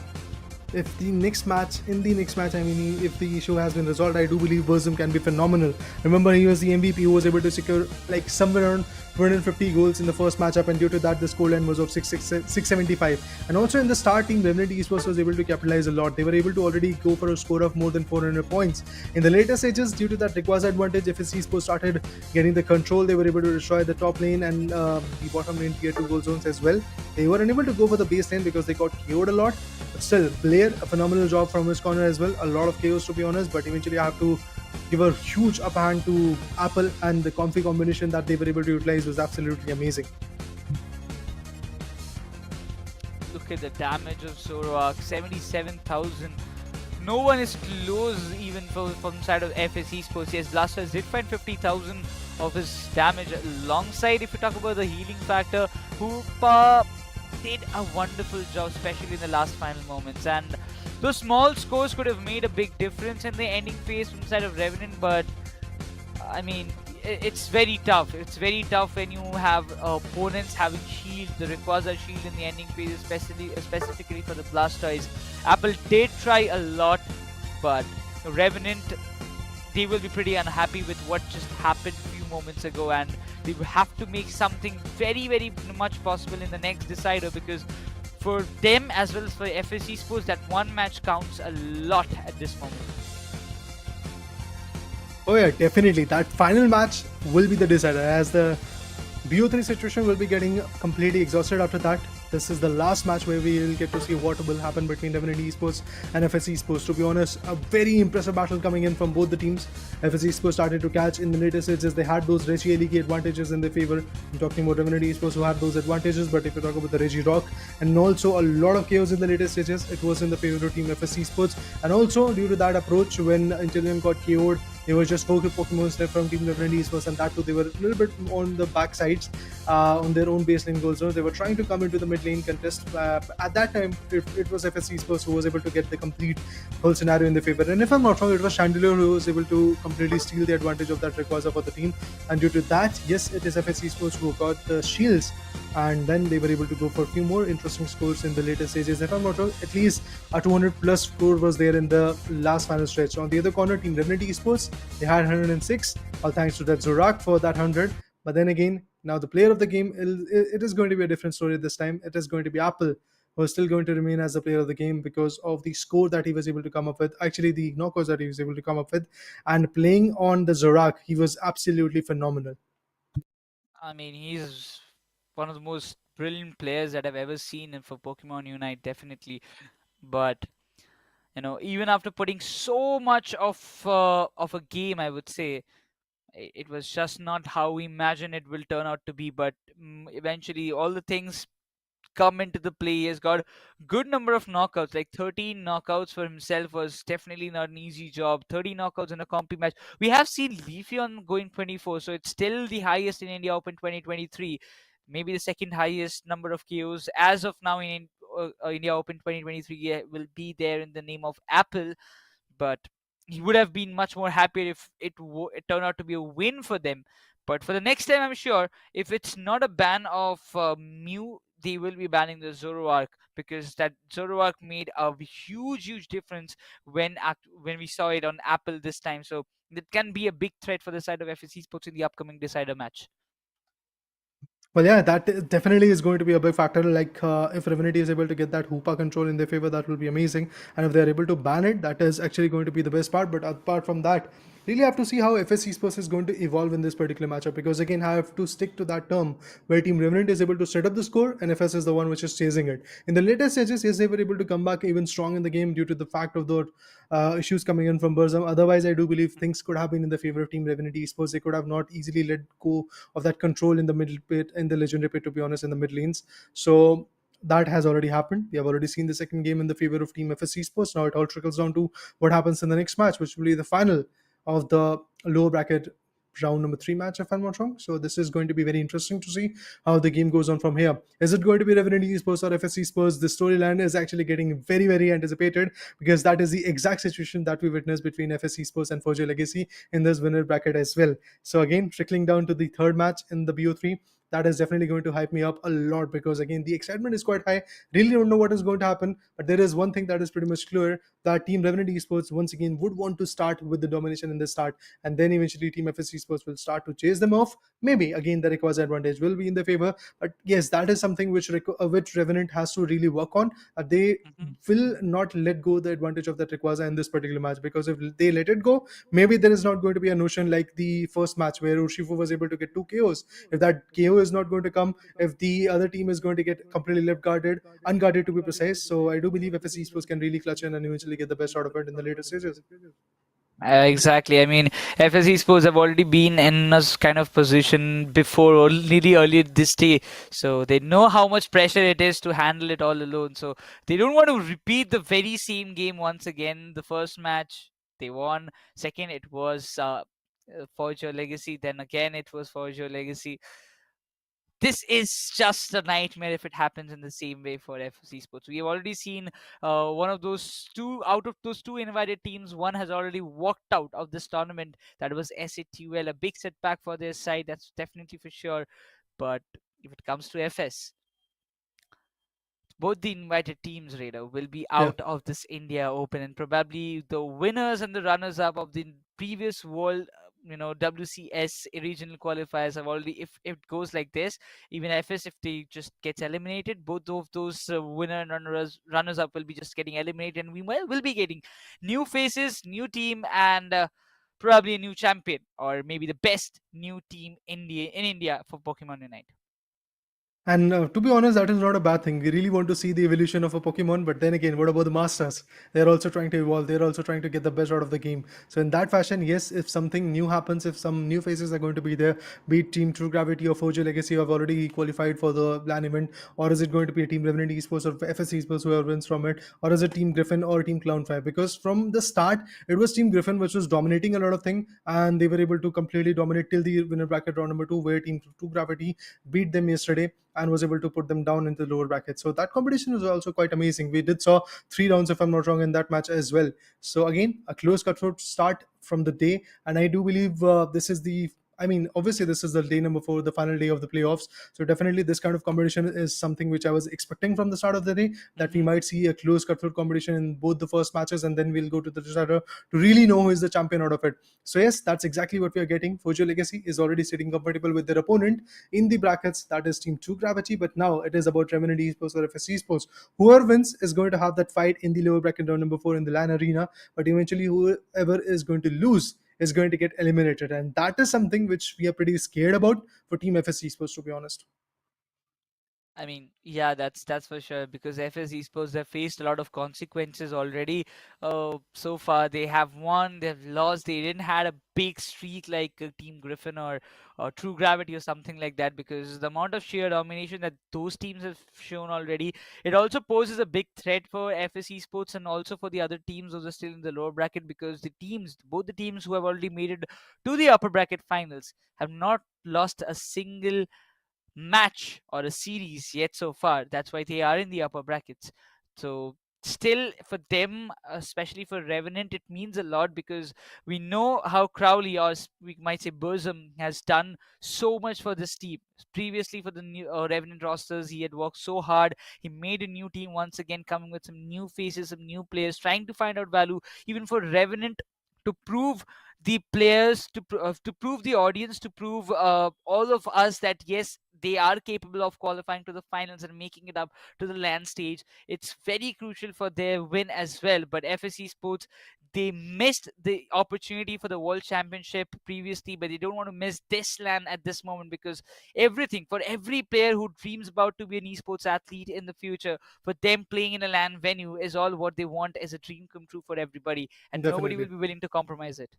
if the next match, I mean, if the issue has been resolved, I do believe Burzum can be phenomenal. Remember, he was the MVP who was able to secure like somewhere around 250 goals in the first matchup, and due to that the scoreline was of 675. And also in the start, Team Revenant Esports was able to capitalize a lot. They were able to already go for a score of more than 400 points. In the later stages, due to that Rayquaza advantage, FSC Esports started getting the control. They were able to destroy the top lane and the bottom lane tier 2 goal zones as well. They were unable to go for the base lane because they got KO'd a lot. But still, Blair, a phenomenal job from his corner as well. A lot of KOs, to be honest, but eventually I have to give a huge upper hand to Apple, and the Comfy combination that they were able to utilize was absolutely amazing. Look at the damage of Zoroark, 77,000. No one is close even from the side of FSC Sports. Yes, Blastoise did find 50,000 of his damage alongside. If you talk about the healing factor, Hoopa did a wonderful job, especially in the last final moments. And those small scores could have made a big difference in the ending phase from the side of Revenant, but I mean, it's very tough. It's very tough when you have opponents having shield, the Rayquaza shield in the ending phase, specifically for the Blastoise. Apple did try a lot, but Revenant, they will be pretty unhappy with what just happened a few moments ago, and they will have to make something very much possible in the next decider, because for them as well as for FSC Sports, that one match counts a lot at this moment. Oh yeah, definitely. That final match will be the decider, as the BO3 situation will be getting completely exhausted after that. this is the last match where we will get to see what will happen between Revenant Esports and FS Esports. To be honest, a very impressive battle coming in from both the teams. FS Esports started to catch in the later stages. They had those Reggie League advantages in their favor. I'm talking about Revenant Esports who had those advantages, but if you talk about the Reggie Rock and also a lot of chaos in the later stages, it was in the favor of Team FS Esports. And also due to that approach, when Intellium got KO'd, they were just focused Pokemon left from Team Revenant Esports, and that too they were a little bit on the backsides on their own base lane goal zones. They were trying to come into the mid lane contest. At that time, it was FS Esports who was able to get the complete whole scenario in their favor. And if I'm not wrong, it was Chandelier who was able to completely steal the advantage of that Rayquaza for the team. And due to that, yes, it is FS Esports who got the shields. And then they were able to go for a few more interesting scores in the later stages. If I'm not wrong, at least a 200 plus score was there in the last final stretch. On the other corner, Team Revenant Esports, they had 106, all thanks to that Zorak for that 100. But then again, now the player of the game, it is going to be a different story this time. It is going to be Apple, who is still going to remain as the player of the game because of the score that he was able to come up with, actually the knockouts that he was able to come up with, and playing on the Zorak, he was absolutely phenomenal. I mean, he's one of the most brilliant players that I've ever seen for Pokemon Unite, definitely. But even after putting so much of a game, I would say it was just not how we imagine it will turn out to be. But eventually, all the things come into the play. He has got good number of knockouts, like 13 knockouts for himself was definitely not an easy job. 30 knockouts in a compy match. We have seen Leafeon going 24, so it's still the highest in India Open 2023. Maybe the second highest number of KOs as of now in India Open 2023 will be there in the name of Apple, but he would have been much more happier if it turned out to be a win for them. But for the next time, I'm sure if it's not a ban of Mew, they will be banning the Zoroark, because that Zoroark made a huge difference when we saw it on Apple this time. So it can be a big threat for the side of FSC Sports in the upcoming decider match. Well, yeah, that definitely is going to be a big factor. Like, if Revenant is able to get that Hoopa control in their favor, that will be amazing. And if they're able to ban it, that is actually going to be the best part. But apart from that, really have to see how FS Esports is going to evolve in this particular matchup. Because again, I have to stick to that term where Team Revenant is able to set up the score and FS is the one which is chasing it. In the later stages, yes, they were able to come back even strong in the game due to the fact of the issues coming in from Burzum. Otherwise, I do believe things could have been in the favor of Team Revenant Esports. They could have not easily let go of that control in the middle pit, in the legendary pit, to be honest, in the mid lanes. So that has already happened. We have already seen the second game in the favor of Team FSC Sports. Now it all trickles down to what happens in the next match, which will be the final of the lower bracket round number 3 match, if I'm not wrong. So this is going to be very interesting to see how the game goes on from here. Is it going to be Revenant Esports or FSC Sports? The storyline is actually getting very anticipated, because that is the exact situation that we witnessed between FSC Sports and Forge Legacy in this winner bracket as well. So again, trickling down to the third match in the BO3, that is definitely going to hype me up a lot, because again, the excitement is quite high. Really don't know what is going to happen, but there is one thing that is pretty much clear, that Team Revenant Esports once again would want to start with the domination in the start, and then eventually Team FSC Esports will start to chase them off. Maybe again the Rayquaza advantage will be in their favor, but yes, that is something which Revenant has to really work on. They will not let go the advantage of that Rayquaza in this particular match, because if they let it go, maybe there is not going to be a notion like the first match where Urshifu was able to get 2 KOs. If that KO is not going to come, if the other team is going to get completely left guarded, unguarded to be precise. So I do believe FS Esports can really clutch in and eventually get the best out of it in the later stages. Exactly. I mean, FSE Sports have already been in a kind of position before, or really earlier this day. So they know how much pressure it is to handle it all alone. So they don't want to repeat the very same game once again. The first match, they won. Second, it was Forge Your Legacy. Then again, it was Forge Your Legacy. This is just a nightmare if it happens in the same way for FC Sports. We have already seen one of those two, out of those two invited teams, one has already walked out of this tournament. That was SATUL, a big setback for their side, that's definitely for sure. But if it comes to FS, both the invited teams, Raider, will be out of this India Open, and probably the winners and the runners-up of the previous World WCS regional qualifiers have already, if it goes like this, even FS, if they just gets eliminated, both of those winner and runners up will be just getting eliminated, and we will be getting new faces, new team, and probably a new champion, or maybe the best new team in India for Pokemon Unite. And to be honest, that is not a bad thing. We really want to see the evolution of a Pokemon. But then again, what about the Masters? They're also trying to evolve. They're also trying to get the best out of the game. So in that fashion, yes, if something new happens, if some new faces are going to be there, be it Team True Gravity or Forge Legacy, who have already qualified for the LAN event, or is it going to be a Team Revenant Esports or FS Esports whoever wins from it, or is it Team Griffin or Team Clown5? Because from the start, it was Team Griffin which was dominating a lot of things, and they were able to completely dominate till the winner bracket round number 2, where Team True Gravity beat them yesterday and was able to put them down into the lower bracket. So that competition was also quite amazing. We did saw 3 rounds, if I'm not wrong, in that match as well. So again, a close cutthroat start from the day, and I do believe this is the. I mean, obviously, this is the day number 4, the final day of the playoffs. So definitely, this kind of competition is something which I was expecting from the start of the day, that we might see a close cutthroat competition in both the first matches, and then we'll go to the decider to really know who is the champion out of it. So yes, that's exactly what we are getting. Fojo Legacy is already sitting compatible with their opponent in the brackets, that is Team True Gravity. But now it is about Revenant Esports or FS Esports. Whoever wins is going to have that fight in the lower bracket round number 4 in the LAN arena. But eventually, whoever is going to lose is going to get eliminated, and that is something which we are pretty scared about for Team FS Esports, to be honest. I mean, yeah, that's for sure, because FS Esports have faced a lot of consequences already. So far they have won, they've lost. They didn't had a big streak like Team Griffin or True Gravity or something like that, because the amount of sheer domination that those teams have shown already, it also poses a big threat for FS Esports and also for the other teams who are still in the lower bracket, because both the teams who have already made it to the upper bracket finals have not lost a single match or a series yet so far. That's why they are in the upper brackets. So still for them, especially for Revenant, it means a lot, because we know how Crowley, or we might say Burzum, has done so much for this team. Previously for the new Revenant rosters, he had worked so hard. He made a new team once again, coming with some new faces, some new players, trying to find out value even for Revenant, to prove the players, to prove the audience, to prove all of us that yes, they are capable of qualifying to the finals and making it up to the LAN stage. It's very crucial for their win as well. But FSC Sports, they missed the opportunity for the World Championship previously, but they don't want to miss this LAN at this moment, because everything for every player who dreams about to be an esports athlete in the future, for them playing in a LAN venue is all what they want, as a dream come true for everybody, and nobody will Definitely. be willing to compromise it.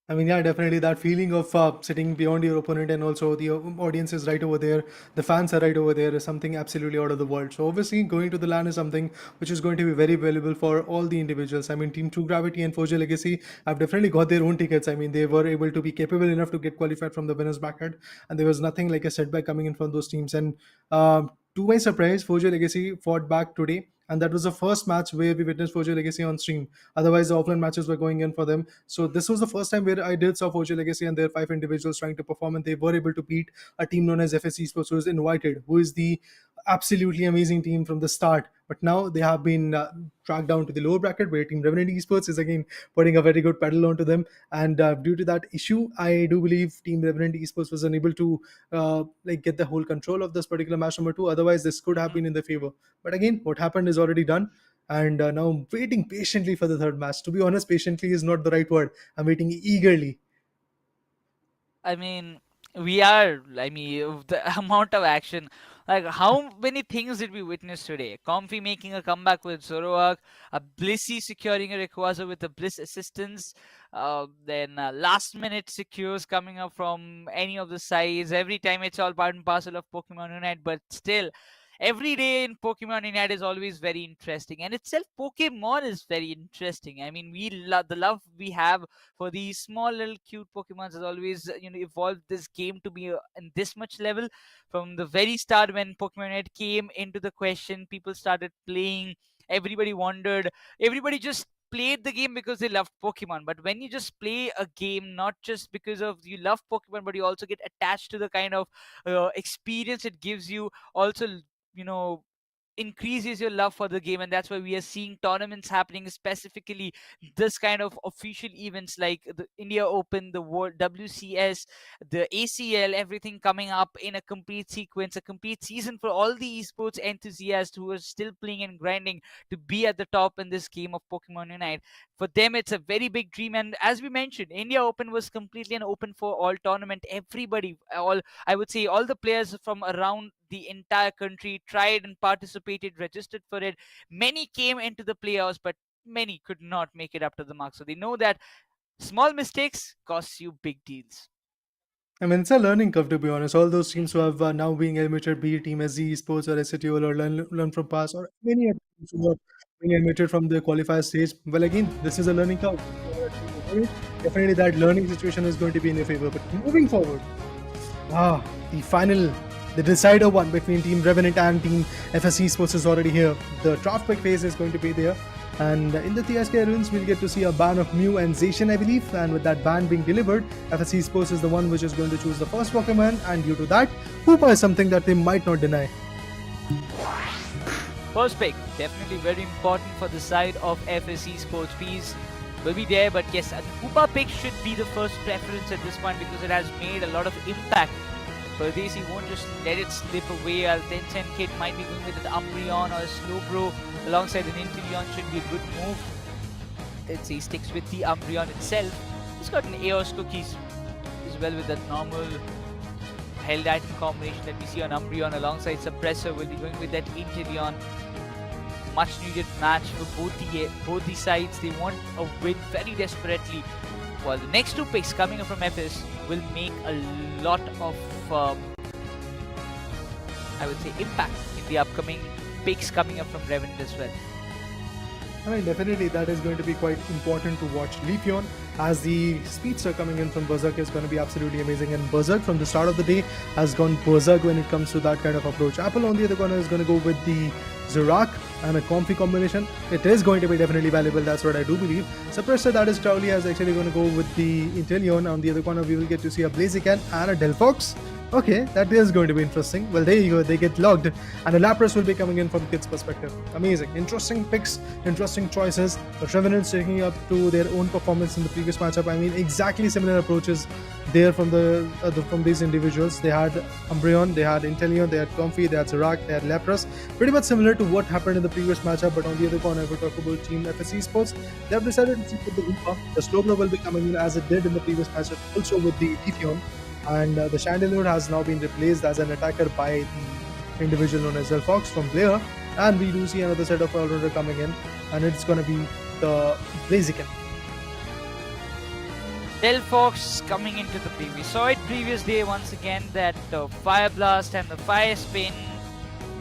I mean, yeah, definitely that feeling of sitting beyond your opponent, and also the audience is right over there, the fans are right over there, is something absolutely out of the world. So obviously, going to the LAN is something which is going to be very valuable for all the individuals. I mean, Team True Gravity and Forge Legacy have definitely got their own tickets. I mean, they were able to be capable enough to get qualified from the winners bracket, and there was nothing like a setback coming in from those teams. And to my surprise, Forge Legacy fought back today, and that was the first match where we witnessed Forge Legacy on stream. Otherwise, the offline matches were going in for them. So this was the first time where I did saw Forge Legacy and their 5 individuals trying to perform, and they were able to beat a team known as FSC Sports, who is invited, who is the absolutely amazing team from the start. But now they have been tracked down to the lower bracket, where Team Revenant Esports is again putting a very good pedal onto them. And due to that issue, I do believe Team Revenant Esports was unable to like get the whole control of this particular match number 2. Otherwise, this could have been in their favor. But again, what happened is already done. And now I'm waiting patiently for the third match. To be honest, patiently is not the right word. I'm waiting eagerly. I mean, I mean, the amount of action. Like, how many things did we witness today? Comfy making a comeback with Zoroark, a Blissey securing a Rayquaza with the Bliss assistance, then last minute secures coming up from any of the sides. Every time it's all part and parcel of Pokemon Unite, but still, every day in Pokemon Unite is always very interesting. And itself, Pokemon is very interesting. I mean, we love the love we have for these small little cute Pokemons has always evolved this game to be in this much level. From the very start, when Pokemon Red came into the question, people started playing. Everybody wondered. Everybody just played the game because they loved Pokemon. But when you just play a game not just because of you love Pokemon, but you also get attached to the kind of experience it gives you, also you know increases your love for the game. And that's why we are seeing tournaments happening, specifically this kind of official events like the India Open, the World WCS, the ACL, everything coming up in a complete sequence, a complete season for all the esports enthusiasts who are still playing and grinding to be at the top in this game of Pokemon Unite. For them, it's a very big dream. And as we mentioned, India Open was completely an open for all tournament. Everybody, all I would say, all the players from around the entire country tried and participated, registered for it. Many came into the playoffs, but many could not make it up to the mark. So they know that small mistakes cost you big deals. I mean, it's a learning curve, to be honest. All those teams who have now being eliminated, be it Team SZ Esports or SATOL or Learn from Past, or many other teams who are being eliminated from the qualifier stage. Well, again, this is a learning curve. Definitely, that learning situation is going to be in your favor. But moving forward, the final, the decider one between Team Revenant and Team FSC Sports is already here. The draft pick phase is going to be there. And in the TSK runes, we'll get to see a ban of Mew and Zacian, I believe. And with that ban being delivered, FSC Sports is the one which is going to choose the first Pokemon. And due to that, Hoopa is something that they might not deny. First pick, definitely very important for the side of FSC Sports. Peas will be there, but yes, a Hoopa pick should be the first preference at this point because it has made a lot of impact. Pardesi won't just let it slip away. A Tencent kid might be going with an Umbreon or a Slowbro alongside an Inteleon should be a good move. Let's say he sticks with the Umbreon itself. He's got an Eos Cookies as well with that normal held item combination that we see on Umbreon alongside Suppressor. Will be going with that Inteleon. Much needed match for both the sides. They want a win very desperately. While the next two picks coming up from FS will make a lot of, I would say, impact in the upcoming picks coming up from Revenant as well. I mean, definitely that is going to be quite important to watch. Leafeon, as the speedster coming in from Berserk, is going to be absolutely amazing. And Berserk from the start of the day has gone Berserk when it comes to that kind of approach. Apple on the other corner is going to go with the Zorak and a Comfy combination. It is going to be definitely valuable, that's what I do believe. Suppressor, that is Crowley, is actually going to go with the Inteleon. On the other corner, we will get to see a Blaziken and a Delphox. Okay, that is going to be interesting. Well, there you go, they get logged. And a Lapras will be coming in from Kid's perspective. Amazing. Interesting picks, interesting choices. But Revenant's taking up to their own performance in the previous matchup. I mean, exactly similar approaches there from from these individuals. They had Umbreon, they had Inteleon, they had Comfy, they had Zorak, they had Lapras. Pretty much similar to what happened in the previous matchup, but on the other corner, if we talk about Team FSC Sports, they have decided to stick with the Hoopa. The Slowbro will be coming in as it did in the previous matchup, also with the Leafeon. And the Chandelure has now been replaced as an attacker by the individual known as Delphox from Blair. And we do see another set of all-rounder coming in, and it's going to be the Blaziken. Delphox coming into the play. We saw it previous day once again that the Fire Blast and the Fire Spin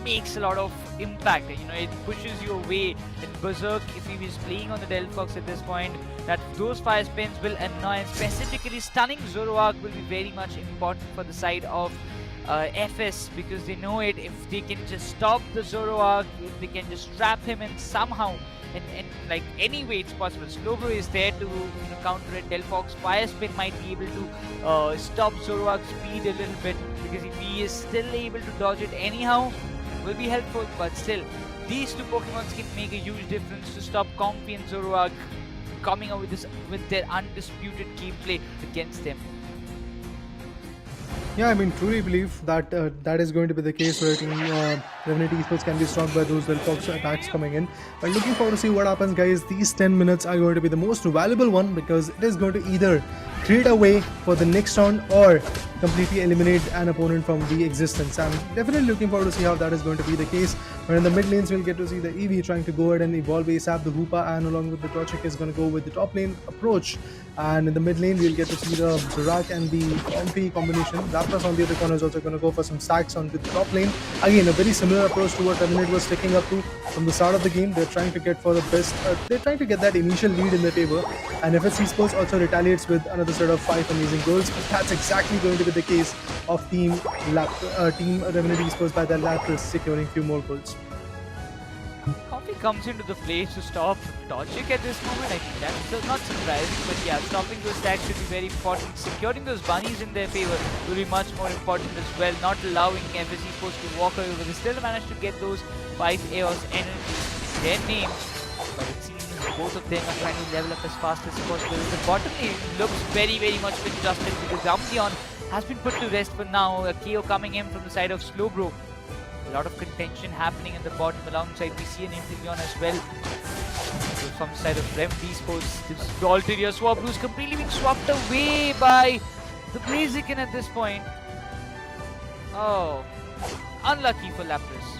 makes a lot of impact. You know, it pushes you away. And Berserk, if he is playing on the Delphox at this point, that those Fire Spins will annoy, and specifically stunning Zoroark will be very much important for the side of FS, because they know it. If they can just stop the Zoroark, if they can just trap him in somehow, and like any way it's possible. Slowbro is there to counter it. Delphox Fire Spin might be able to stop Zoroark's speed a little bit, because if he is still able to dodge it anyhow, will be helpful. But still, these two Pokemon can make a huge difference to stop Comfy and Zoroark coming out with their undisputed gameplay against them. Yeah, I mean, truly believe that that is going to be the case where Team Revenant Esports can be stopped by those Delphox attacks coming in. But looking forward to see what happens, guys. These 10 minutes are going to be the most valuable one, because it is going to either create a way for the next round or completely eliminate an opponent from the existence. I'm definitely looking forward to see how that is going to be the case. But in the mid lanes, we'll get to see the Eevee trying to go ahead and evolve ASAP. The Hoopa, and along with the Torchic, is going to go with the top lane approach. And in the mid lane, we'll get to see the Zorak and the Comfy combination. Lapras on the other corner is also going to go for some stacks on the top lane. Again, a very similar approach to what Revenant was sticking up to from the start of the game. They're trying to get for the best. They're trying to get that initial lead in their favor. And FSC Sports also retaliates with another set of 5 amazing goals. But that's exactly going to be the case of Team Revenant Esports by their Lapras securing few more goals. Comfy comes into the play to stop Torchic at this moment. I think that's not surprising, but yeah, stopping those stacks should be very important. Securing those bunnies in their favor will be much more important as well. Not allowing FSC Sports to walk over. They still managed to get those 5 Eos energies, their names, but it seems both of them are trying to level up as fast as possible. The bottom lane looks very, very much congested because Umbreon has been put to rest for now. A KO coming in from the side of Slowbro. A lot of contention happening in the bottom alongside PC and Inteleon as well. So from the side of Revenant Esports, this Altaria Swablu is completely being swapped away by the Blaziken at this point. Oh, unlucky for Lapras.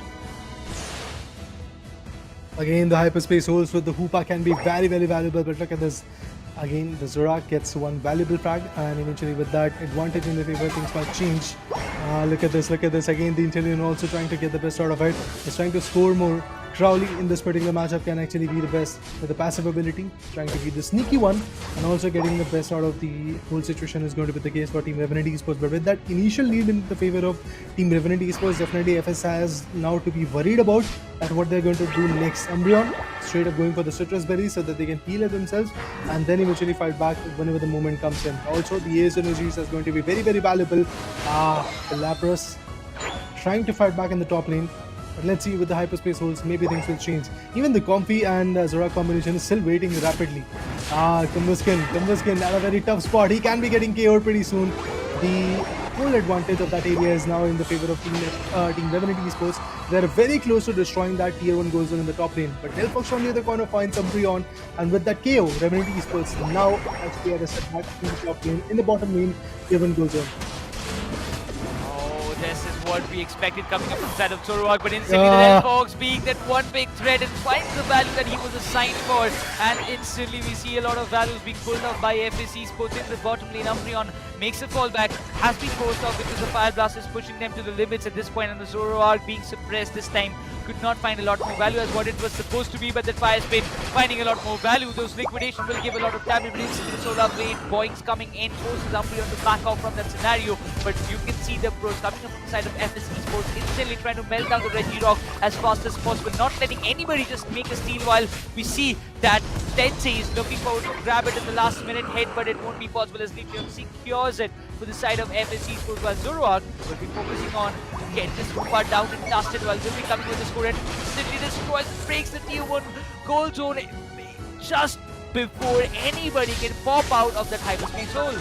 Again, the hyperspace holes with the Hoopa can be very, very valuable, but look at this. Again, the Zorak gets one valuable frag, and eventually with that advantage in the favor, things might change. Look at this. Again, the Intellion also trying to get the best out of it. He's trying to score more. Crowley in this particular matchup can actually be the best with the passive ability, trying to be the sneaky one, and also getting the best out of the whole situation is going to be the case for Team Revenant Esports. But with that initial lead in the favor of Team Revenant Esports, definitely FS has now to be worried about at what they're going to do next. Umbreon straight up going for the citrus berries so that they can heal it themselves and then eventually fight back whenever the moment comes in. Also, the Ace Energies is going to be very, very valuable. The Lapras trying to fight back in the top lane. But let's see with the hyperspace holes, maybe things will change. Even the Comfy and Zorak combination is still waiting rapidly. Kumbhuskin at a very tough spot. He can be getting KO'd pretty soon. The whole advantage of that area is now in the favor of Team Revenant Esports. They're very close to destroying that tier 1 goal zone in the top lane. But Delphox on the other corner finds Umbreon, and with that KO, Revenant Esports now actually at a setback in the top lane, in the bottom lane, tier 1 goal zone. This is what we expected coming up from side of Zoroark, but instantly the Delphox being that one big threat and finds the value that he was assigned for, and instantly we see a lot of values being pulled off by FS Esports in the bottom lane. Umbreon makes a fallback, has been forced off because the Fire Blast is pushing them to the limits at this point, and the Zoroark being suppressed this time could not find a lot more value as what it was supposed to be, but that Fire Spin finding a lot more value. Those liquidation will give a lot of damage, but instantly the Solar Blade Boinks coming in forces Umbreon to back off from that scenario, but you can see the approach coming up from the side of FS Esports, instantly trying to melt down the Regirock as fast as possible, not letting anybody just make a steal, while we see that Tencent is looking forward to grab it in the last minute hit, but it won't be possible as Legion secures it for the side of FS Esports, while Zoroark will be focusing on get this Hoopa down and dusted, while will be coming with the score and instantly destroys and breaks the tier 1 goal zone just before anybody can pop out of that hyperspace hole.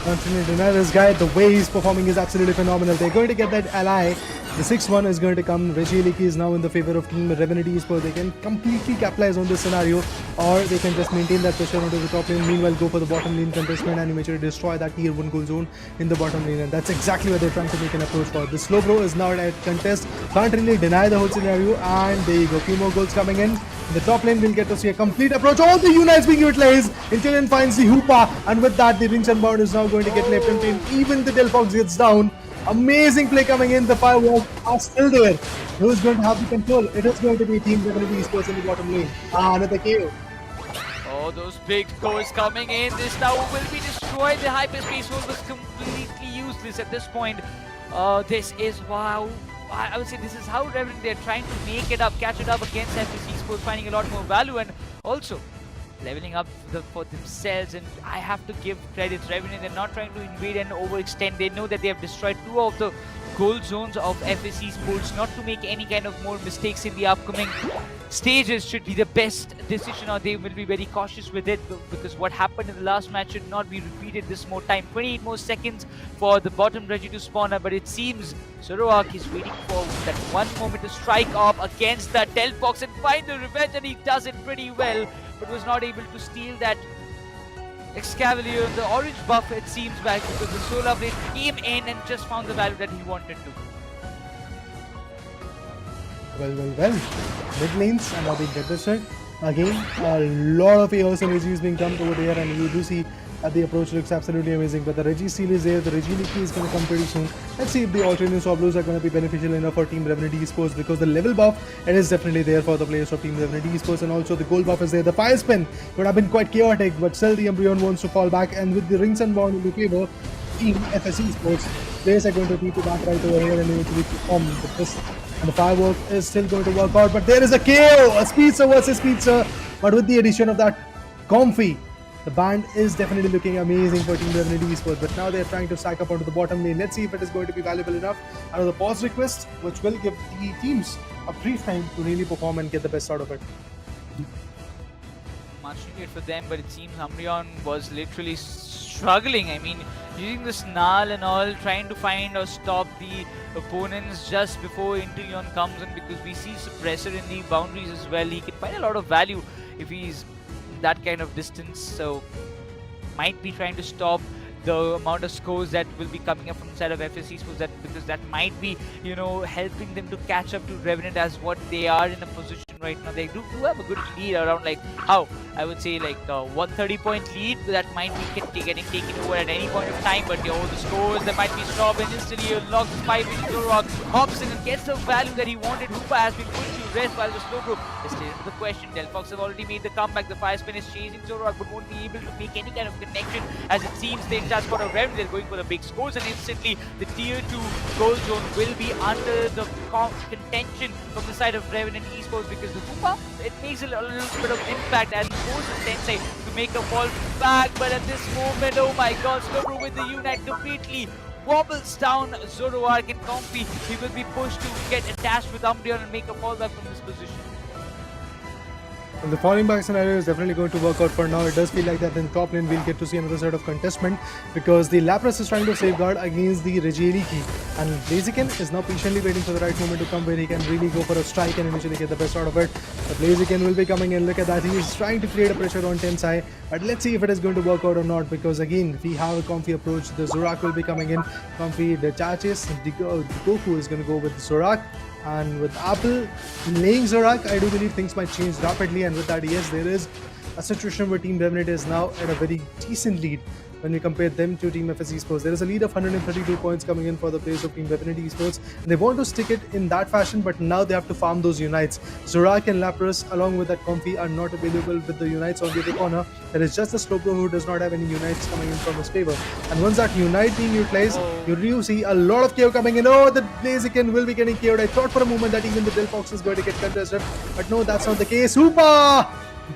Continue to deny this guy. The way he's performing is absolutely phenomenal. They're going to get that ally. The 6-1 is going to come. Reggie is now in the favor of Team Revenant Esports. They can completely capitalize on this scenario, or they can just maintain that pressure onto the top lane. Meanwhile, go for the bottom lane contestment and eventually destroy that tier 1 goal zone in the bottom lane. And that's exactly what they're trying to make an approach for. The Slowbro is now at contest. Can't really deny the whole scenario. And there you go. Few more goals coming in. In the top lane, we'll get to see a complete approach. All the unites being utilized. Intellion finds the Hoopa, and with that, the Rings Unbound is now going to get left empty. Even the Delphox gets down. Amazing play coming in. The fireworks are still there. Who's going to have the control? It is going to be Team Revenant Esports in the bottom lane. Another KO. Oh, those big goals coming in. This tower will be destroyed. The hyperspace hole was completely useless at this point. This is wow. I would say this is how Revenant, they're trying to make it up, catch it up against FS Esports, finding a lot more value and also leveling up for themselves. And I have to give credit to Revenant. They're not trying to invade and overextend. They know that they have destroyed 2 of the goal zones of FS Esports. Not to make any kind of more mistakes in the upcoming stages should be the best decision, or they will be very cautious with it, because what happened in the last match should not be repeated this more time. 28 more seconds for the bottom Reggie to spawn up, but it seems Zoroark is waiting for that one moment to strike off against that Delphox and find the revenge, and he does it pretty well, but was not able to steal that Excavalier and the orange buff, it seems, back because the Solar Blade came in and just found the value that he wanted to. Well. Mid lanes are now being devastated. Again, a lot of chaos energy is being dumped over there, and you do see that the approach looks absolutely amazing. But the Reggie Seal is there, the Reggie Leaky is going to come pretty soon. Let's see if the alternate Soblos are going to be beneficial enough for Team Revenant Esports, because the level buff, it is definitely there for the players of Team Revenant Esports, and also the gold buff is there. The Fire Spin would have been quite chaotic, but still the Umbreon wants to fall back, and with the Rings Unbound in the favor, Team FS Esports, players are going to need to back right over here and eventually perform the best. And the firework is still going to work out, but there is a KO, a Speedster versus Speedster. But with the addition of that Comfy, the band is definitely looking amazing for Team Revenant Esports. But now they're trying to stack up onto the bottom lane. Let's see if it is going to be valuable enough. Another pause request, which will give the teams a brief time to really perform and get the best out of it. Much needed for them, but it seems Umbreon was literally struggling. I mean, using the snarl and all, trying to find or stop the opponents just before Intellion comes in, because we see Suppressor in the boundaries as well. He can find a lot of value if he's that kind of distance, so might be trying to stop the amount of scores that will be coming up from the side of FSC Sports, because that might be, helping them to catch up to Revenant, as what they are in a position right now. They do have a good lead, around I would say 130-point lead that might be getting taken over at any point of time. But the scores, there might be stop, and instantly unlocks the 5-inch Zoroark, hops in and gets the value that he wanted. Hoopa has been put to rest while the Slowbro is still into the question. Delphox have already made the comeback. The Fire Spin is chasing Zoroark but won't be able to make any kind of connection, as it seems they just got a Revenant. They're going for the big scores, and instantly the tier 2 goal zone will be under the contention from the side of Revenant Esports, because the Hoopa, it makes a little bit of impact and forces Tencent to make a fall back. But at this moment, oh my god, Slowbro with the Unite completely wobbles down Zoroark and Comfy. He will be pushed to get attached with Umbreon and make a fallback from this position. And the falling back scenario is definitely going to work out for now. It does feel like that in top lane we'll get to see another set of contestment, because the Lapras is trying to safeguard against the Regieli key, and Blaziken is now patiently waiting for the right moment to come where he can really go for a strike and initially get the best out of it. The Blaziken will be coming in. Look at that, he is trying to create a pressure on Tensai, but let's see if it is going to work out or not, because again we have a Comfy approach. The Zoroark will be coming in. Comfy detaches, the Goku is going to go with the Zoroark. And with Apple laying Zoroark, I do believe things might change rapidly. And with that, yes, there is a situation where Team Revenant is now at a very decent lead when we compare them to Team FS Esports. There is a lead of 132 points coming in for the players of Team Revenant Esports. And they want to stick it in that fashion, but now they have to farm those Unites. Zoroark and Lapras, along with that Comfy, are not available with the Unites on the other corner. There is just the Slowbro who does not have any Unites coming in from his favor. And once that Unite being utilized, you do see a lot of KO coming in. Oh, the Blaziken will be getting KO'd. I thought for a moment that even the Delphox is going to get contested, but no, that's not the case. Hoopa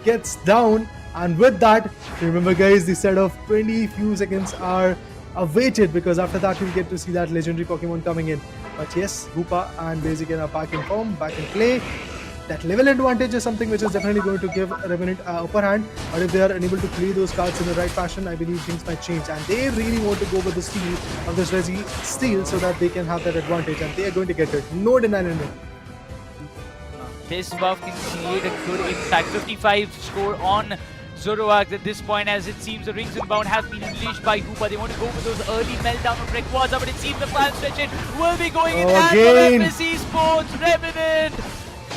gets down. And with that, remember guys, the set of 20 few seconds are awaited, because after that we'll get to see that legendary Pokemon coming in. But yes, Hoopa and Blaziken are back in form, back in play. That level advantage is something which is definitely going to give Revenant upper hand. But if they are unable to play those cards in the right fashion, I believe things might change. And they really want to go with the steal of this Resi steal so that they can have that advantage. And they are going to get it. No denying it. This buff can create a good impact. 55 score on Zoroark at this point, as it seems the Rings Inbound have been unleashed by Hoopa. They want to go for those early meltdown of Rayquaza, but it seems the final stretch will be going in hands of FSC Sports. Revenant!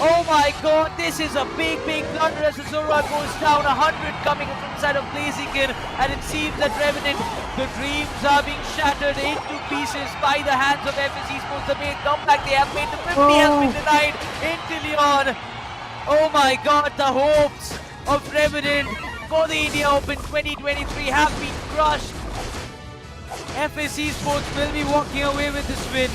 Oh my god, this is a big blunder as the Zoroark goes down. 100 coming from the side of Blaziken, and it seems that Revenant, the dreams are being shattered into pieces by the hands of FSC Sports. The main comeback they have made, the 50 has been denied into Leon. Oh my god, the hopes of Revenant for the India Open 2023 have been crushed. FSC Sports will be walking away with this win.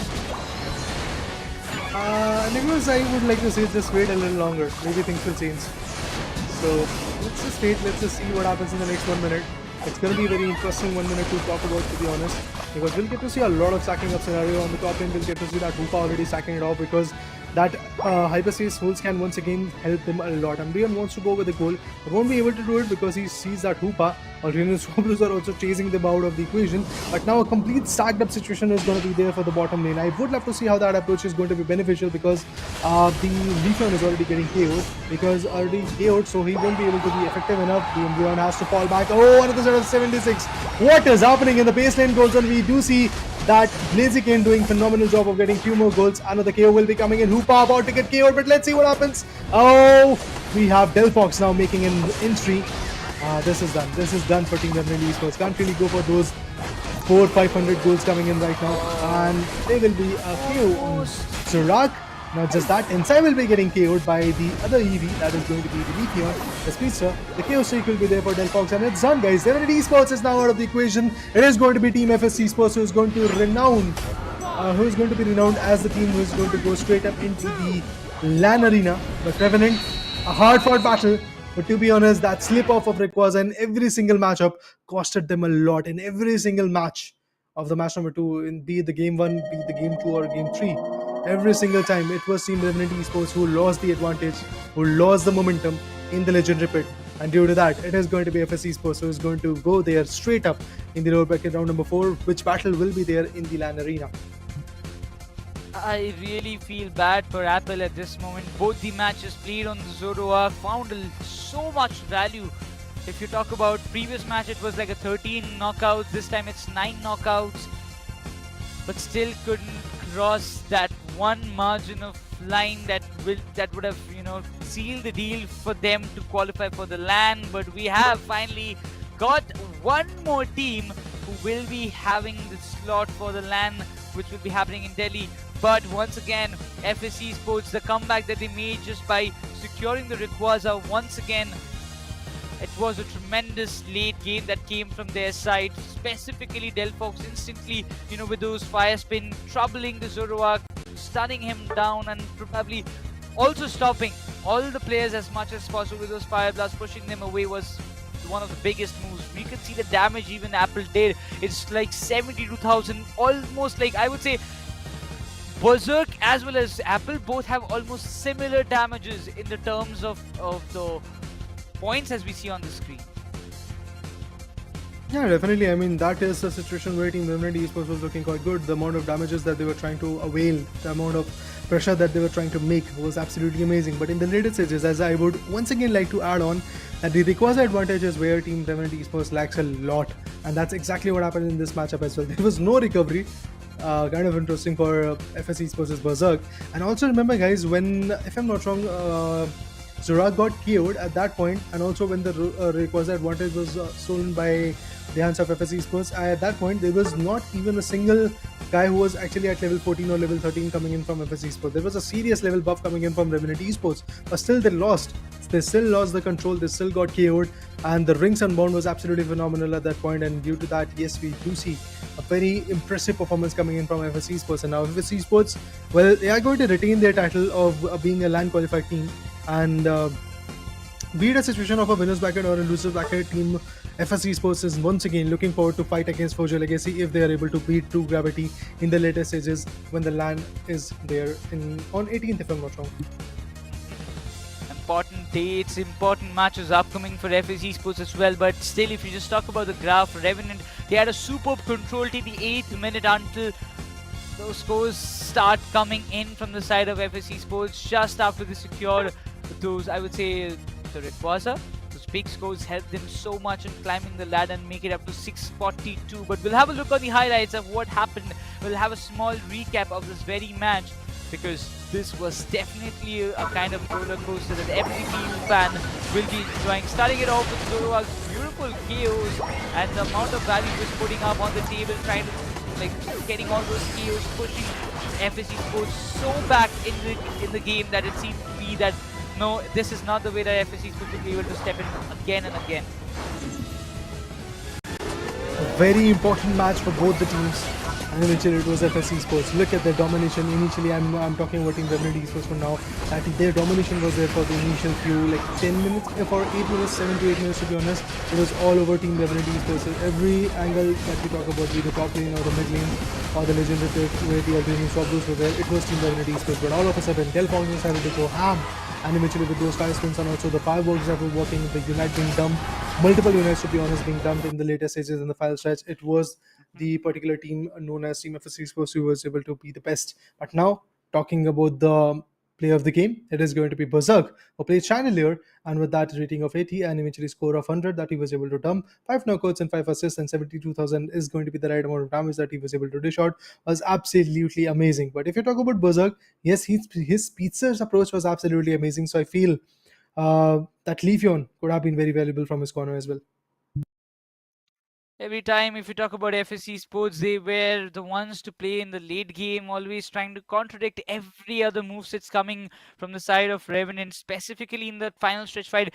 Nicholas, I would like to say just wait a little longer. Maybe things will change. So let's just wait. Let's just see what happens in the next 1 minute. It's going to be a very interesting 1 minute to talk about, to be honest, because we'll get to see a lot of stacking up scenario on the top end. We'll get to see that Hoopa already stacking it off, because that hyperspace holds can once again help them a lot. Umbreon wants to go with the goal, but won't be able to do it because he sees that Hoopa or Swablues are also chasing them out of the equation. But now a complete stacked up situation is going to be there for the bottom lane. I would love to see how that approach is going to be beneficial, because the Leafeon is already getting KO'd, so he won't be able to be effective enough. The Umbreon has to fall back. Oh, another set of 76. What is happening in the base lane goals? And we do see that Blaziken doing phenomenal job of getting few more goals. Another KO will be coming in. Hoopa about to get KO'd, but let's see what happens. Oh, we have Delphox now making an entry. This is done. This is done for Team Revenant Esports. Can't really go for those 400-500 goals coming in right now. And there will be a KO on Zoroark. Not just that, Inside will be getting KO'd by the other EV, that is going to be the Leafeon, the Speedster. The KO streak will be there for Delphox, and it's done, guys. Revenant Esports is now out of the equation. It is going to be Team FSC Sports who is going to be renowned as the team who is going to go straight up into the LAN arena. But Revenant, a hard-fought battle. But to be honest, that slip-off of Rayquaza in every single matchup costed them a lot. In every single match of the match number 2, be it the game 1, be it the game 2 or game 3. Every single time it was Team Revenant Esports who lost the advantage, who lost the momentum in the Legendary Pit. And due to that, it is going to be FS Esports who is going to go there straight up in the lower bracket round number 4, which battle will be there in the LAN arena. I really feel bad for Apple at this moment. Both the matches played on the Zoroark found so much value If you talk about previous match, it was like a 13 knockouts. This time it's 9 knockouts, but still couldn't cross that one margin of line that would have sealed the deal for them to qualify for the LAN. But we have finally got one more team who will be having the slot for the LAN, which will be happening in Delhi. But once again, FSC Sports, the comeback that they made just by securing the Rayquaza once again, it was a tremendous late game that came from their side. Specifically, Delphox instantly, with those fire spin, troubling the Zoroark, stunning him down, and probably also stopping all the players as much as possible with those fire blasts, pushing them away was one of the biggest moves. We could see the damage even Apple did. It's like 72,000, almost like, I would say, Berserk as well as Apple both have almost similar damages in the terms of the points as we see on the screen. Yeah, definitely. I mean, that is a situation where Team Remnant Esports was looking quite good. The amount of damages that they were trying to avail, the amount of pressure that they were trying to make was absolutely amazing. But in the later stages, as I would once again like to add on, that the Rayquaza advantage is where Team Remnant Esports lacks a lot. And that's exactly what happened in this matchup as well. There was no recovery. Kind of interesting for FS Esports' Berserk. And also remember, guys, when, if I'm not wrong, Zoroark got KO'd at that point, and also when the Rayquaza advantage was stolen by the hands of FS Esports, at that point there was not even a single guy who was actually at level 14 or level 13 coming in from FS Esports. There was a serious level buff coming in from Remnant Esports, but still they lost. They still lost the control, they still got KO'd, and the Rings Unbound was absolutely phenomenal at that point, and due to that, yes, we do see a very impressive performance coming in from FS Esports. And now FS Esports, well, they are going to retain their title of being a LAN qualified team, and be it a situation of a winner's bracket or a loser's bracket, Team FS Esports is once again looking forward to fight against Forge Legacy if they are able to beat True Gravity in the later stages when the LAN is there on 18th, if I'm not wrong. Important dates, important matches upcoming for FS Esports as well. But still, if you just talk about the graph, Revenant, they had a superb control till the 8th minute until those scores start coming in from the side of FS Esports just after they secure those, I would say, the Rayquaza. Those big scores helped them so much in climbing the ladder and make it up to 642. But we'll have a look on the highlights of what happened. We'll have a small recap of this very match, because this was definitely a kind of roller coaster that every PU fan will be enjoying. Starting it off with Zoroark's beautiful KOs and the amount of value he was putting up on the table, trying to getting all those KOs, pushing FS Esports so back in the game that it seemed to be that no, this is not the way that FS Esports will be able to step in again and again. A very important match for both the teams. And eventually it was FS Esports. Look at their domination. Initially, I'm talking about Team Remnant Esports for now. That their domination was there for the initial few, like 10 minutes, for 8 minutes, 7 to 8 minutes to be honest. It was all over Team Remnant Esports. Every angle that we talk about, be the top lane or the mid lane or the legendary where the Albanian swap boosts were there, it was Team Remnant Esports. But all of a sudden, Delphox decided to go ham. And eventually with those fire spins and also the fireworks that were working, the Unite being dumped, multiple units to be honest being dumped in the later stages in the final stretch, it was the particular team known as Team FS Esports who was able to be the best. But now, talking about the player of the game, it is going to be Berserk, who played Chandelier, and with that rating of 80 and eventually score of 100 that he was able to dump, 5 knockouts and 5 assists, and 72,000 is going to be the right amount of damage that he was able to dish out, was absolutely amazing. But if you talk about Berserk, yes, his speedster's approach was absolutely amazing, so I feel that Leafeon could have been very valuable from his corner as well. Every time, if you talk about FS Esports, they were the ones to play in the late game, always trying to contradict every other move that's coming from the side of Revenant, specifically in the final stretch fight.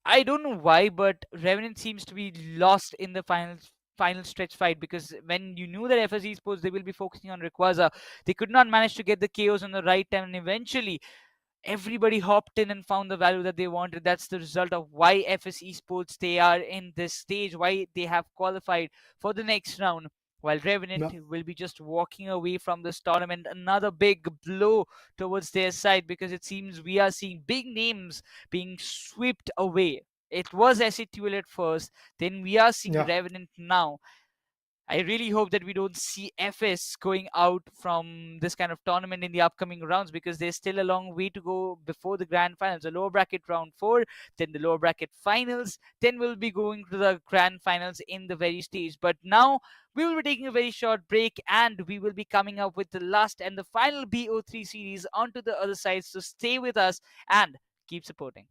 I don't know why, but Revenant seems to be lost in the final stretch fight, because when you knew that FS Esports, they will be focusing on Rayquaza, they could not manage to get the KOs on the right time, and eventually everybody hopped in and found the value that they wanted. That's the result of why FS Esports, they are in this stage, why they have qualified for the next round, while Revenant will be just walking away from this tournament. Another big blow towards their side, because it seems we are seeing big names being swept away. It was SATL at first, then we are seeing Revenant now. I really hope that we don't see FS going out from this kind of tournament in the upcoming rounds, because there's still a long way to go before the grand finals. The lower bracket round 4, then the lower bracket finals, then we'll be going to the grand finals in the very stage. But now we will be taking a very short break, and we will be coming up with the last and the final BO3 series onto the other side. So stay with us and keep supporting.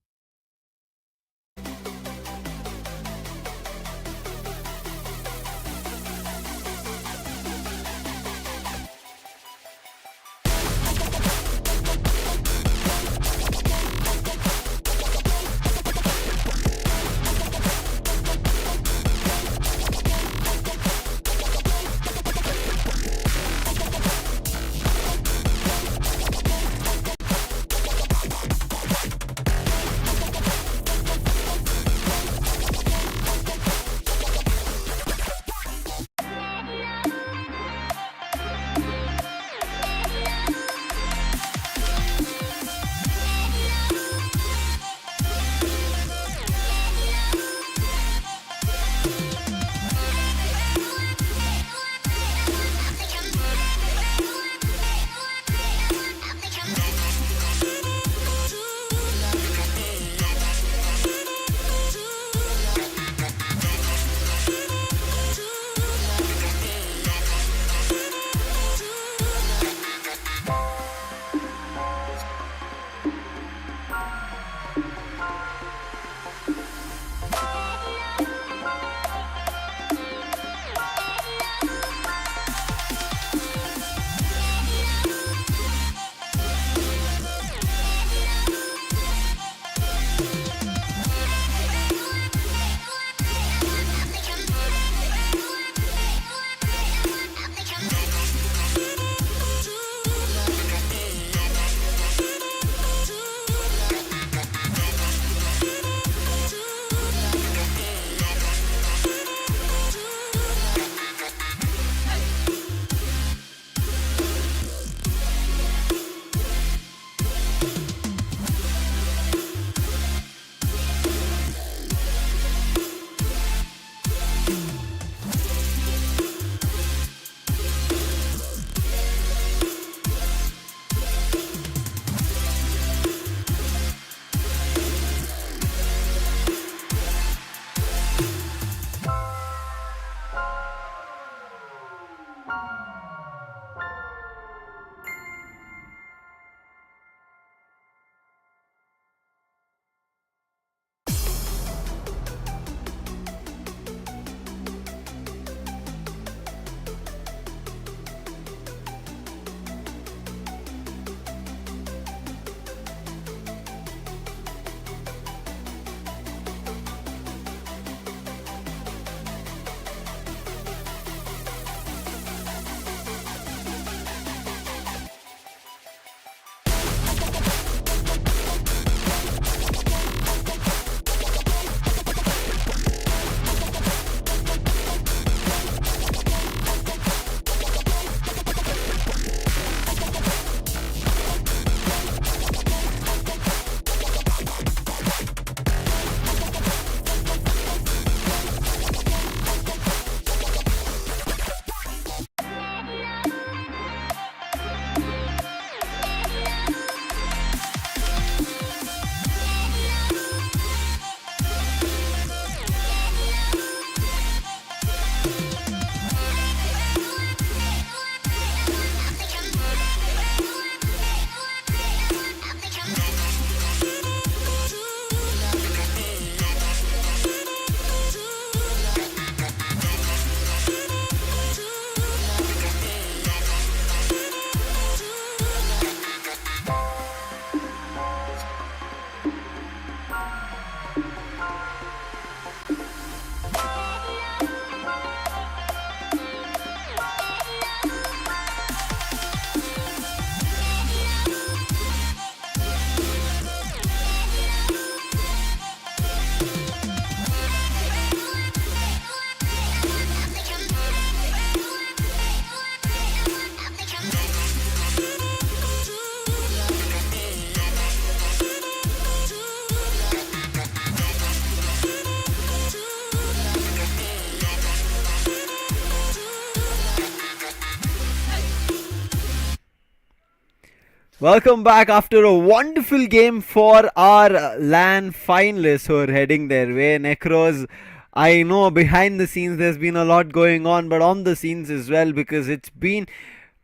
Welcome back after a wonderful game for our LAN finalists who are heading their way. Necros, I know behind the scenes there's been a lot going on, but on the scenes as well, because it's been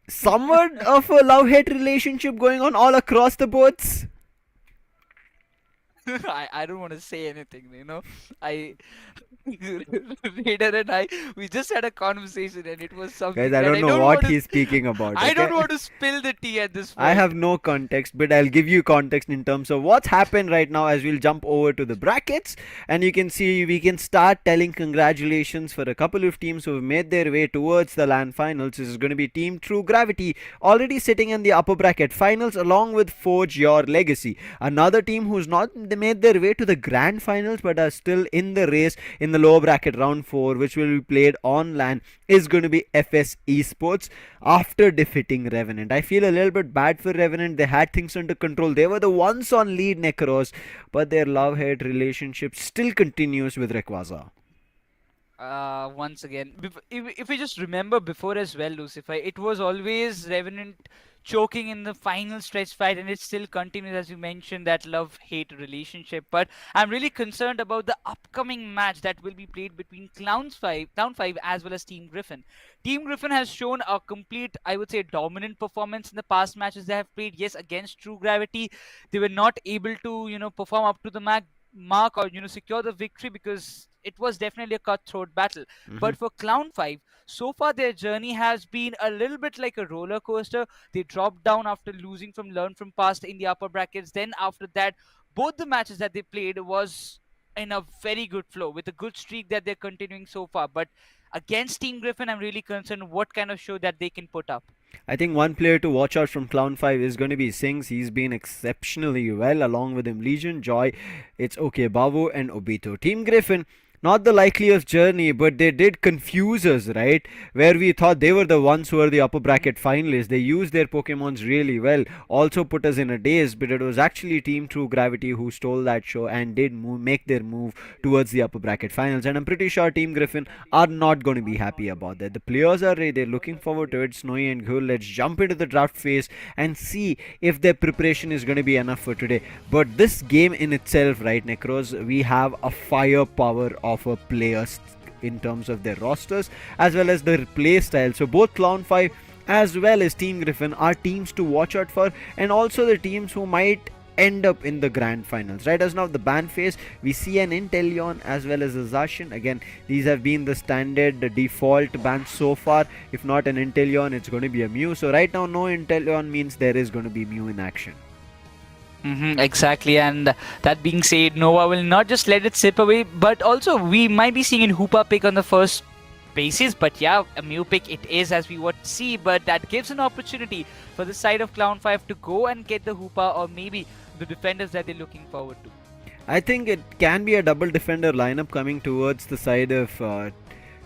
somewhat of a love-hate relationship going on all across the boards. I don't want to say anything, I Raider and we just had a conversation and it was something Guys, I that don't know what he's speaking about. I don't okay? want to spill the tea at this point. I have no context, but I'll give you context in terms of what's happened right now as we'll jump over to the brackets. And you can see we can start telling congratulations for a couple of teams who have made their way towards the LAN finals. This is going to be Team True Gravity, already sitting in the upper bracket finals along with Forge Your Legacy. Another team who's not made their way to the grand finals but are still in the race in the lower bracket round 4, which will be played on LAN, is going to be FS Esports after defeating Revenant. I feel a little bit bad for Revenant. They had things under control. They were the ones on lead, Necros, but their love-hate relationship still continues with Rayquaza. Once again, if we just remember before as well, Lucifer, it was always Revenant choking in the final stretch fight, and it still continues, as you mentioned, that love-hate relationship. But I'm really concerned about the upcoming match that will be played between Clown5 as well as Team Griffin. Team Griffin has shown a complete, I would say, dominant performance in the past matches they have played. Yes, against True Gravity, they were not able to, perform up to the mark or, secure the victory because it was definitely a cutthroat battle. But for Clown5, so far their journey has been a little bit like a roller coaster. They dropped down after losing from Learn From Past in the upper brackets. Then after that, both the matches that they played was in a very good flow with a good streak that they're continuing so far. But against Team Griffin, I'm really concerned what kind of show that they can put up. I think one player to watch out from Clown5 is going to be Sings. He's been exceptionally well. Along with him, Legion, Joy, it's OK Babu and Obito. Team Griffin, not the likeliest journey, but they did confuse us, right? Where we thought they were the ones who were the upper bracket finalists. They used their Pokemons really well, also put us in a daze, but it was actually Team True Gravity who stole that show and did make their move towards the upper bracket finals. And I'm pretty sure Team Griffin are not going to be happy about that. The players are ready, they're looking forward to it. Snowy and Ghul, let's jump into the draft phase and see if their preparation is going to be enough for today. But this game in itself, right, Necros, we have a firepower of a players in terms of their rosters as well as their play style. So both Clown5 as well as Team Griffin are teams to watch out for, and also the teams who might end up in the grand finals. Right as now the ban phase, we see an Inteleon as well as a Zacian. Again, these have been the standard default bans so far. If not an Inteleon, it's going to be a Mew. So right now no Inteleon means there is going to be Mew in action. Exactly, and that being said, Nova will not just let it slip away, but also we might be seeing a Hoopa pick on the first basis. But yeah, a Mew pick it is, as we would see, but that gives an opportunity for the side of Clown5 to go and get the Hoopa or maybe the defenders that they're looking forward to. I think it can be a double defender lineup coming towards the side of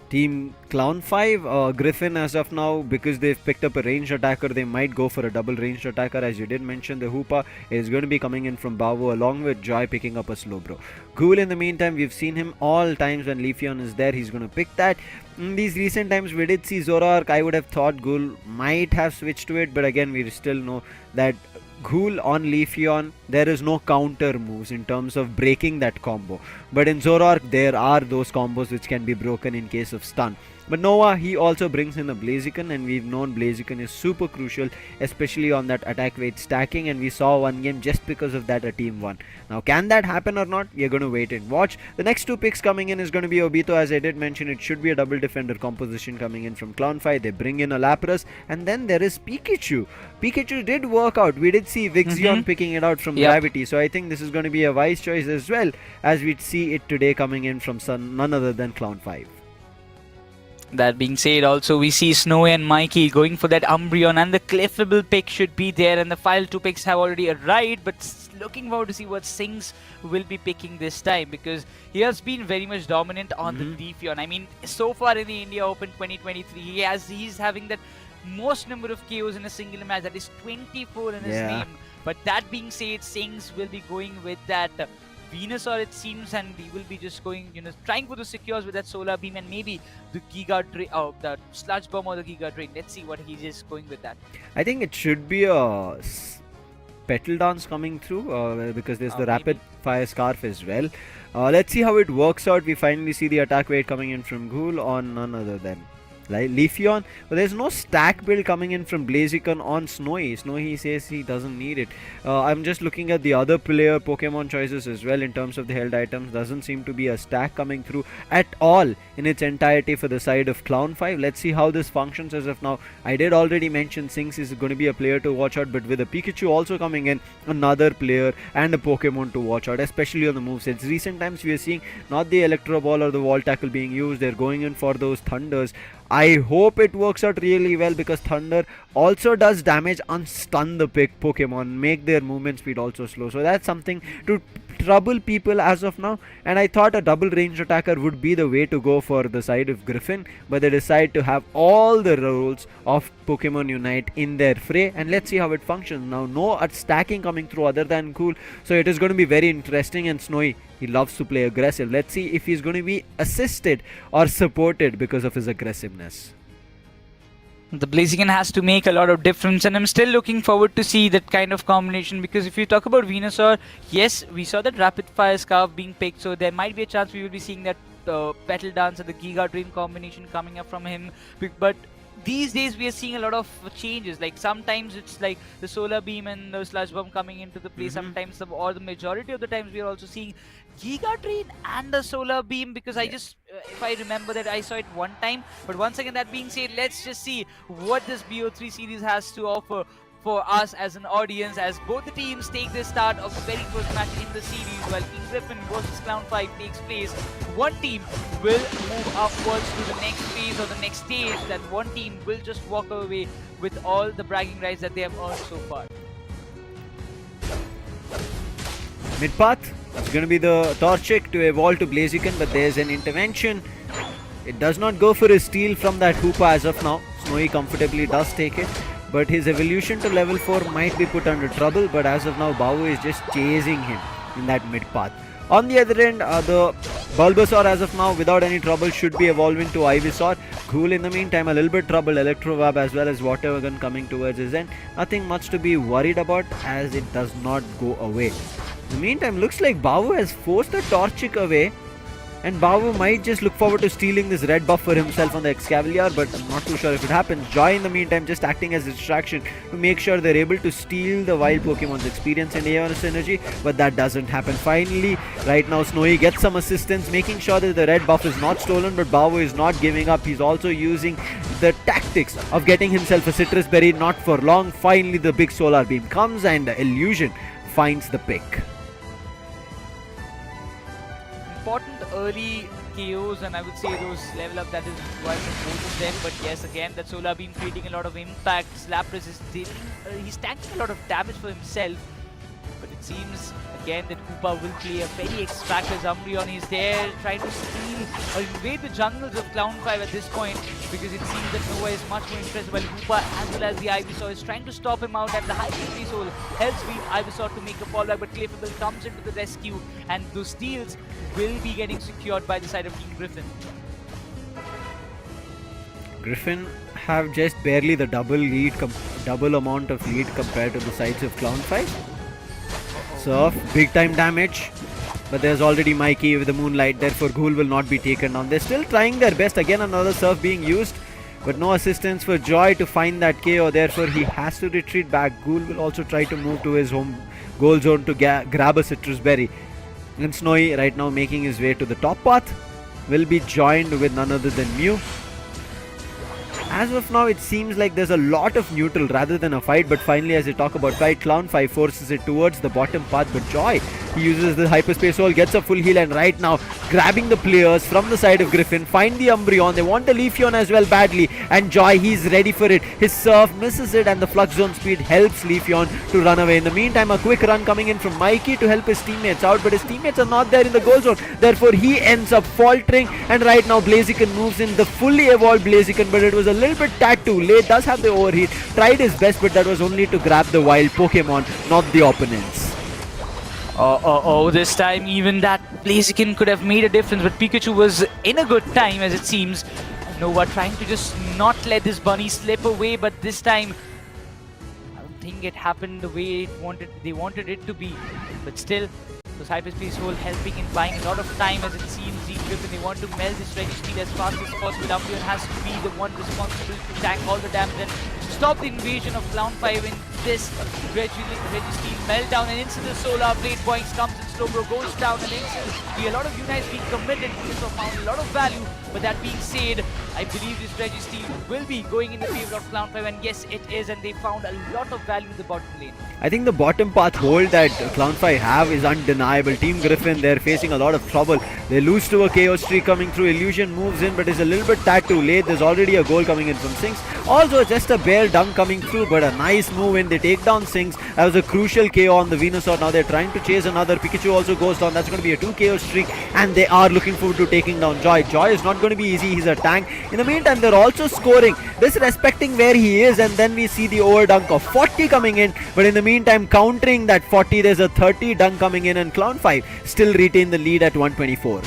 Team Clown5. Griffin as of now, because they've picked up a ranged attacker, they might go for a double ranged attacker. As you did mention, the Hoopa is going to be coming in from Bavu along with Joy picking up a Slowbro. Ghoul, in the meantime, we've seen him all times when Leafeon is there, he's going to pick that. In these recent times we did see Zoroark. I would have thought Ghoul might have switched to it, but again we still know that Ghoul on Leafeon, there is no counter moves in terms of breaking that combo. But in Zoroark, there are those combos which can be broken in case of stun. But Nova, he also brings in a Blaziken, and we've known Blaziken is super crucial, especially on that attack weight stacking, and we saw one game just because of that a team won. Now, can that happen or not? We're going to wait and watch. The next two picks coming in is going to be Obito. As I did mention, it should be a double defender composition coming in from Clown5. They bring in a Lapras, and then there is Pikachu. Pikachu did work out. We did see Vixion picking it out from Gravity, so I think this is going to be a wise choice as well, as we'd see it today coming in from none other than Clown5. That being said, also we see Snowy and Mikey going for that Umbreon, and the Clefable pick should be there, and the final two picks have already arrived, but looking forward to see what Sings will be picking this time, because he has been very much dominant on the Leafeon. I mean, so far in the India Open 2023, he's having that most number of KOs in a single match, that is 24 in his name. But that being said, Sings will be going with that Venusaur, it seems, and he will be just going, trying for the secures with that Solar Beam and maybe the Giga Drain, the Sludge Bomb or the Giga Drain. Let's see what he's just going with that. I think it should be a Petal Dance coming through because there's the Maybe. Rapid Fire Scarf as well. Let's see how it works out. We finally see the attack weight coming in from Ghoul on none other than Leafeon, but there's no stack build coming in from Blaziken on Snowy. Snowy says he doesn't need it. I'm just looking at the other player Pokemon choices as well in terms of the held items. Doesn't seem to be a stack coming through at all in its entirety for the side of Clown 5. Let's see how this functions as of now. I did already mention Sinks is going to be a player to watch out, but with a Pikachu also coming in, another player and a Pokemon to watch out, especially on the movesets. Recent times we are seeing not the Electro Ball or the Wall Tackle being used. They're going in for those Thunders. I hope it works out really well because Thunder also does damage and stun the Pokemon, make their movement speed also slow. So that's something to trouble people as of now, and I thought a double range attacker would be the way to go for the side of Griffin, but they decide to have all the roles of Pokemon Unite in their fray, and let's see how it functions. Now no stacking coming through other than Cool, so it is going to be very interesting. And Snowy, he loves to play aggressive. Let's see if he's going to be assisted or supported because of his aggressiveness. The Blaziken has to make a lot of difference, and I'm still looking forward to see that kind of combination, because if you talk about Venusaur, yes, we saw that Rapid Fire Scarf being picked, so there might be a chance we will be seeing that Petal Dance and the Giga Drain combination coming up from him, but these days we are seeing a lot of changes. Like sometimes it's like the Solar Beam and the Sludge Bomb coming into the play. Sometimes or the majority of the times we are also seeing Giga Drain and the Solar Beam, because I just if I remember that I saw it one time. But once again, that being said, let's just see what this BO3 series has to offer for us as an audience, as both the teams take the start of the very first match in the series. While King Griffin versus Clown 5 takes place, one team will move upwards to the next phase or the next stage. That one team will just walk away with all the bragging rights that they have earned so far. Mid path, it's going to be the Torchic to evolve to Blaziken, but there's an intervention. It does not go for a steal from that Hoopa as of now. Snowy comfortably does take it, but his evolution to level 4 might be put under trouble. But as of now, Babu is just chasing him in that mid path. On the other end, the Bulbasaur as of now without any trouble should be evolving to Ivysaur. Ghoul in the meantime a little bit trouble, Electrovab as well as Water Gun coming towards his end. Nothing much to be worried about as it does not go away. In the meantime, looks like Babu has forced the Torchic away, and Babu might just look forward to stealing this red buff for himself on the Excavalier, but I'm not too sure if it happens. Joy in the meantime just acting as a distraction to make sure they're able to steal the wild Pokemon's experience and Aeon's energy, but that doesn't happen. Finally, right now Snowy gets some assistance, making sure that the red buff is not stolen, but Babu is not giving up. He's also using the tactics of getting himself a Citrus Berry, not for long. Finally the big Solar Beam comes and Illusion finds the pick. Important early KOs, and I would say those level up that is required from both of them. But yes, again, that Solar Beam creating a lot of impact. Slap resist, he's tanking a lot of damage for himself. But it seems again that Koopa will play a very X-Factor. Umbreon is there trying to steal or invade the jungles of Clown 5 at this point, because it seems that Nova is much more interested, while Koopa as well as the Ivysaur is trying to stop him out, and the High Speed Soul helps beat Ivysaur to make a fallback, but Clayfable comes into the rescue, and those steals will be getting secured by the side of King Griffin. Griffin have just barely the double amount of lead compared to the sides of Clown 5. Surf, big time damage, but there's already Mikey with the Moonlight, therefore Ghoul will not be taken down. They're still trying their best. Again, another Surf being used, but no assistance for Joy to find that KO, therefore he has to retreat back. Ghoul will also try to move to his home goal zone to grab a Citrus Berry. And Snowy right now making his way to the top path will be joined with none other than Mew. As of now, it seems like there's a lot of neutral rather than a fight, but finally, as we talk about fight, Clown 5 forces it towards the bottom path, but Joy, he uses the Hyperspace Hole, gets a full heal, and right now, grabbing the players from the side of Griffin, find the Umbreon, they want the Leafeon as well badly, and Joy, he's ready for it. His Surf misses it, and the Flux Zone speed helps Leafeon to run away. In the meantime, a quick run coming in from Mikey to help his teammates out, but his teammates are not there in the goal zone, therefore he ends up faltering, and right now, Blaziken moves in, the fully evolved Blaziken, but it was a little bit tad too late, does have the overheat, tried his best, but that was only to grab the wild Pokemon, not the opponents. This time even that Blaziken could have made a difference, but Pikachu was in a good time as it seems. Nova trying to just not let this bunny slip away, but this time think it happened the way they wanted it to be. But still, those hyperspace hole helping in buying a lot of time as it seems. Griffin, they want to melt this Registeel as fast as possible. Umbreon has to be the one responsible to tank all the damage and stop the invasion of Clown 5 in this Registeel meltdown. And instant the Solar Blade points comes and Slowbro goes down, and instantly a lot of Unites being committed. This have found a lot of value. But that being said, I believe this Registeel will be going in the favor of Clown 5, and yes, it is, and they found a lot of value in the bottom lane. I think the bottom path hold that Clown5 have is undeniable. Team Griffin, they're facing a lot of trouble. They lose to a KO streak coming through. Illusion moves in, but is a little bit tad too late. There's already a goal coming in from Sinks. Also, just a bare dunk coming through, but a nice move in. They take down Sinks. That was a crucial KO on the Venusaur. Now they're trying to chase another. Pikachu also goes down. That's going to be a 2 KO streak, and they are looking forward to taking down Joy. Joy is not going to be easy. He's a tank. In the meantime, they're also scoring, disrespecting where he is, and then we see the overdunk of 40 coming in. But in the meantime, countering that 40, there's a 30 dunk coming in, and Clown5 still retain the lead at 124.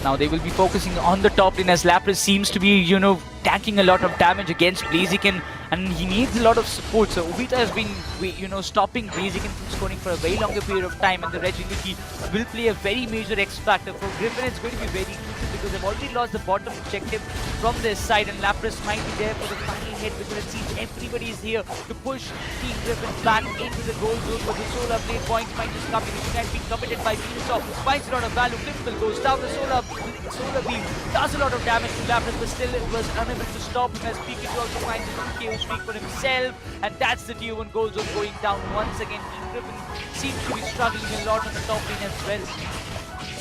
Now they will be focusing on the top lane as Lapras seems to be, tanking a lot of damage against Blaziken, and he needs a lot of support. So Obita has been, stopping Blaziken from scoring for a very longer period of time, and the Regility will play a very major X factor. For Griffin, it's going to be very crucial because they've already lost the bottom objective from their side, and Lapras might be there for the final hit because it seems everybody is here to push Team Griffin back into the goal zone. But the Solar Blade points might just come in. The Unite being committed by Venusaur finds a lot of value. Cliffle goes down. The Solar Beam does a lot of damage to Lapras, but still it was unable to stop him as Pikachu also finds a KO streak for himself, and that's the tier 1 goal zone going down once again. Team Griffin seems to be struggling a lot on the top lane as well.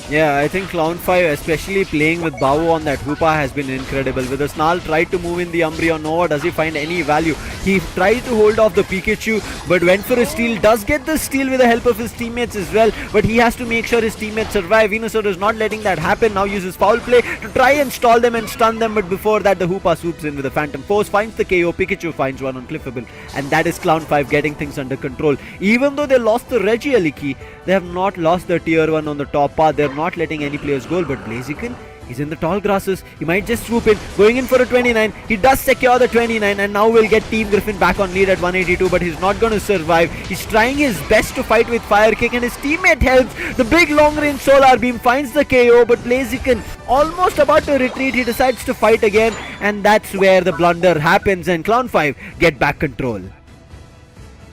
Yeah, I think Clown5, especially playing with Bawu on that Hoopa, has been incredible. With the Snarl tried to move in the Umbreon, nor does he find any value. He tried to hold off the Pikachu, but went for a steal. Does get the steal with the help of his teammates as well, but he has to make sure his teammates survive. Venusaur is not letting that happen. Now uses foul play to try and stall them and stun them, but before that the Hoopa swoops in with a Phantom Force, finds the KO. Pikachu finds one on Cliffable, and that is Clown5 getting things under control. Even though they lost the Regieleki, they have not lost the tier 1 on the top path. They're not letting any players go, but Blaziken, he's in the tall grasses. He might just swoop in, going in for a 29. He does secure the 29, and now we'll get Team Griffin back on lead at 182, but he's not going to survive. He's trying his best to fight with Fire Kick, and his teammate helps. The big long range Solar Beam finds the KO, but Blaziken almost about to retreat. He decides to fight again, and that's where the blunder happens, and Clown5 get back control.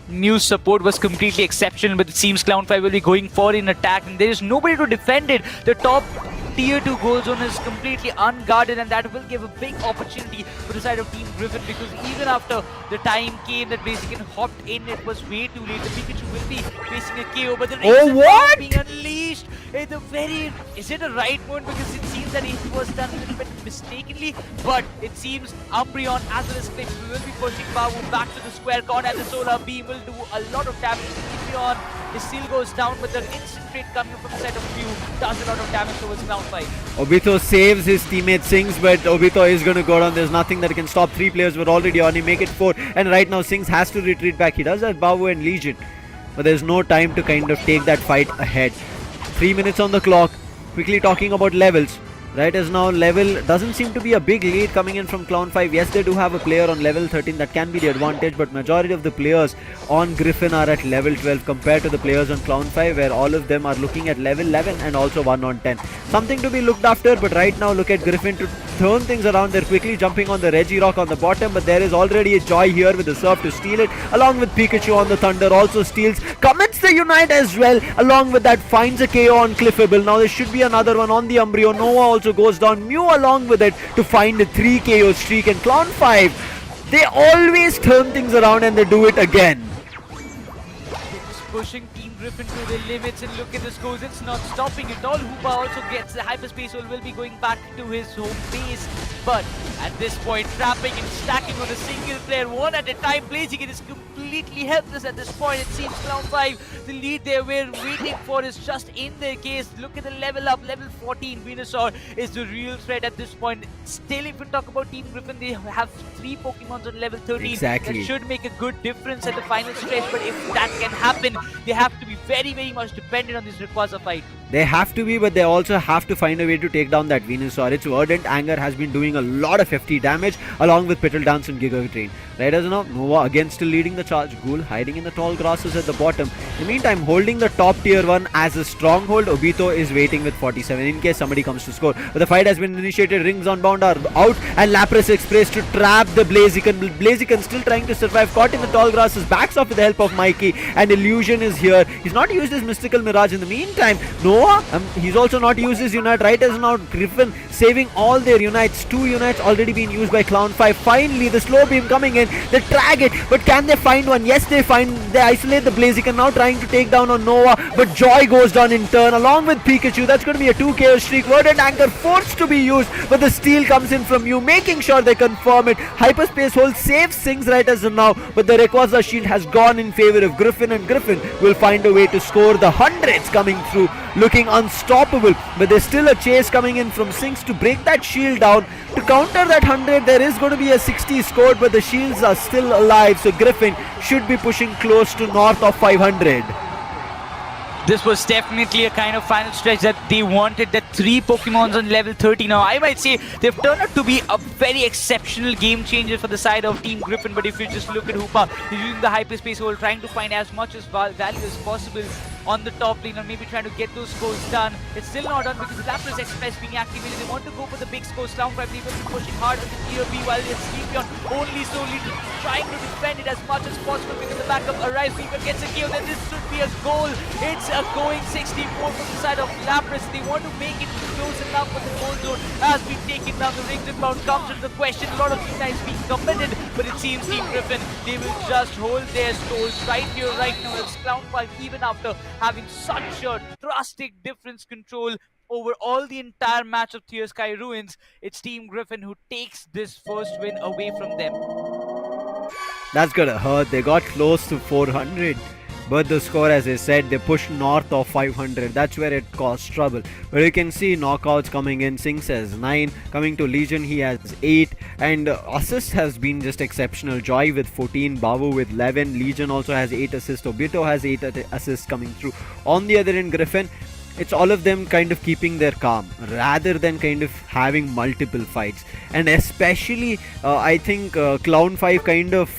New support was completely exceptional, but it seems Clown5 will be going for an attack, and there is nobody to defend it. The top tier 2 goal zone is completely unguarded, and that will give a big opportunity for the side of Team Griffin, because even after the time came that Blaziken hopped in, it was way too late. The Pikachu will be facing a KO, but the what? being unleashed at the very... Is it a right moment? Because it seems that it was done a little bit mistakenly, but it seems Umbreon as well as Cliff will be pushing Bawu back to the square corner, and the Solar Beam will do a lot of damage. Umbreon still goes down, but the instant trade coming from the side of Mew does a lot of damage towards Clown5. Obito saves his teammate Sings, but Obito is going to go down. There's nothing that can stop. 3 players were already on him, make it 4, and right now Sings has to retreat back. He does have Bawu and Legion, but there's no time to kind of take that fight ahead. 3 minutes on the clock. Quickly talking about levels. Right as now, level doesn't seem to be a big lead coming in from Clown5. Yes, they do have a player on level 13 that can be the advantage, but majority of the players on Griffin are at level 12 compared to the players on Clown5, where all of them are looking at level 11 and also 1 on 10. Something to be looked after, but right now look at Griffin to turn things around. They're quickly jumping on the Regirock on the bottom, but there is already a Joy here with the Surf to steal it, along with Pikachu on the Thunder also steals. Commits the Unite as well, along with that finds a KO on Cliffable. Now there should be another one on the Umbreon. Nova also goes down. Mew along with it to find a 3 KO streak, and Clown5, they always turn things around and they do it again. Pushing Team Griffin to the limits, and look at the scores, it's not stopping at all. Hoopa also gets the hyperspace hole, will be going back to his home base, but at this point trapping and stacking on a single player one at a time. Blaziken is completely helpless at this point. It seems Clown5, the lead they were waiting for is just in their case. Look at the level up, level 14. Venusaur is the real threat at this point. Still, if we talk about Team Griffin, they have 3 Pokemons on level 13. Exactly. That should make a good difference at the final stretch, but if that can happen, they have to be very, very much dependent on this Rayquaza fight. They have to be, but they also have to find a way to take down that Venusaur. Its Verdant Anger has been doing a lot of hefty damage along with Petal Dance and Giga Drain. Right as of now, Nova again still leading the charge. Ghoul hiding in the tall grasses at the bottom. In the meantime, holding the top tier 1 as a stronghold, Obito is waiting with 47 in case somebody comes to score. But the fight has been initiated, rings on bound are out, and Lapras Express to trap the Blaziken. Blaziken still trying to survive, caught in the tall grasses, backs off with the help of Mikey, and Illusion is here. He's not used his Mystical Mirage. In the meantime, Noah, he's also not used his Unite. Right as now, Griffin saving all their Unites. 2 Unites already been used by Clown 5. Finally, the slow beam coming in. They drag it, but can they find one? Yes, they isolate the Blaziken, now trying to take down on Nova, but Joy goes down in turn along with Pikachu. That's going to be a 2 KO streak. Verdant Anchor forced to be used, but the steal comes in from you, making sure they confirm it. Hyperspace Hole saves things right as of now, but the Rayquaza shield has gone in favor of Griffin, and Griffin will find a way to score the hundreds coming through, looking unstoppable. But there's still a chase coming in from Sinks to break that shield down. To counter that 100, there is going to be a 60 scored, but the shields are still alive, so Griffin should be pushing close to north of 500. This was definitely a kind of final stretch that they wanted, that 3 Pokemons on level 30. Now, I might say they've turned out to be a very exceptional game changer for the side of Team Griffin, but if you just look at Hoopa, he's using the hyperspace hole, trying to find as much as value as possible on the top lane, or maybe trying to get those scores done. It's still not done because Lapras Express being activated. They want to go for the big scores. Clown 5 will be pushing hard on the tier B, while it's Leafeon only slowly trying to defend it as much as possible because the backup arrives. Leafeon gets a kill, then this should be a goal. It's a going 64 from the side of Lapras. They want to make it close enough for the goal zone as we take it down. The rings inbound comes into the question. A lot of Unites being committed, but it seems Team Griffin, they will just hold their stores right here, right now. It's Clown 5, even after having such a drastic difference control over all the entire match of Tear Sky Ruins. It's Team Griffin who takes this first win away from them. That's gonna hurt. They got close to 400, but the score, as I said, they pushed north of 500. That's where it caused trouble. But you can see knockouts coming in. Sinks has 9, coming to Legion he has 8, and assist has been just exceptional. Joy with 14, Babu with 11, Legion also has 8 assists, Obito has 8 assists coming through. On the other end, Griffin, it's all of them kind of keeping their calm rather than kind of having multiple fights, and especially I think Clown 5 kind of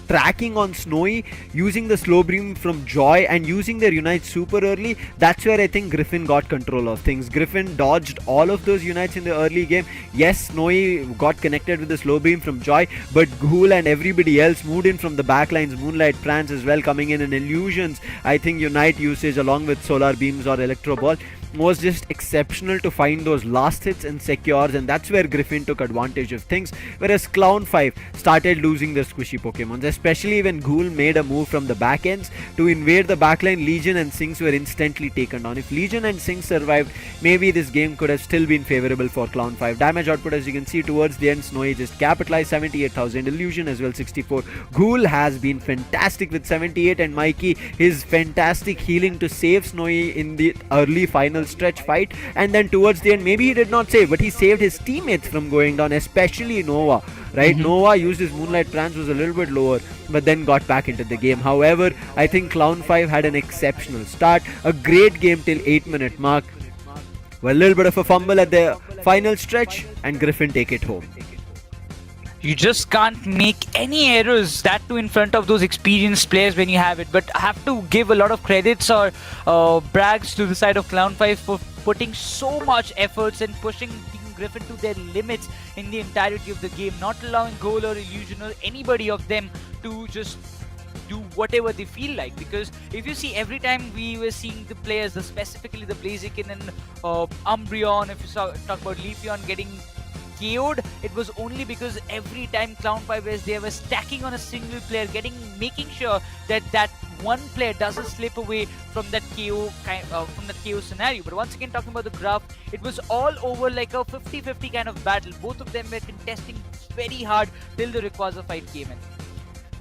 tracking on Snowy, using the slow beam from Joy and using their Unite super early. That's where I think Griffin got control of things. Griffin dodged all of those Unites in the early game. Yes, Snowy got connected with the slow beam from Joy, but Ghoul and everybody else moved in from the backlines. Moonlight Prance as well coming in, and Illusions, I think Unite usage along with Solar Beams or Electro Ball was just exceptional to find those last hits and secures, and that's where Griffin took advantage of things, whereas Clown 5 started losing their squishy Pokemons, especially when Ghoul made a move from the back ends to invade the backline. Legion and Sinks were instantly taken down. If Legion and Sinks survived, maybe this game could have still been favorable for Clown 5. Damage output, as you can see towards the end, Snowy just capitalized 78,000, Illusion as well 64. Ghoul has been fantastic with 78, and Mikey, his fantastic healing to save Snowy in the early final stretch fight, and then towards the end, maybe he did not save, but he saved his teammates from going down, especially Nova, right? Nova used his Moonlight Prance, was a little bit lower, but then got back into the game. However, I think Clown 5 had an exceptional start, a great game till 8-minute mark. Well, a little bit of a fumble at the final stretch, and Griffin take it home. You just can't make any errors, that too in front of those experienced players when you have it. But I have to give a lot of credits or brags to the side of Clown 5 for putting so much efforts and pushing Team Griffin to their limits in the entirety of the game, not allowing Goal or Illusion or anybody of them to just do whatever they feel like. Because if you see, every time we were seeing the players, specifically the Blaziken and Umbreon, if you talk about Leafeon getting KO'd, it was only because every time Clown 5 was, they were stacking on a single player, making sure that that one player doesn't slip away from that KO scenario. But once again, talking about the graph, it was all over like a 50-50 kind of battle. Both of them were contesting very hard till the Rayquaza fight came in.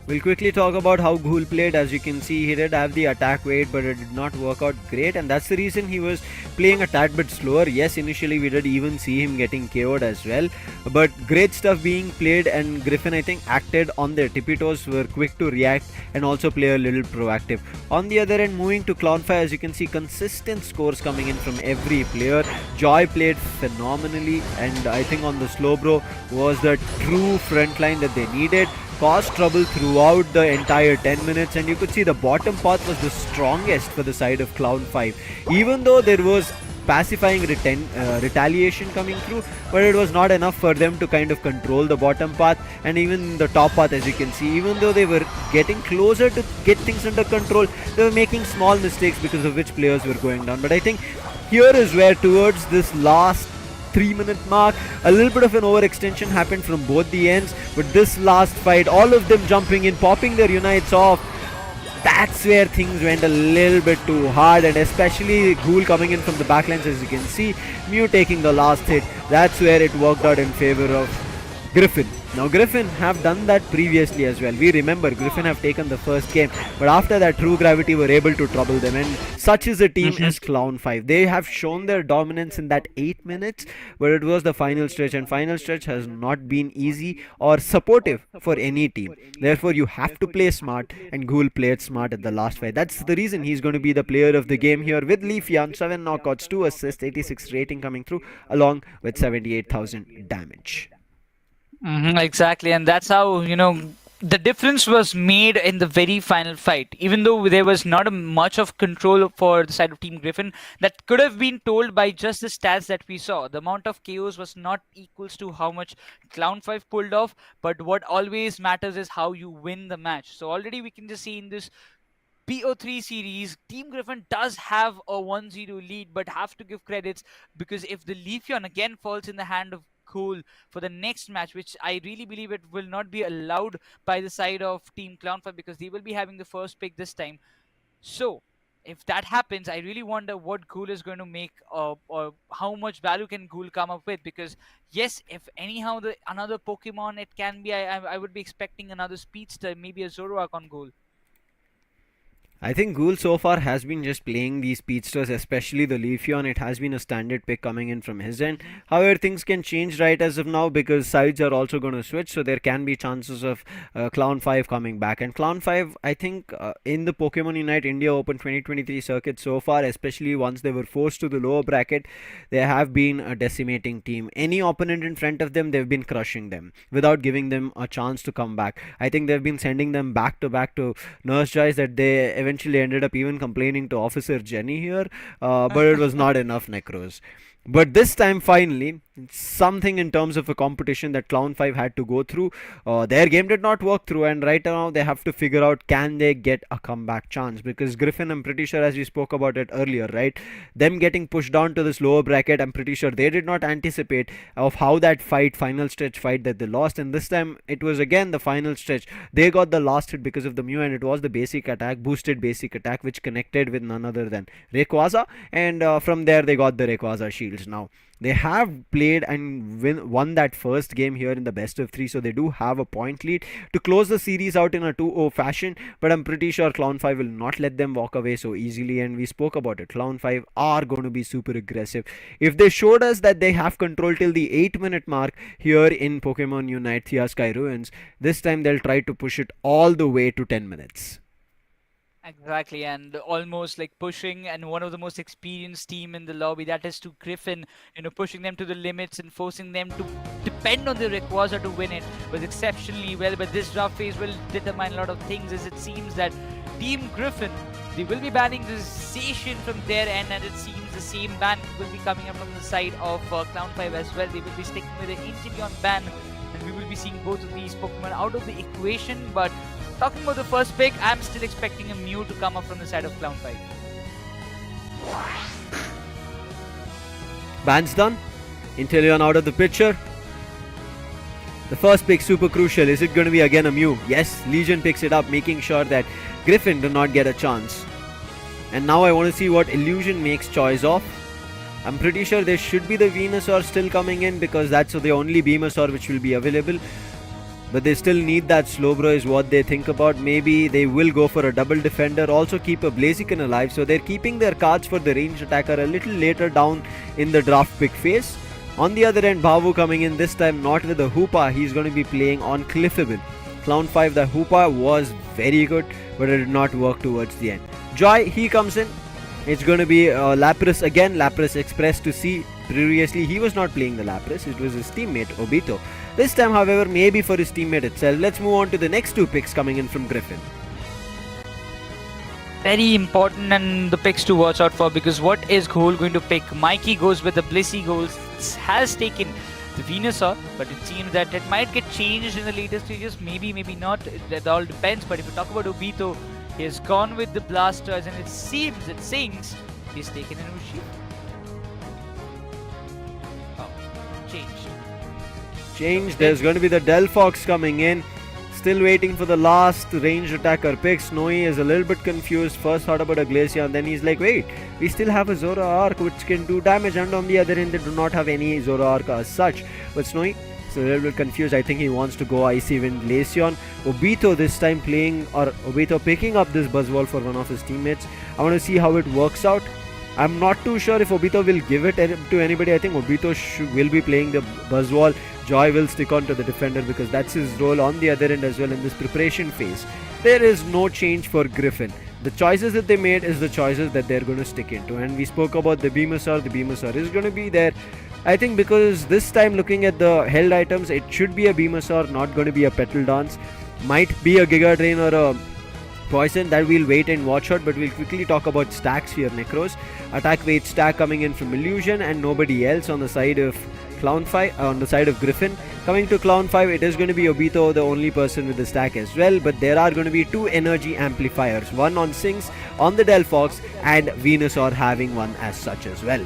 We'll quickly talk about how Ghoul played. As you can see, he did have the attack weight, but it did not work out great, and that's the reason he was playing a tad bit slower. Yes, initially we did even see him getting KO'd as well, but great stuff being played, and Griffin, I think, acted on their tippy toes, were quick to react and also play a little proactive. On the other end, moving to Clown5, as you can see, consistent scores coming in from every player. Joy played phenomenally, and I think on the slow bro was the true front line that they needed. Caused trouble throughout the entire 10 minutes, and you could see the bottom path was the strongest for the side of Clown5, even though there was pacifying retaliation coming through, but it was not enough for them to kind of control the bottom path. And even the top path, as you can see, even though they were getting closer to get things under control, they were making small mistakes, because of which players were going down. But I think here is where, towards this last 3-minute mark, a little bit of an overextension happened from both the ends. But this last fight, all of them jumping in, popping their unites off, that's where things went a little bit too hard, and especially Ghoul coming in from the backlines, as you can see, Mew taking the last hit. That's where it worked out in favor of Griffin. Now Griffin have done that previously as well. We remember Griffin have taken the first game, but after that True Gravity were able to trouble them, and such is a team as Clown5. They have shown their dominance in that 8 minutes, but it was the final stretch, and final stretch has not been easy or supportive for any team. Therefore you have to play smart, and Ghoul played smart at the last fight. That's the reason he's going to be the player of the game here, with Leafeon, 7 knockouts, 2 assists, 86 rating coming through, along with 78,000 damage. Exactly, and that's how, the difference was made in the very final fight. Even though there was not much of control for the side of Team Griffin, that could have been told by just the stats that we saw. The amount of KOs was not equals to how much Clown5 pulled off, but what always matters is how you win the match. So already we can just see in this PO3 series, Team Griffin does have a 1-0 lead, but have to give credits, because if the Leafeon again falls in the hand of Ghoul for the next match, which I really believe it will not be allowed by the side of Team Clown5, because they will be having the first pick this time. So if that happens, I really wonder what Ghoul is going to make, or how much value can Ghoul come up with, because yes, if anyhow another Pokemon it can be, I would be expecting another Speedster, maybe a Zoroark on Ghoul. I think Ghoul so far has been just playing these speedsters, especially the Leafeon. It has been a standard pick coming in from his end. However, things can change right as of now, because sides are also going to switch, so there can be chances of Clown5 coming back. And Clown5, I think, in the Pokemon Unite India Open 2023 circuit so far, especially once they were forced to the lower bracket, they have been a decimating team. Any opponent in front of them, they've been crushing them without giving them a chance to come back. I think they've been sending them back to back to Nurse Joyce, that they eventually ended up even complaining to Officer Jenny here, but it was not enough Necros. But this time, finally, something in terms of a competition that Clown5 had to go through. Their game did not work through, and right now they have to figure out, can they get a comeback chance? Because Griffin, I'm pretty sure, as we spoke about it earlier, right, them getting pushed down to this lower bracket, I'm pretty sure they did not anticipate of how that final stretch fight that they lost. And this time it was again the final stretch. They got the last hit because of the Mew, and it was the basic attack, boosted basic attack, which connected with none other than Rayquaza, and from there they got the Rayquaza shields. Now they have played and won that first game here in the best of 3, so they do have a point lead to close the series out in a 2-0 fashion. But I'm pretty sure Clown5 will not let them walk away so easily, and we spoke about it. Clown5 are going to be super aggressive. If they showed us that they have control till the 8-minute mark here in Pokemon Unite Thea Sky Ruins, this time they'll try to push it all the way to 10 minutes. Exactly, and almost like pushing, and one of the most experienced team in the lobby, that is to Griffin, pushing them to the limits and forcing them to depend on the Rayquaza to win it was exceptionally well. But this draft phase will determine a lot of things, as it seems that Team Griffin, they will be banning the Zacian from their end, and it seems the same ban will be coming up from the side of Clown5 as well. They will be sticking with the Inteleon ban, and we will be seeing both of these Pokemon out of the equation. But talking about the first pick, I'm still expecting a Mew to come up from the side of Clown5. Ban's done. Inteleon out of the picture. The first pick, super crucial. Is it going to be again a Mew? Yes, Legion picks it up, making sure that Griffin do not get a chance. And now I want to see what Illusion makes choice of. I'm pretty sure there should be the Venusaur still coming in, because that's the only Venusaur which will be available. but they still need that slow bro is what they think about. Maybe they will go for a double defender, also keep a Blaziken alive, so they're keeping their cards for the ranged attacker a little later down in the draft pick phase. On the other end, Bavu coming in this time not with a Hoopa, he's going to be playing on Cliffable. Clown 5, the Hoopa was very good, but it did not work towards the end. Joy, he comes in. It's going to be Lapras again. Lapras Express to see. Previously, he was not playing the Lapras. It was his teammate, Obito. This time, however, maybe for his teammate itself. Let's move on to the next two picks coming in from Griffin. Very important and the picks to watch out for, because what is Ghol going to pick? Mikey goes with the Blissey goals. Has taken the Venusaur, but it seems that it might get changed in the later stages. Maybe, maybe not. It all depends. But if you talk about Obito, he has gone with the Blasters, and it seems, it sings, he's taken an Uchi. Oh, Changed. There's going to be the Delphox coming in. Still waiting for the last ranged attacker pick. Snowy is a little bit confused. First thought about a Glacier, and then he's like, wait, we still have a Zora Arc which can do damage, and on the other end they do not have any Zora Arc as such. But Snowy is a little bit confused. I think he wants to go Icy Wind Glaceon. Obito this time playing, or Obito picking up this Buzzwole for one of his teammates. I want to see how it works out. I'm not too sure if Obito will give it to anybody. I think Obito will be playing the Buzzwole. Joy will stick on to the defender because that's his role on the other end as well in this preparation phase. There is no change for Griffin. The choices that they made is the choices that they're going to stick into. And we spoke about the Venusaur. The Venusaur is going to be there. I think because this time looking at the held items, it should be a Venusaur, not going to be a Petal Dance. Might be a Giga Drain or a Poison, that we'll wait and watch out, but we'll quickly talk about stacks here. Necros, attack weight stack coming in from Illusion and nobody else on the side of Clown 5, on the side of Griffin. Coming to Clown 5, it is going to be Obito, the only person with the stack as well, but there are going to be two energy amplifiers, one on Sings, on the Delphox, and Venusaur having one as such as well.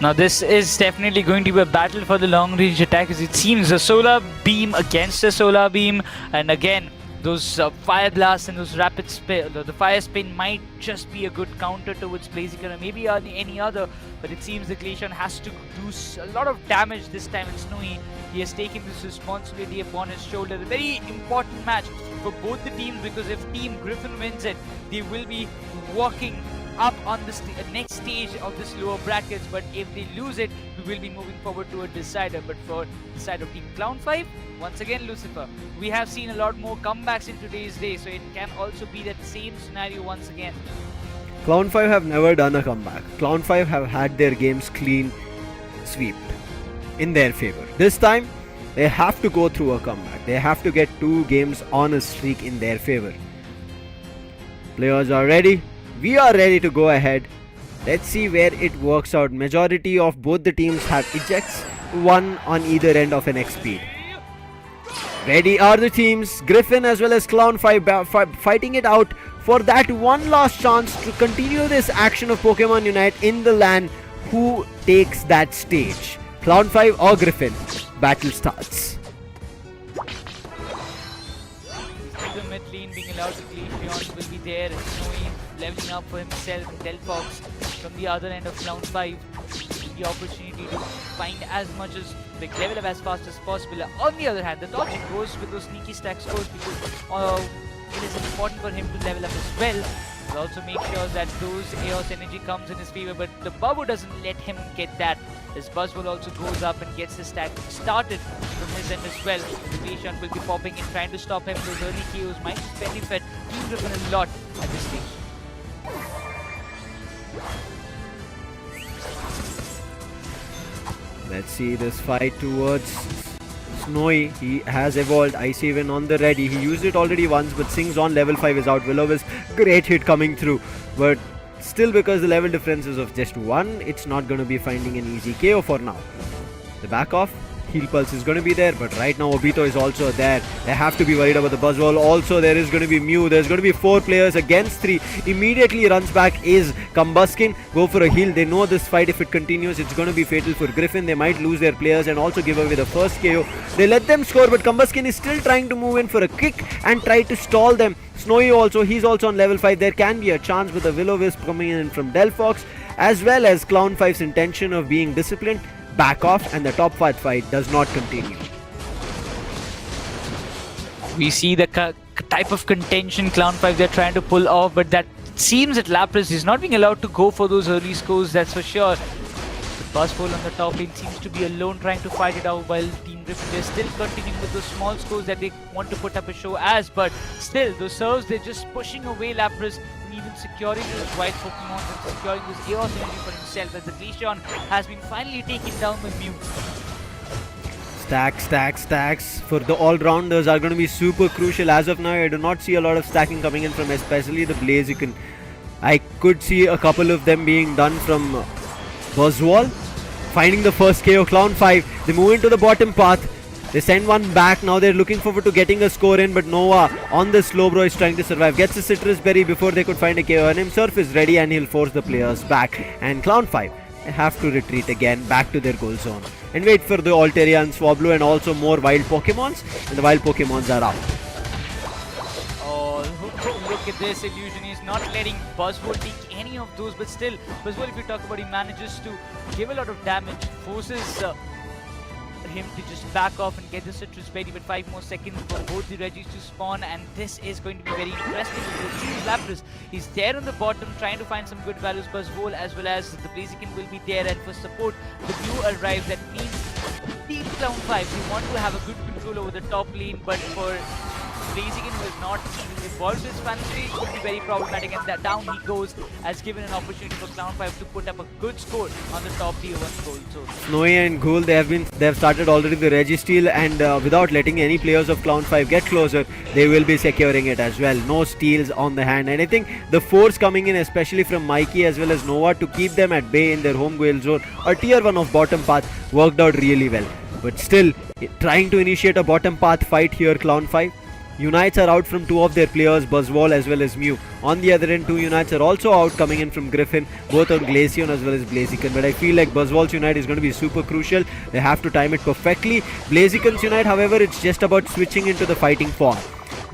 Now this is definitely going to be a battle for the long range attack, as it seems a Solar Beam against a Solar Beam, and again those Fire Blast and those Rapid Spin, the Fire Spin might just be a good counter towards Blaziken or maybe any other, but it seems the Glaceon has to do a lot of damage this time in Snowy. He has taken this responsibility upon his shoulder. A very important match for both the teams, because if Team Griffin wins it, they will be walking up on the next stage of this lower brackets, but if they lose it, we will be moving forward to a decider. But for the side of Team Clown 5, once again Lucifer, we have seen a lot more comebacks in today's day, so it can also be that same scenario once again. Clown 5 have never done a comeback. Clown 5 have had their games clean swept in their favor. This time they have to go through a comeback. They have to get 2 games on a streak in their favor. Players are ready. We are ready to go ahead. Let's see where it works out. Majority of both the teams have ejects, one on either end of an X speed. Ready are the teams. Griffin as well as Clown 5 fighting it out for that one last chance to continue this action of Pokemon Unite in the LAN. Who takes that stage? Clown 5 or Griffin? Battle starts. The mid lane being allowed to Glaceon will be there. Snowy leveling up for himself, and Delphox from the other end of Clown 5 the opportunity to find as much as level up as fast as possible. On the other hand, the Dodge goes with those sneaky stack scores because it is important for him to level up as well. But also make sure that those Chaos energy comes in his favor, but the Babu doesn't let him get that. His Buzzwole also goes up and gets the stack started from his end as well. The Glaceon will be popping in, trying to stop him. Those early KOs might benefit Team Griffin a lot at this stage. Let's see this fight towards Snowy. He has evolved Icy Wind on the ready. He used it already once, but Sings on level 5 is out. Will-O-Wisp, great hit coming through, but still because the level difference is of just 1, it's not going to be finding an easy KO for now. The back off, Heal Pulse is going to be there, but right now Obito is also there. They have to be worried about the Buzzwole. Also there is going to be Mew. There's going to be 4 players against 3. Immediately runs back is Combuskin. Go for a heal. They know this fight, if it continues, it's going to be fatal for Griffin. They might lose their players and also give away the first KO. They let them score, but Combuskin is still trying to move in for a kick and try to stall them. Snowy also, he's also on level 5. There can be a chance with the Will-O-Wisp coming in from Delphox, as well as Clown 5's intention of being disciplined. Back off, and the top 5 fight does not continue. We see the type of contention Clown5 they're trying to pull off, but that seems that Lapras is not being allowed to go for those early scores, that's for sure. Buzzwole on the top lane seems to be alone trying to fight it out, while Team Griffin they're still continuing with those small scores that they want to put up a show as, but still those serves they're just pushing away Lapras and even securing those white Pokemon and securing this Chaos energy for himself, as the Glaceon has been finally taken down with Mew. Stacks for the all-rounders are going to be super crucial. As of now, I do not see a lot of stacking coming in from especially the Blaziken. I could see a couple of them being done from Buzzwole. Finding the first KO, Clown5. They move into the bottom path. They send one back. Now they're looking forward to getting a score in, but Nova on the Slowbro is trying to survive. Gets a Citrus Berry before they could find a KO, and himself is ready and he'll force the players back. And Clown5 have to retreat again back to their goal zone and wait for the Altaria and Swablu and also more wild Pokemons, and the wild Pokemons are out. Oh, look at this. Illusion is not letting Buzzwole take any of those, but still Buzzwole, if you talk about, he manages to give a lot of damage, forces him to just back off and get the Citrus Berry, but 5 more seconds for both the Regis to spawn, and this is going to be very interesting because Team Lapras is there on the bottom trying to find some good values. Buzzwole as well as the Blaziken will be there, and for support the Mew arrives. That means Team Clown5 they want to have a good control over the top lane, but for Blaziken who is not even involved with his fantasy, it could be very problematic, and that down he goes, as given an opportunity for Clown5 to put up a good score on the top tier 1 goal. So Snowy and Ghoul, they have started already the Registeel, and without letting any players of Clown5 get closer, they will be securing it as well. No steals on the hand, and I think the force coming in, especially from Mikey as well as Nova, to keep them at bay in their home goal zone or tier 1 of bottom path worked out really well. But still, trying to initiate a bottom path fight here, Clown5. Unites are out from 2 of their players, Buzzwole as well as Mew. On the other end, 2 Unites are also out coming in from Griffin, both on Glaceon as well as Blaziken. But I feel like Buzzwole's Unite is going to be super crucial. They have to time it perfectly. Blaziken's Unite, however, it's just about switching into the fighting form.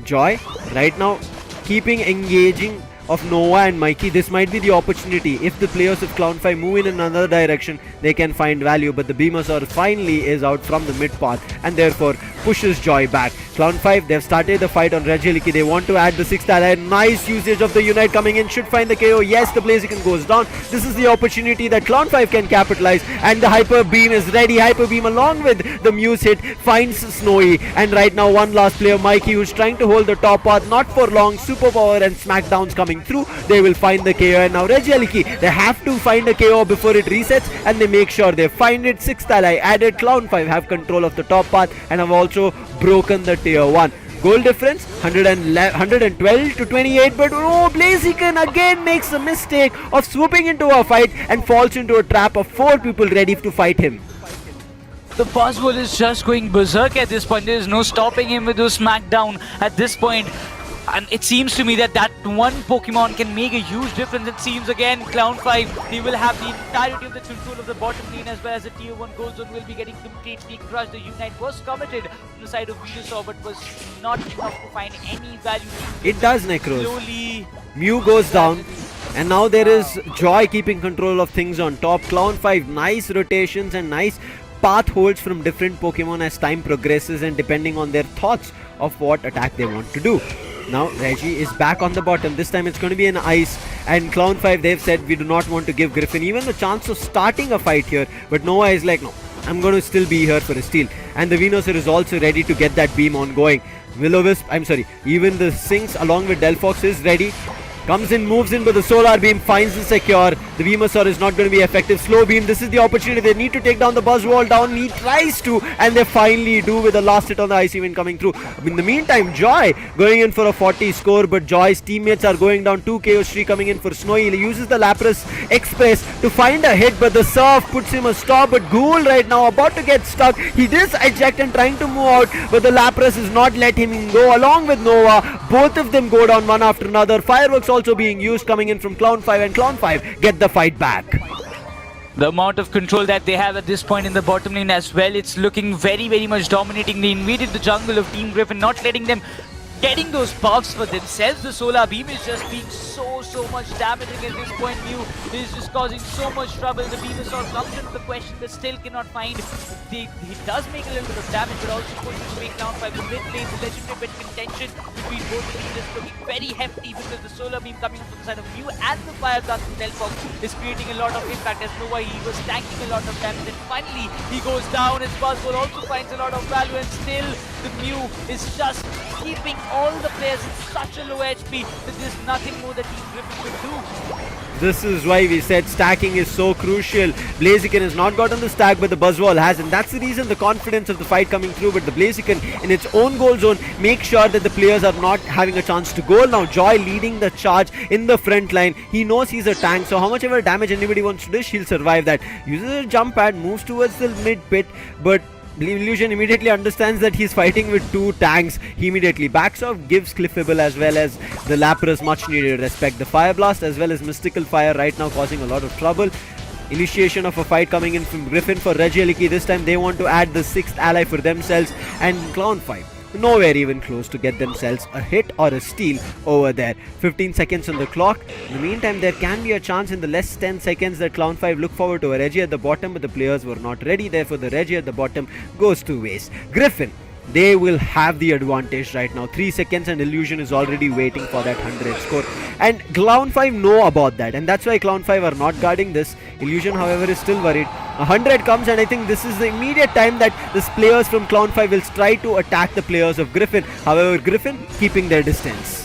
Joy, right now, keeping engaging of Nova and Mikey. This might be the opportunity. If the players of Clown5 move in another direction, they can find value. But the Beamosaur finally is out from the mid path and therefore pushes Joy back. Clown5, they've started the fight on Regieleki. They want to add the 6th ally. Nice usage of the Unite coming in. Should find the KO. Yes, the Blaziken goes down. This is the opportunity that Clown5 can capitalize. And the Hyper Beam is ready. Hyper Beam along with the Muse hit finds Snowy. And right now, one last player, Mikey, who's trying to hold the top path. Not for long. Superpower and Smackdowns coming through. They will find the KO. And now Regieleki, they have to find a KO before it resets. And they make sure they find it. 6th ally added. Clown5 have control of the top path and have also broken the tier 1. Goal difference 112 to 28, but oh, Blaziken again makes a mistake of swooping into a fight and falls into a trap of 4 people ready to fight him. The Buzzwole is just going berserk at this point. There is no stopping him with those Smackdown at this point. And it seems to me that one Pokemon can make a huge difference. It seems again Clown5, they will have the entirety of the control of the bottom lane as well as the tier 1 goal zone will be getting completely crushed. The Unite was committed on the side of Venusaur but was not enough to find any value. It does, Necros. Slowly, Mew goes down. And now there is Joy keeping control of things on top. Clown5, nice rotations and nice path holds from different Pokemon as time progresses and depending on their thoughts of what attack they want to do. Now Reggie is back on the bottom. This time it's going to be an ice, and Clown5, they've said we do not want to give Griffin even the chance of starting a fight here, but Nova is like, no, I'm going to still be here for a steal. And the Venusaur is also ready to get that beam ongoing. Will-O-Wisp, even the Sinks along with Delphox is ready. Comes in, moves in, but the Solar Beam finds the secure. The Venusaur is not going to be effective. Slow Beam, this is the opportunity. They need to take down the Buzzwole down. He tries to, and they finally do with the last hit on the ice event coming through. In the meantime, Joy going in for a 40 score, but Joy's teammates are going down. 2 KO streak coming in for Snowy. He uses the Lapras Express to find a hit, but the Surf puts him a stop. But Ghoul right now about to get stuck. He does eject and trying to move out, but the Lapras is not letting him go along with Nova. Both of them go down one after another. Fireworks also being used coming in from Clown5, and Clown5 get the fight back. the amount of control that they have at this point in the bottom lane as well, it's looking very, very much dominating. They invaded the jungle of Team Griffin, not letting them getting those buffs for themselves. The solar beam is just being so much damaging at this point. Mew is just causing so much trouble. The Venusaur comes into the question but still cannot find. He does make a little bit of damage but also pushes away Clown5. The mid lane, the legendary bit contention between both the teams is looking very hefty because the solar beam coming from the side of Mew and the fire blast from Delphox is creating a lot of impact. As Nova, he was tanking a lot of damage and finally he goes down. His Buzzwole also finds a lot of value and still the Mew is just keeping all the players in such a low HP that there's nothing more that Team Griffin could do. This is why we said stacking is so crucial. Blaziken has not gotten the stack but the Buzzwole has, and that's the reason the confidence of the fight coming through. But the Blaziken in its own goal zone makes sure that the players are not having a chance to goal. Now Joy leading the charge in the front line. He knows he's a tank, so how much ever damage anybody wants to dish, he'll survive that. Uses a jump pad, moves towards the mid pit, but Illusion immediately understands that he's fighting with two tanks. He immediately backs off, gives Cliffable as well as the Lapras much needed respect. The Fire Blast as well as Mystical Fire right now causing a lot of trouble. Initiation of a fight coming in from Griffin for Regieleki. This time they want to add the 6th ally for themselves, and Clown5 nowhere even close to get themselves a hit or a steal over there. 15 seconds on the clock. In the meantime, there can be a chance in the less 10 seconds that Clown5 look forward to a Reggie at the bottom, but the players were not ready. Therefore, the Reggie at the bottom goes to waste. Griffin, they will have the advantage right now. 3 seconds and Illusion is already waiting for that 100 score. And Clown5 know about that, and that's why Clown5 are not guarding this. Illusion, however, is still worried. 100 comes, and I think this is the immediate time that the players from Clown5 will try to attack the players of Griffin. However, Griffin keeping their distance.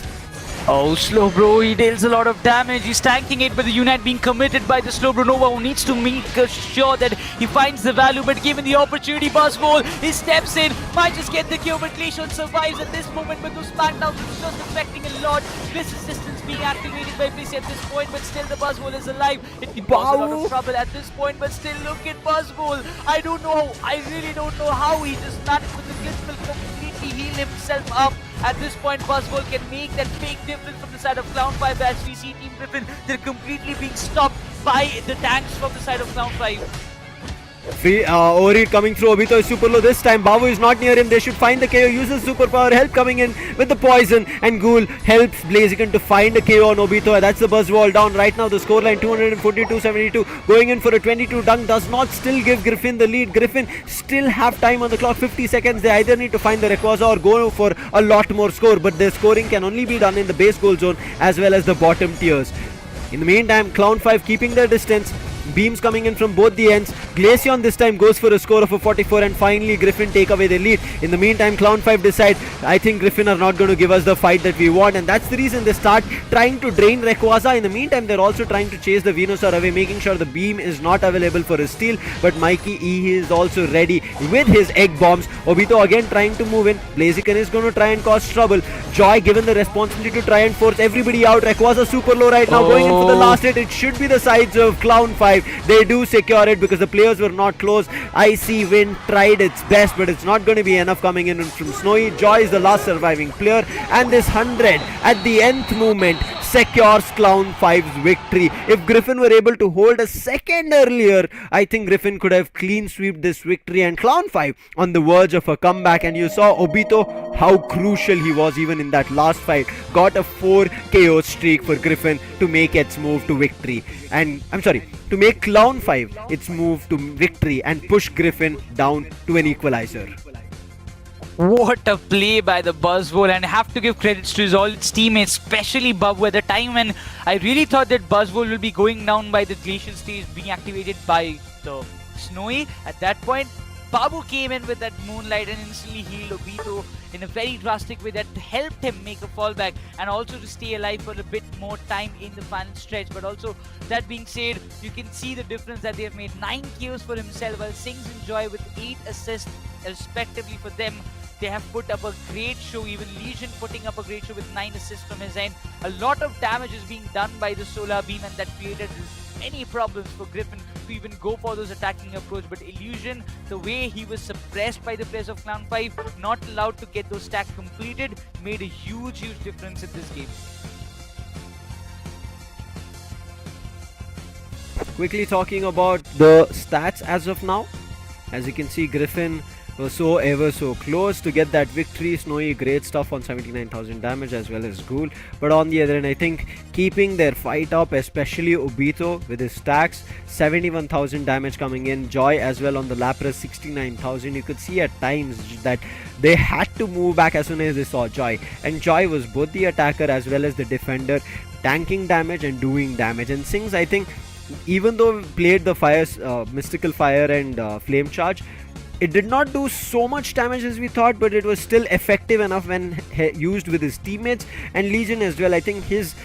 Oh, Slowbro, he deals a lot of damage. He's tanking it, but the Unite being committed by the Slowbro Nova, who needs to make sure that he finds the value. But given the opportunity, Buzzwole, he steps in, might just get the kill, but Glacian survives at this moment. But those smackdowns are just affecting a lot. Bliss assistance being activated by Bliss at this point, but still the Buzzwole is alive. It can cause a lot of trouble at this point, but still look at Buzzwole. I really don't know how he just managed with the Glitch will completely heal himself up. At this point, Buzzwole can make that big difference from the side of Clown5. As we see Team Griffin, they're completely being stopped by the tanks from the side of Clown5. Overheat coming through. Obito is super low this time. Babu is not near him. They should find the KO. Uses superpower. Help coming in with the poison. And Ghoul helps Blaziken to find a KO on Obito. That's the Buzzwole down. Right now the scoreline 242-72. Going in for a 22 dunk. Does not still give Griffin the lead. Griffin still have time on the clock. 50 seconds. They either need to find the Rayquaza or go for a lot more score. But their scoring can only be done in the base goal zone as well as the bottom tiers. In the meantime, Clown5 keeping their distance. Beams coming in from both the ends. Glaceon this time goes for a score of a 44, and finally Griffin take away the lead. In the meantime, Clown5 decide, I think Griffin are not going to give us the fight that we want, and that's the reason they start trying to drain Rayquaza. In the meantime, they're also trying to chase the Venusaur away, making sure the beam is not available for a steal. But Mikey E is also ready with his egg bombs. Obito again trying to move in. Blaziken is going to try and cause trouble. Joy given the responsibility to try and force everybody out. Rayquaza super low right now, going in for the last hit. It should be the sides of Clown5. They do secure it because the players were not close. Icy Wind tried its best, but it's not going to be enough coming in from Snowy. Joy is the last surviving player, and this 100 at the nth moment secures Clown5's victory. If Griffin were able to hold a second earlier, I think Griffin could have clean swept this victory, and Clown5 on the verge of a comeback. And you saw Obito, how crucial he was even in that last fight. Got a 4 KO streak for Griffin to make its move to victory. And to make Clown5 its move to victory and push Griffin down to an equalizer. What a play by the Buzzwole, and I have to give credits to all its teammates, especially Babu, at the time when I really thought that Buzzwole will be going down by the Glacial stage being activated by the Snowy. At that point, Babu came in with that Moonlight and instantly healed Obito in a very drastic way that helped him make a fallback and also to stay alive for a bit more time in the final stretch. But also, that being said, you can see the difference that they have made. 9 kills for himself, while Sings and Joy with 8 assists respectively for them. They have put up a great show. Even Legion putting up a great show with 9 assists from his end. A lot of damage is being done by the Solar Beam, and that created many problems for Griffin to even go for those attacking approach. But Illusion, the way he was suppressed by the players of Clown5, not allowed to get those stacks completed, made a huge difference in this game. Quickly talking about the stats as of now. As you can see, Griffin was so ever so close to get that victory. Snowy, great stuff on 79,000 damage as well as Ghoul. But on the other end, I think keeping their fight up, especially Obito with his stacks, 71,000 damage coming in. Joy as well on the Lapras, 69,000. You could see at times that they had to move back as soon as they saw Joy. And Joy was both the attacker as well as the defender, tanking damage and doing damage. And Sings, I think, even though we played the fires, mystical fire and flame charge, it did not do so much damage as we thought, but it was still effective enough when used with his teammates. And Legion as well, I think his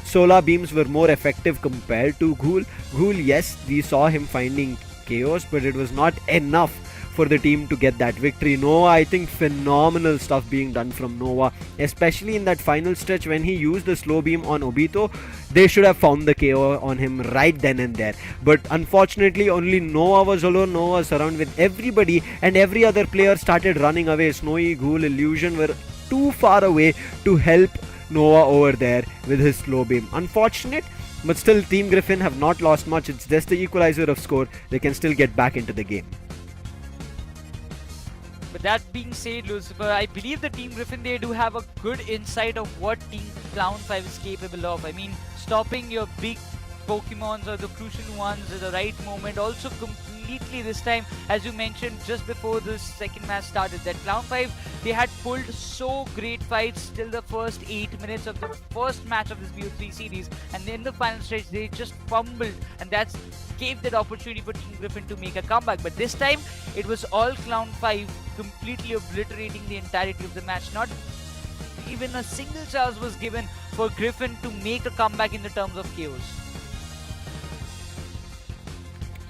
solar beams were more effective compared to Ghoul. Ghoul, yes, we saw him finding chaos, but it was not enough for the team to get that victory. Nova, I think phenomenal stuff being done from Nova, especially in that final stretch when he used the slow beam on Obito. They should have found the KO on him right then and there, but unfortunately only Nova was alone. Nova was surrounded with everybody and every other player started running away. Snowy, Ghoul, Illusion were too far away to help Nova over there with his slow beam. Unfortunate, but still Team Griffin have not lost much. It's just the equalizer of score. They can still get back into the game. But that being said, Lucifer, I believe the Team Griffin, they do have a good insight of what Team Clown 5 is capable of. I mean, stopping your big Pokemons or the crucial ones at the right moment. Also completely this time, as you mentioned just before the second match started, that Clown 5, they had pulled so great fights till the first 8 minutes of the first match of this BO3 series, and then the final stretch they just fumbled, and that's gave that opportunity for Team Griffin to make a comeback. But this time it was all Clown 5 completely obliterating the entirety of the match. Not even a single chance was given for Griffin to make a comeback in the terms of chaos.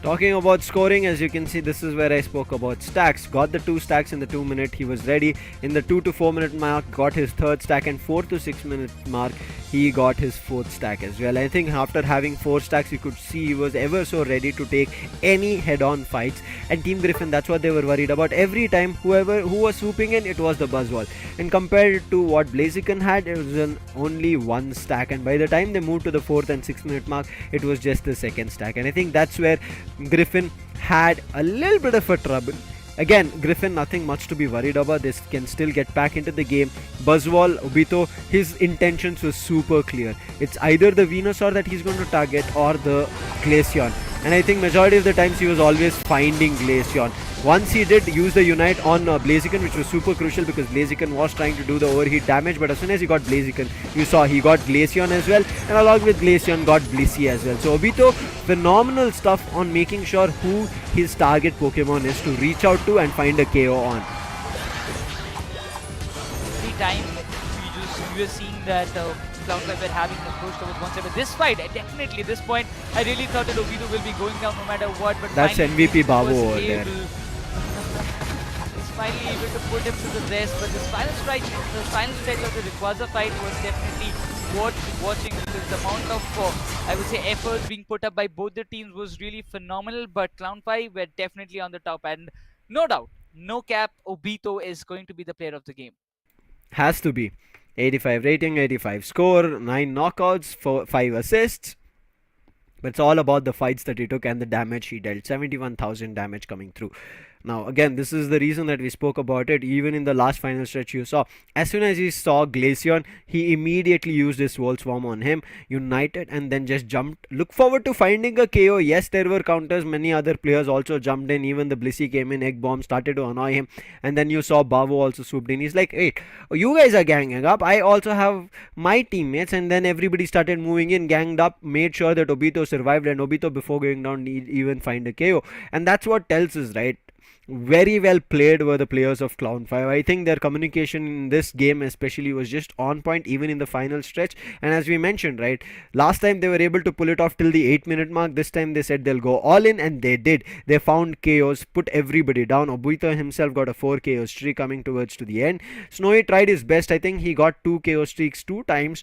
Talking about scoring, as you can see, this is where I spoke about stacks. Got the 2 stacks in the 2 minute, he was ready. In the 2 to 4 minute mark, got his 3rd stack, and 4 to 6 minute mark, he got his 4th stack as well. I think after having 4 stacks, you could see he was ever so ready to take any head-on fights. And Team Griffin, that's what they were worried about. Every time, who was swooping in, it was the Buzzwall. And compared to what Blaziken had, it was only 1 stack. And by the time they moved to the 4th and 6th minute mark, it was just the 2nd stack. And I think that's where Griffin had a little bit of a trouble. Again, Griffin, nothing much to be worried about. This can still get back into the game. Buzzwall, Obito, his intentions were super clear. It's either the Venusaur that he's going to target or the Glaceon. And I think majority of the times he was always finding Glaceon. Once he did use the Unite on Blaziken, which was super crucial because Blaziken was trying to do the overheat damage, but as soon as he got Blaziken, you saw he got Glaceon as well, and along with Glaceon got Blissey as well. So Obito, phenomenal stuff on making sure who his target Pokemon is to reach out to and find a KO on. Every time we were seeing that Cloud 5 were having an approach towards one side, but this fight, definitely this point, I really thought that Obito will be going down no matter what, but that's MVP Babu over there. He's finally able to put him to the rest, but this final stretch of the Rayquaza fight was definitely worth watching because the amount of, I would say, efforts being put up by both the teams was really phenomenal, but Clown 5 were definitely on the top, and no doubt, no cap, Obito is going to be the player of the game. Has to be. 85 rating, 85 score, 9 knockouts, 5 assists. But it's all about the fights that he took and the damage he dealt. 71,000 damage coming through. Now again, this is the reason that we spoke about it. Even in the last final stretch you saw, as soon as he saw Glaceon, he immediately used his Volt Swarm on him, united, and then just jumped. Look forward to finding a KO. Yes, there were counters. Many other players also jumped in. Even the Blissey came in. Egg Bomb started to annoy him. And then you saw Bavo also swooped in. He's like, hey, you guys are ganging up. I also have my teammates. And then everybody started moving in, ganged up, made sure that Obito survived. And Obito, before going down, didn't even find a KO. And that's what tells us, right? Very well played were the players of Clown 5. I think their communication in this game especially was just on point, even in the final stretch. And as we mentioned, right, last time they were able to pull it off till the 8 minute mark. This time they said they'll go all in, and they did. They found KOs, put everybody down. Obito himself got a 4 KO streak coming towards to the end. Snowy tried his best. I think he got 2 KO streaks 2 times.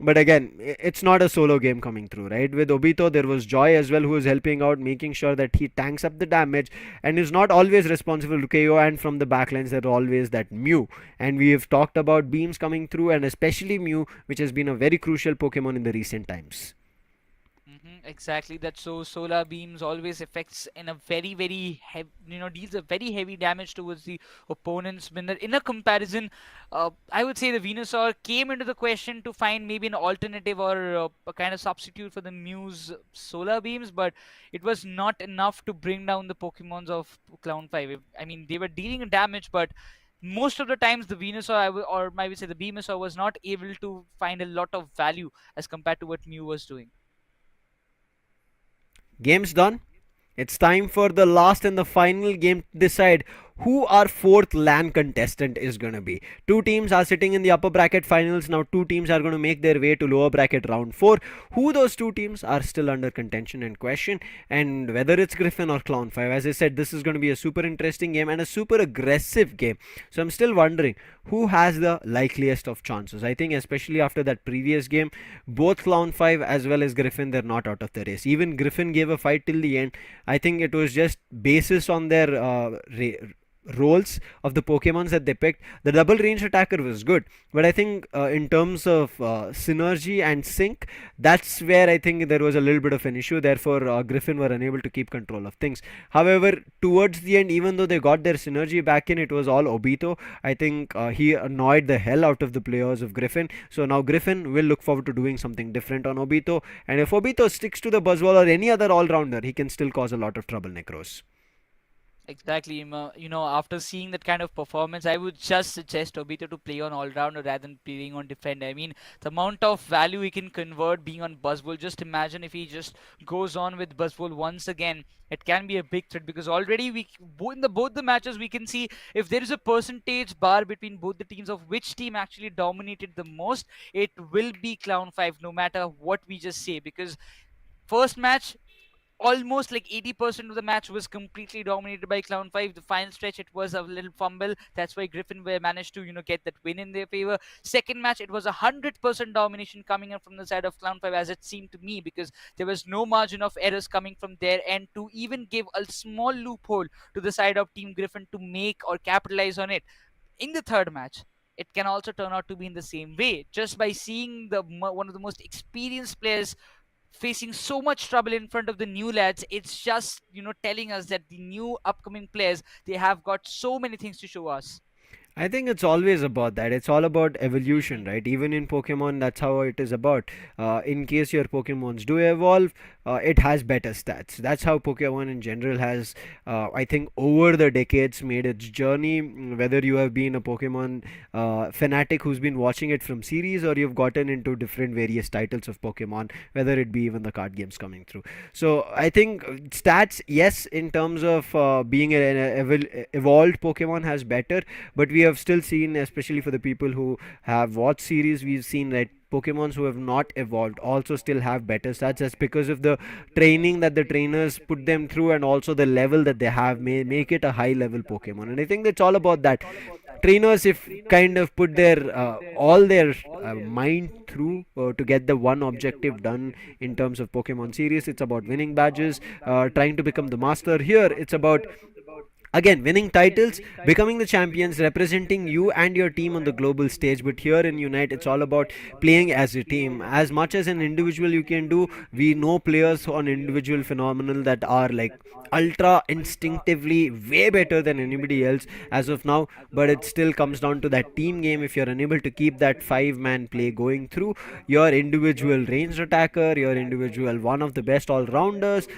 But again, it's not a solo game coming through, right? With Obito, there was Joy as well, who was helping out, making sure that he tanks up the damage and is not always responsible to KO. And from the backlines, there are always that Mew. And we have talked about beams coming through, and especially Mew, which has been a very crucial Pokemon in the recent times. Exactly. That so solar beams always affects in a very heavy, deals a very heavy damage towards the opponents. When in a comparison, I would say the Venusaur came into the question to find maybe an alternative or a kind of substitute for the Muse solar beams, but it was not enough to bring down the Pokemons of Clown 5. I mean, they were dealing damage, but most of the times the Venusaur, or maybe say the Venusaur, was not able to find a lot of value as compared to what Mew was doing. Game's done. It's time for the last and the final game to decide who our fourth LAN contestant is going to be. Two teams are sitting in the upper bracket finals. Now two teams are going to make their way to lower bracket round 4. Who those two teams are still under contention and question, and whether it's Griffin or Clown 5. As I said, this is going to be a super interesting game and a super aggressive game. So I'm still wondering who has the likeliest of chances. I think especially after that previous game, both Clown 5 as well as Griffin, they're not out of the race. Even Griffin gave a fight till the end. I think it was just basis on their roles of the Pokemons that they picked. The double range attacker was good, but I think in terms of synergy and sync, that's where I think there was a little bit of an issue. Therefore, Griffin were unable to keep control of things. However, towards the end, even though they got their synergy back in, it was all Obito. I think he annoyed the hell out of the players of Griffin. So now Griffin will look forward to doing something different on Obito. And if Obito sticks to the Buzzwole or any other all-rounder, he can still cause a lot of trouble, Necros. Exactly. After seeing that kind of performance, I would just suggest Obito to play on all-rounder rather than playing on defender. I mean, the amount of value he can convert being on Buzzwole, just imagine if he just goes on with Buzzwole once again, it can be a big threat, because already in both the matches we can see if there is a percentage bar between both the teams of which team actually dominated the most, it will be Clown 5, no matter what we just say, because first match, almost like 80% of the match was completely dominated by Clown 5. The final stretch, it was a little fumble. That's why Griffin managed to, get that win in their favor. Second match, it was 100% domination coming in from the side of Clown 5, as it seemed to me, because there was no margin of errors coming from their end to even give a small loophole to the side of Team Griffin to make or capitalize on it. In the third match, it can also turn out to be in the same way, just by seeing one of the most experienced players facing so much trouble in front of the new lads. It's just telling us that the new upcoming players, they have got so many things to show us. I think it's always about that. It's all about evolution, right? Even in Pokemon, that's how it is about. In case your Pokemons do evolve, it has better stats. That's how Pokemon in general has, I think, over the decades made its journey. Whether you have been a Pokemon fanatic who's been watching it from series, or you've gotten into different various titles of Pokemon, whether it be even the card games coming through. So I think stats, yes, in terms of being an evolved Pokemon has better, but we have still seen, especially for the people who have watched series, we've seen that Pokemons who have not evolved also still have better stats. That's because of the training that the trainers put them through, and also the level that they have make it a high level Pokemon. And I think that's all about that. Trainers, if kind of put their all their mind through to get the one objective done in terms of Pokemon series, it's about winning badges, trying to become the master. Here it's about, again, winning titles, becoming the champions, representing you and your team on the global stage. But here in Unite, it's all about playing as a team. As much as an individual you can do, we know players on individual phenomenal that are like ultra instinctively way better than anybody else as of now, but it still comes down to that team game. If you're unable to keep that 5-man play going through, your individual ranged attacker, your individual one of the best all-rounders,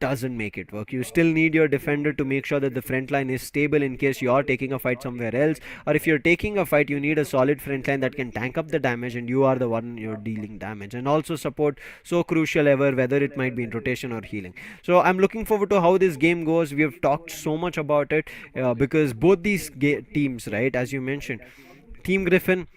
doesn't make it work. You still need your defender to make sure that the front line is stable in case you're taking a fight somewhere else, or if you're taking a fight, you need a solid front line that can tank up the damage, and you are the one you're dealing damage, and also support, so crucial ever, whether it might be in rotation or healing. So I'm looking forward to how this game goes. We have talked so much about it because both these teams, right, as you mentioned, Team Griffin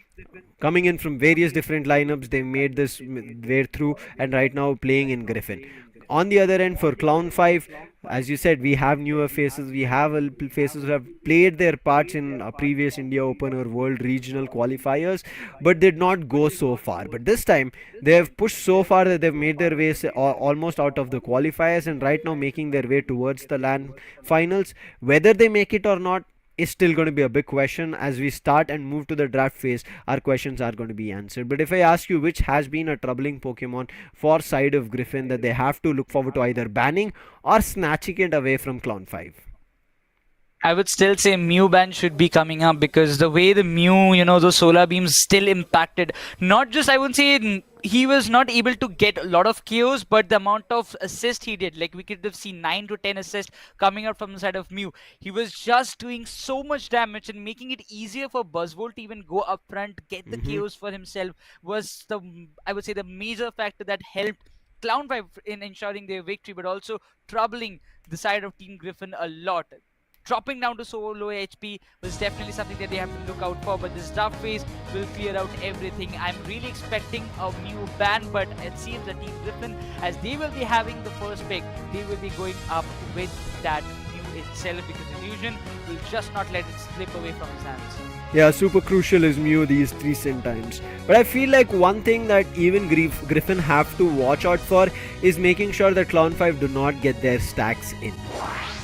coming in from various different lineups, they made this way through, and right now playing in Griffin. On the other end, for Clown 5, as you said, we have newer faces. We have faces who have played their parts in previous India Open or World Regional qualifiers, but did not go so far. But this time, they have pushed so far that they've made their way almost out of the qualifiers, and right now making their way towards the LAN finals. Whether they make it or not, is still going to be a big question. As we start and move to the draft phase, our questions are going to be answered. But if I ask you which has been a troubling Pokemon for side of Griffin that they have to look forward to either banning or snatching it away from Clown 5? I would still say Mew ban should be coming up, because the way the Mew, those solar beams still impacted. Not just, I wouldn't say he was not able to get a lot of KOs, but the amount of assist he did, like we could have seen 9 to 10 assists coming out from the side of Mew. He was just doing so much damage and making it easier for Buzzwole to even go up front, get the KOs for himself, was I would say the major factor that helped Clown 5 in ensuring their victory, but also troubling the side of Team Griffin a lot. Dropping down to so low HP was definitely something that they have to look out for, but this draft phase will clear out everything. I'm really expecting a new ban, but it seems that Team Griffin, as they will be having the first pick, they will be going up with that Mew itself, because Illusion will just not let it slip away from his hands. Yeah, super crucial is Mew these recent times. But I feel like one thing that even Griffin have to watch out for is making sure that Clown 5 do not get their stacks in.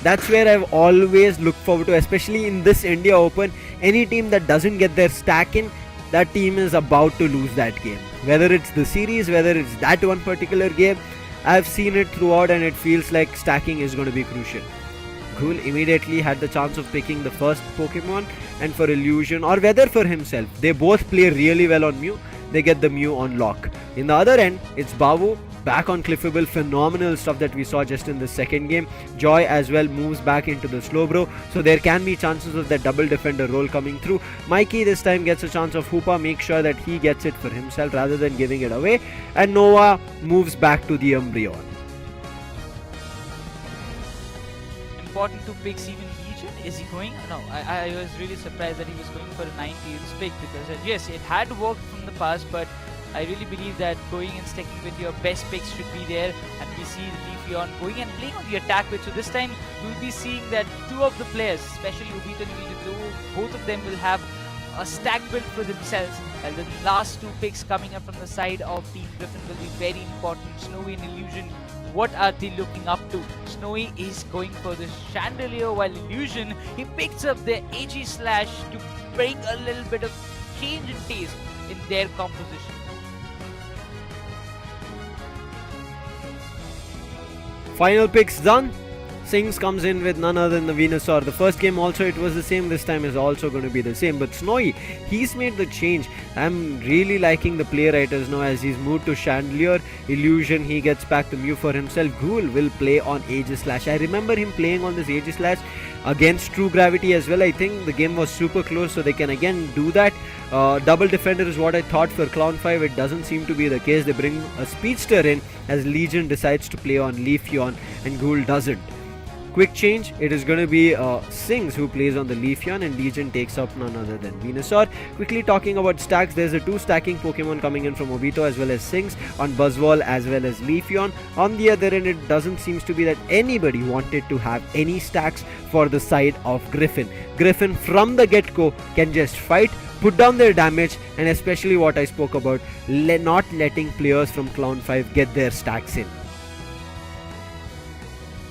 That's where I've always looked forward to, especially in this India Open. Any team that doesn't get their stack in, that team is about to lose that game. Whether it's the series, whether it's that one particular game, I've seen it throughout and it feels like stacking is going to be crucial. Ghoul immediately had the chance of picking the first Pokemon, and for Illusion, or whether for himself, they both play really well on Mew. They get the Mew on lock. In the other end, it's Babu back on Cliffable. Phenomenal stuff that we saw just in the second game. Joy as well moves back into the Slowbro, so there can be chances of that double defender role coming through. Mikey this time gets a chance of Hoopa, make sure that he gets it for himself rather than giving it away, and Nova moves back to the Umbreon. Important to pick even Legion. Is he going? No, I was really surprised that he was going for a 90s pick, because yes, it had worked from the past, but I really believe that going and sticking with your best picks should be there, and we see Leafeon going and playing on the attack with. So this time we'll be seeing that two of the players, especially Obito and Illusion, both of them will have a stack build for themselves, and the last two picks coming up from the side of Team Griffin will be very important. Snowy and Illusion, what are they looking up to? Snowy is going for the Chandelier, while Illusion, he picks up the AG Slash to bring a little bit of change in taste in their composition. Final picks done. Sings comes in with none other than the Venusaur. The first game also it was the same, this time is also going to be the same. But Snowy, he's made the change. I'm really liking the play writers now as he's moved to Chandelier. Illusion, he gets back to Mew for himself. Ghoul will play on Aegislash. I remember him playing on this Aegislash against True Gravity as well. I think the game was super close, so they can again do that. Double defender is what I thought for Clown 5. It doesn't seem to be the case. They bring a Speedster in as Legion decides to play on Leafeon and Ghoul doesn't. Quick change, it is going to be Sings who plays on the Leafeon, and Legion takes up none other than Venusaur. Quickly talking about stacks, there's a 2 stacking Pokemon coming in from Obito as well as Sings on Buzzwole as well as Leafeon. On the other end, it doesn't seem to be that anybody wanted to have any stacks for the side of Griffin. Griffin from the get-go can just fight, put down their damage, and especially what I spoke about, not letting players from Clown 5 get their stacks in.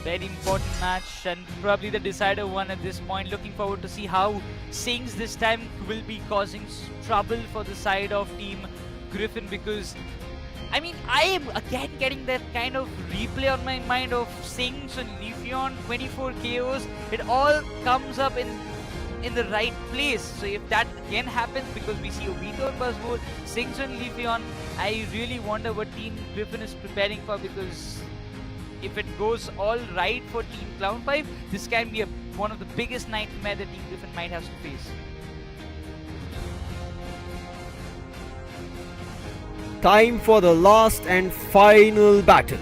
Very important match, and probably the decider one at this point. Looking forward to see how Sings this time will be causing trouble for the side of Team Griffin, because I mean, I am again getting that kind of replay on my mind of Sings and Leafeon, 24 KOs. It all comes up in the right place. So if that again happens, because we see Obito and Buzzwole, Sings and Leafeon, I really wonder what Team Griffin is preparing for, because if it goes all right for Team Clown 5, this can be one of the biggest nightmares that Team Griffin might have to face. Time for the last and final battle.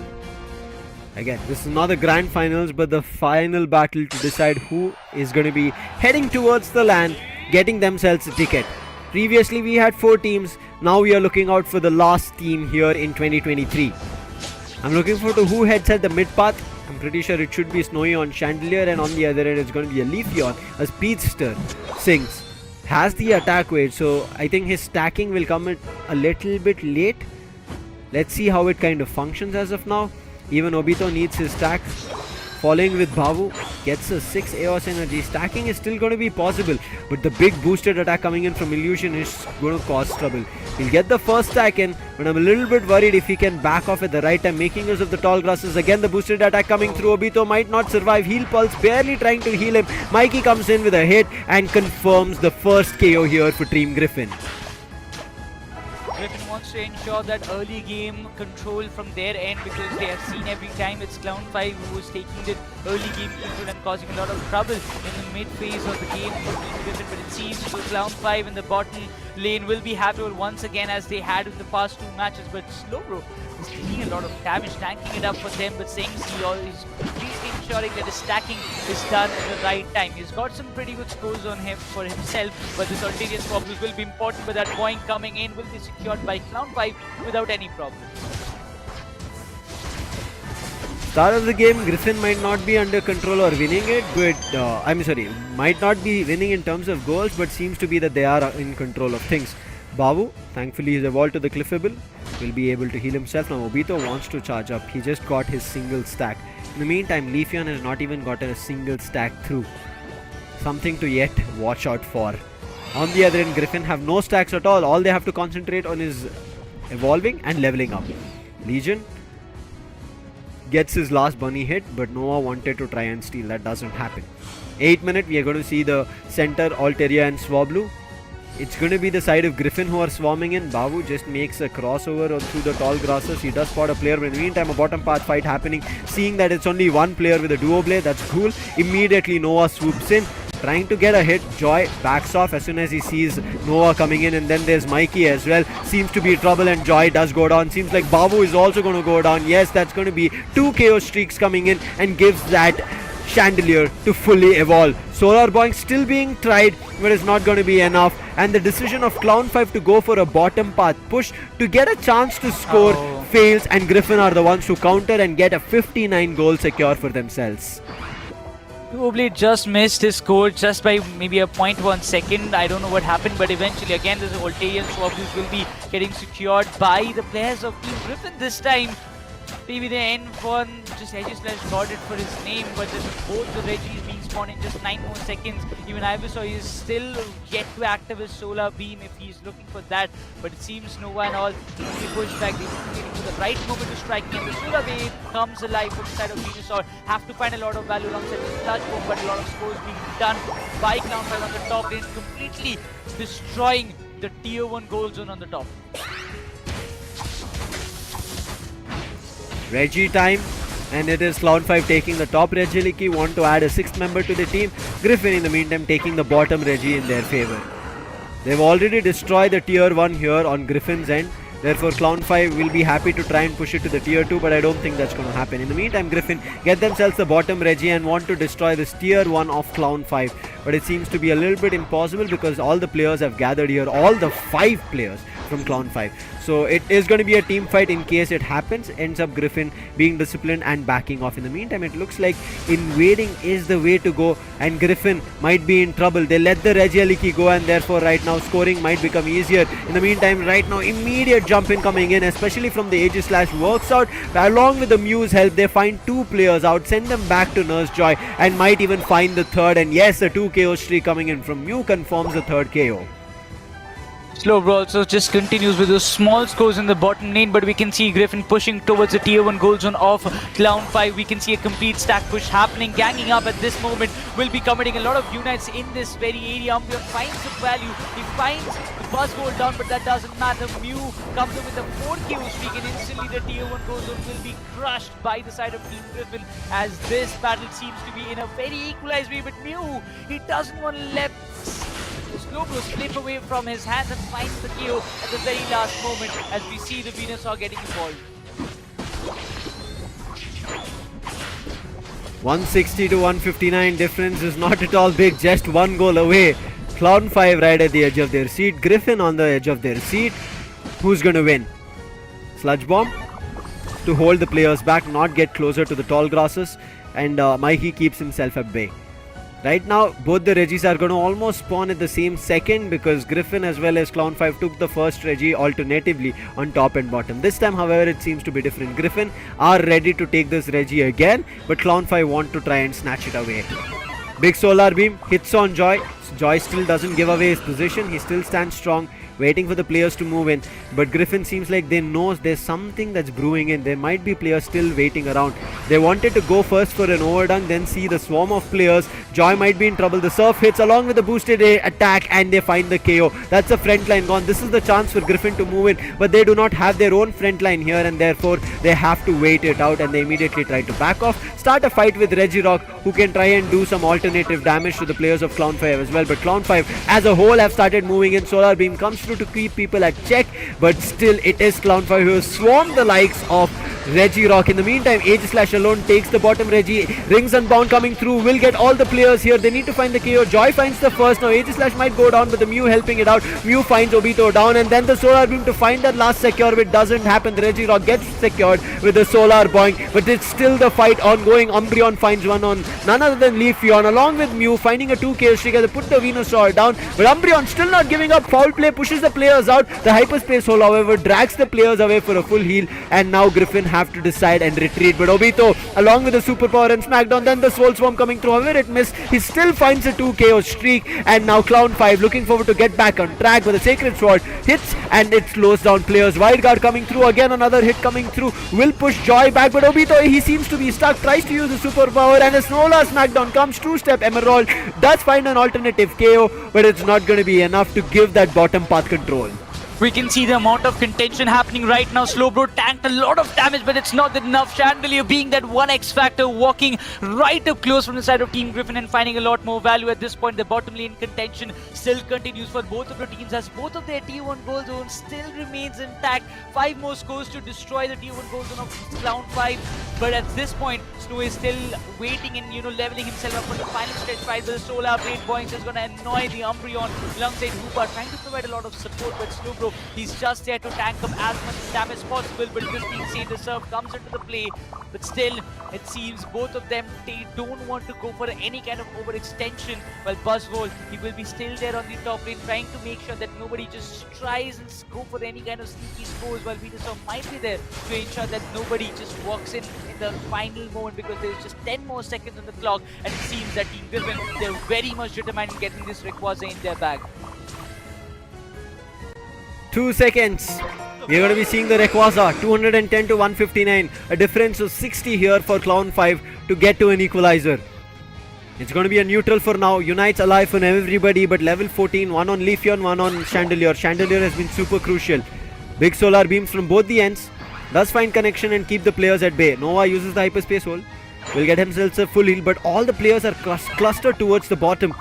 Again, this is not the grand finals, but the final battle to decide who is going to be heading towards the land, getting themselves a ticket. Previously we had 4 teams, now we are looking out for the last team here in 2023. I'm looking forward to who heads at the mid path. I'm pretty sure it should be Snowy on Chandelier, and on the other end it's going to be a Leafeon, a Speedster. Sings has the attack weight, so I think his stacking will come in a little bit late. Let's see how it kind of functions as of now. Even Obito needs his stack. Following with Bavu, gets a 6 AOS energy. Stacking is still going to be possible, but the big boosted attack coming in from Illusion is going to cause trouble. He'll get the first stack in, but I'm a little bit worried if he can back off at the right time, making use of the tall grasses. Again, the boosted attack coming through. Obito might not survive. Heal Pulse, barely trying to heal him. Mikey comes in with a hit and confirms the first KO here for Team Griffin. Griffin wants to ensure that early game control from their end, because they have seen every time it's Clown5 who is taking the early game control and causing a lot of trouble in the mid phase of the game for Team Griffin. But it seems so Clown5 in the bottom lane will be happy once again, as they had in the past 2 matches. But Slowbro is taking a lot of damage, tanking it up for them, but Sings is completely ensuring that his stacking is done at the right time. He's got some pretty good scores on him for himself, but this ulterior focus will be important, but that point coming in will be secured by Clown5 without any problem. Start of the game, Griffin might not be under control or winning it, but might not be winning in terms of goals, but seems to be that they are in control of things. Bavu, thankfully, he's evolved to the Cliffable, will be able to heal himself. Now Obito wants to charge up. He just got his single stack. In the meantime, Leafeon has not even gotten a single stack through. Something to yet watch out for. On the other end, Griffin have no stacks at all. All they have to concentrate on is evolving and leveling up. Legion gets his last bunny hit, but Noah wanted to try and steal. That doesn't happen. 8 minute, we are going to see the center Altaria and Swablu. It's going to be the side of Griffin who are swarming in. Bavu just makes a crossover through the tall grasses. He does spot a player, but in the meantime a bottom path fight happening. Seeing that it's only one player with a duo blade, that's cool. Immediately Noah swoops in, trying to get a hit. Joy backs off as soon as he sees Noah coming in, and then there's Mikey as well. Seems to be trouble, and Joy does go down. Seems like Bavu is also going to go down. Yes, that's going to be 2 KO streaks coming in, and gives that Chandelier to fully evolve. Solar Boing still being tried, but it's not going to be enough. And the decision of Clown5 to go for a bottom path push to get a chance to score fails, and Griffin are the ones who counter and get a 59 goal secure for themselves. Duoblade just missed his score just by maybe a 0.1 second. I don't know what happened, but eventually again this Voltairean Swabus will be getting secured by the players of Team Griffin this time. Maybe the N1 just Edge/Slash got it for his name, but both the Reggies being spawned in just 9 more seconds. Even Ivysaur is still yet to active his Solar Beam if he's looking for that, but it seems no one all they push back. They waiting for the right moment to strike, and the Solar Beam comes alive from the side of Venusaur. Have to find a lot of value alongside the touch bomb, but a lot of scores being done by Clown5 on the top lane, completely destroying the tier 1 goal zone on the top. Reggie time, and it is Clown5 taking the top Reggie. Want to add a 6th member to the team. Griffin in the meantime taking the bottom Reggie in their favor. They've already destroyed the tier 1 here on Griffin's end. Therefore Clown5 will be happy to try and push it to the tier 2, but I don't think that's going to happen. In the meantime, Griffin get themselves the bottom Reggie and want to destroy this tier 1 of Clown5. But it seems to be a little bit impossible because all the players have gathered here. All the 5 players from Clown5. So it is going to be a team fight in case it happens. Ends up Griffin being disciplined and backing off. In the meantime, it looks like invading is the way to go, and Griffin might be in trouble. They let the Regieleki go, and therefore right now scoring might become easier. In the meantime, right now immediate jump in coming in, especially from the Aegis/, works out. Along with the Muse help, they find 2 players out, send them back to Nurse Joy, and might even find the third. And yes, a 2 KO streak coming in from Mew confirms the 3rd KO. Slowbro also just continues with those small scores in the bottom lane, but we can see Griffin pushing towards the tier 1 goal zone of Clown5. We can see a complete stack push happening, ganging up at this moment. Will be committing a lot of unites in this very area. Umbreon finds the value, he finds the buzz hold down, but that doesn't matter. Mew comes in with a 4 KO streak, and instantly the tier 1 goal zone will be crushed by the side of Team Griffin, as this battle seems to be in a very equalized way. But Mew, he doesn't want to let Slowbro slip away from his hands and finds the KO at the very last moment, as we see the Venusaur getting involved. 160 to 159 difference is not at all big, just 1 goal away. Clown5 right at the edge of their seat, Griffin on the edge of their seat. Who's going to win? Sludge Bomb to hold the players back, not get closer to the tall grasses, and Mikey keeps himself at bay. Right now, both the Regis are going to almost spawn at the same second because Griffin as well as Clown5 took the first Regi alternatively on top and bottom. This time, however, it seems to be different. Griffin are ready to take this Regi again, but Clown5 want to try and snatch it away. Big solar beam hits on Joy. Joy still doesn't give away his position. He still stands strong, waiting for the players to move in. But Griffin seems like they know there's something that's brewing in. There might be players still waiting around. They wanted to go first for an overdunk, then see the swarm of players. Joy might be in trouble. The surf hits along with the boosted attack and they find the KO. That's the front line gone. This is the chance for Griffin to move in, but they do not have their own front line here, and therefore they have to wait it out, and they immediately try to back off. Start a fight with Regirock, who can try and do some alternative damage to the players of Clown5 as well. But Clown5 as a whole have started moving in. Solar Beam comes through to keep people at check, but still it is Clown5 who has swarmed the likes of Regirock. In the meantime, Aegislash alone takes the bottom. Regi, Rings Unbound coming through, will get all the players here. They need to find the KO. Joy finds the first. Now Aegislash might go down, but the Mew helping it out. Mew finds Obito down, and then the Solar Beam to find that last secure. It doesn't happen. The Regirock gets secured with the Solar Boing, but it's still the fight ongoing. Umbreon finds one on none other than Leafeon, along with Mew finding a 2 KO streak. They put the Venusaur down, but Umbreon still not giving up. Foul play pushes the players out. The Hyperspace Hole, however, drags the players away for a full heal, and now Griffin have to decide and retreat. But Obito, along with the Superpower and Smackdown, then the Soul Swarm coming through. However, it missed. He still finds a 2 KO streak, and now Clown5 looking forward to get back on track, but the Sacred Sword hits and it slows down players. Wild Guard coming through, again another hit coming through, will push Joy back, but Obito, he seems to be stuck, tries to use the Superpower, and a Snola Smackdown comes. Two-step Emerald does find an alternative KO, but it's not going to be enough to give that bottom path control. We can see the amount of contention happening right now. Slowbro tanked a lot of damage, but it's not enough. Chandelier being that one X factor, walking right up close from the side of Team Griffin and finding a lot more value at this point. The bottom lane contention still continues for both of the teams, as both of their Tier 1 goal zone still remains intact. 5 more scores to destroy the Tier 1 goal zone of Clown5. But at this point, Snow is still waiting and leveling himself up for the final stretch fight. The Solar Blade Boings is going to annoy the Umbreon alongside Hoopa, trying to provide a lot of support, but Slowbro, he's just there to tank up as much damage as possible. But this being said, the surf comes into the play, but still it seems both of them, they don't want to go for any kind of overextension. While Buzzwole, he will be still there on the top lane, trying to make sure that nobody just tries and go for any kind of sneaky scores, while Venusaur might be there to ensure that nobody just walks in the final moment, because there's just 10 more seconds on the clock, and it seems that Team Griffin, they're very much determined in getting this Rayquaza in their bag. 2 seconds. We're going to be seeing the Rayquaza 210 to 159. A difference of 60 here for Clown5 to get to an equalizer. It's going to be a neutral for now. Unite's alive for everybody, but level 14, one on Leafeon, one on Chandelier. Chandelier has been super crucial. Big solar beams from both the ends. Does find connection and keep the players at bay. Nova uses the hyperspace hole. Will get himself a full heal, but all the players are clustered towards the bottom.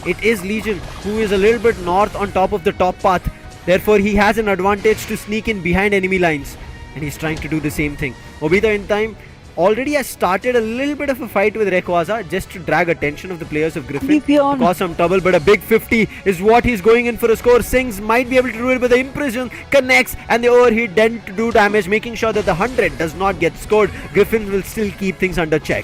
It is Legion, who is a little bit north on top of the top path. Therefore, he has an advantage to sneak in behind enemy lines, and he's trying to do the same thing. Obito in time already has started a little bit of a fight with Rayquaza just to drag attention of the players of Griffin, to cause some trouble, but a big 50 is what he's going in for a score. Sings might be able to do it, but the Imprison connects and the overheat then to do damage, making sure that the 100 does not get scored. Griffin will still keep things under check.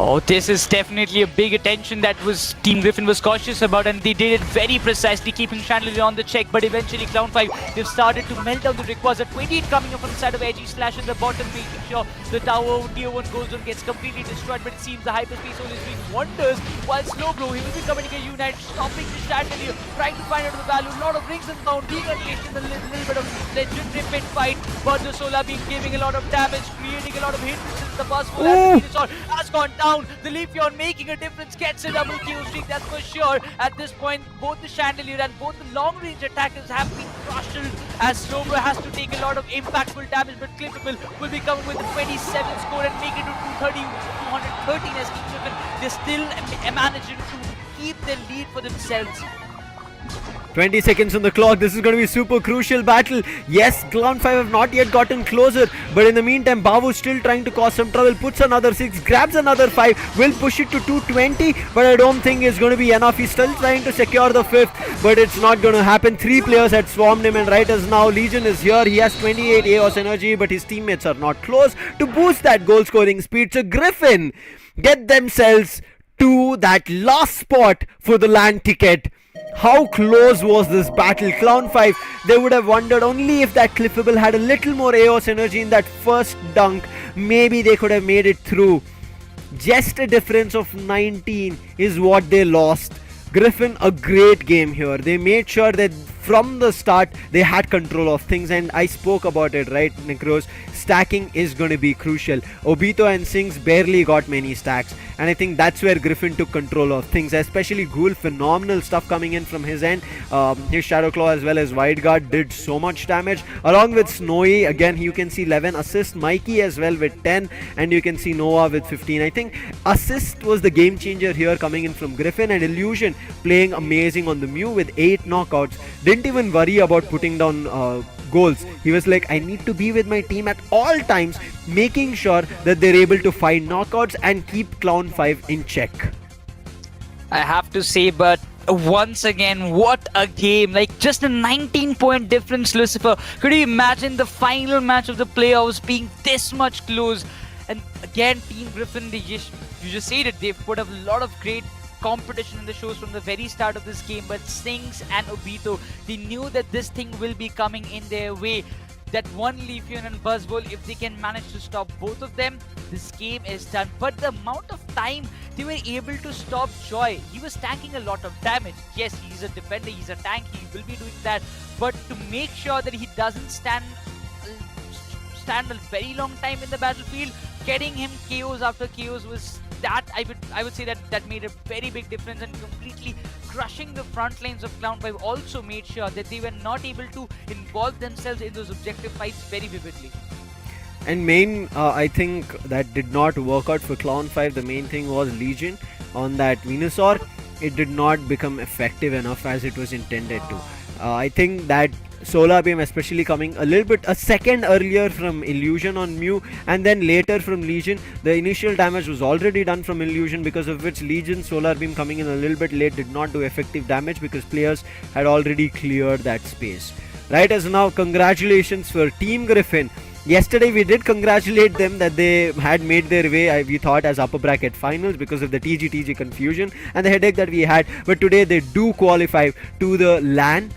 Oh, this is definitely a big attention that was Team Griffin was cautious about, and they did it very precisely, keeping Chandelier on the check. But eventually Clown5, they've started to melt down the Rayquaza. 28 coming up from the side of Aegislash in the bottom, making sure the tower Tier 1 goal zone gets completely destroyed. But it seems the Hyperspace Hole is doing wonders, while Slowbro, he will be coming to Unite, stopping the Chandelier, trying to find out the value. A lot of rings and bound, being unleashed in a little bit of legendary pit fight, but the Solar being giving a lot of damage, creating a lot of hindrances. The Buzzwole and the Venusaur has gone down. The Leafeon making a difference, gets a double kill streak, that's for sure. At this point, both the Chandelier and both the long-range attackers have been crushed, as Slowbro has to take a lot of impactful damage, but Clippable will be coming with a 27 score and make it to 213 as Team Griffin. They're still managing to keep their lead for themselves. 20 seconds on the clock. This is going to be a super crucial battle. Yes, Clown5 have not yet gotten closer, but in the meantime, Babu still trying to cause some trouble. Puts another 6, grabs another 5, will push it to 220, but I don't think it's going to be enough. He's still trying to secure the 5th, but it's not going to happen. 3 players had swarmed him, and right as now, Legion is here. He has 28 AOS energy, but his teammates are not close to boost that goal scoring speed. So Griffin get themselves to that last spot for the land ticket. How close was this battle? Clown 5, they would have wondered only if that Cliffable had a little more AOS energy in that first dunk, maybe they could have made it through. Just a difference of 19 is what they lost. Griffin, a great game here. They made sure that from the start they had control of things, and I spoke about it, right, Necros? Stacking is going to be crucial. Obito and Sings barely got many stacks, and I think that's where Griffin took control of things, especially Ghoul. Phenomenal stuff coming in from his end. His Shadow Claw as well as Wide Guard did so much damage, along with Snowy. Again, you can see 11 assists, Mikey as well with 10, and you can see Noah with 15. I think assist was the game changer here coming in from Griffin, and Illusion playing amazing on the Mew with 8 knockouts. Didn't even worry about putting down goals. He was like, I need to be with my team at all times, making sure that they're able to find knockouts and keep Clown 5 in check. I have to say, but once again, what a game. Like, just a 19-point difference, Lucifer. Could you imagine the final match of the playoffs being this much close? And again, Team Griffin, you just said it, they've put a lot of great competition in the shows from the very start of this game, but Sings and Obito, they knew that this thing will be coming in their way. That one Leafeon and Buzzwole, if they can manage to stop both of them, this game is done. But the amount of time they were able to stop Joy, he was tanking a lot of damage. Yes, he's a defender, he's a tank, he will be doing that, but to make sure that he doesn't stand a very long time in the battlefield, getting him KOs after KOs was that I would say that made a very big difference, and completely crushing the front lines of Clown5 also made sure that they were not able to involve themselves in those objective fights very vividly. And main, I think that did not work out for Clown5. The main thing was Legion on that Venusaur. It did not become effective enough as it was intended to. I think that Solar Beam especially coming a second earlier from Illusion on Mew, and then later from Legion. The initial damage was already done from Illusion, because of which Legion Solar Beam coming in a little bit late did not do effective damage, because players had already cleared that space. Right, as now, congratulations for Team Griffin. Yesterday we did congratulate them that they had made their way, we thought, as upper bracket finals because of the TG confusion and the headache that we had, but today they do qualify to the LAN.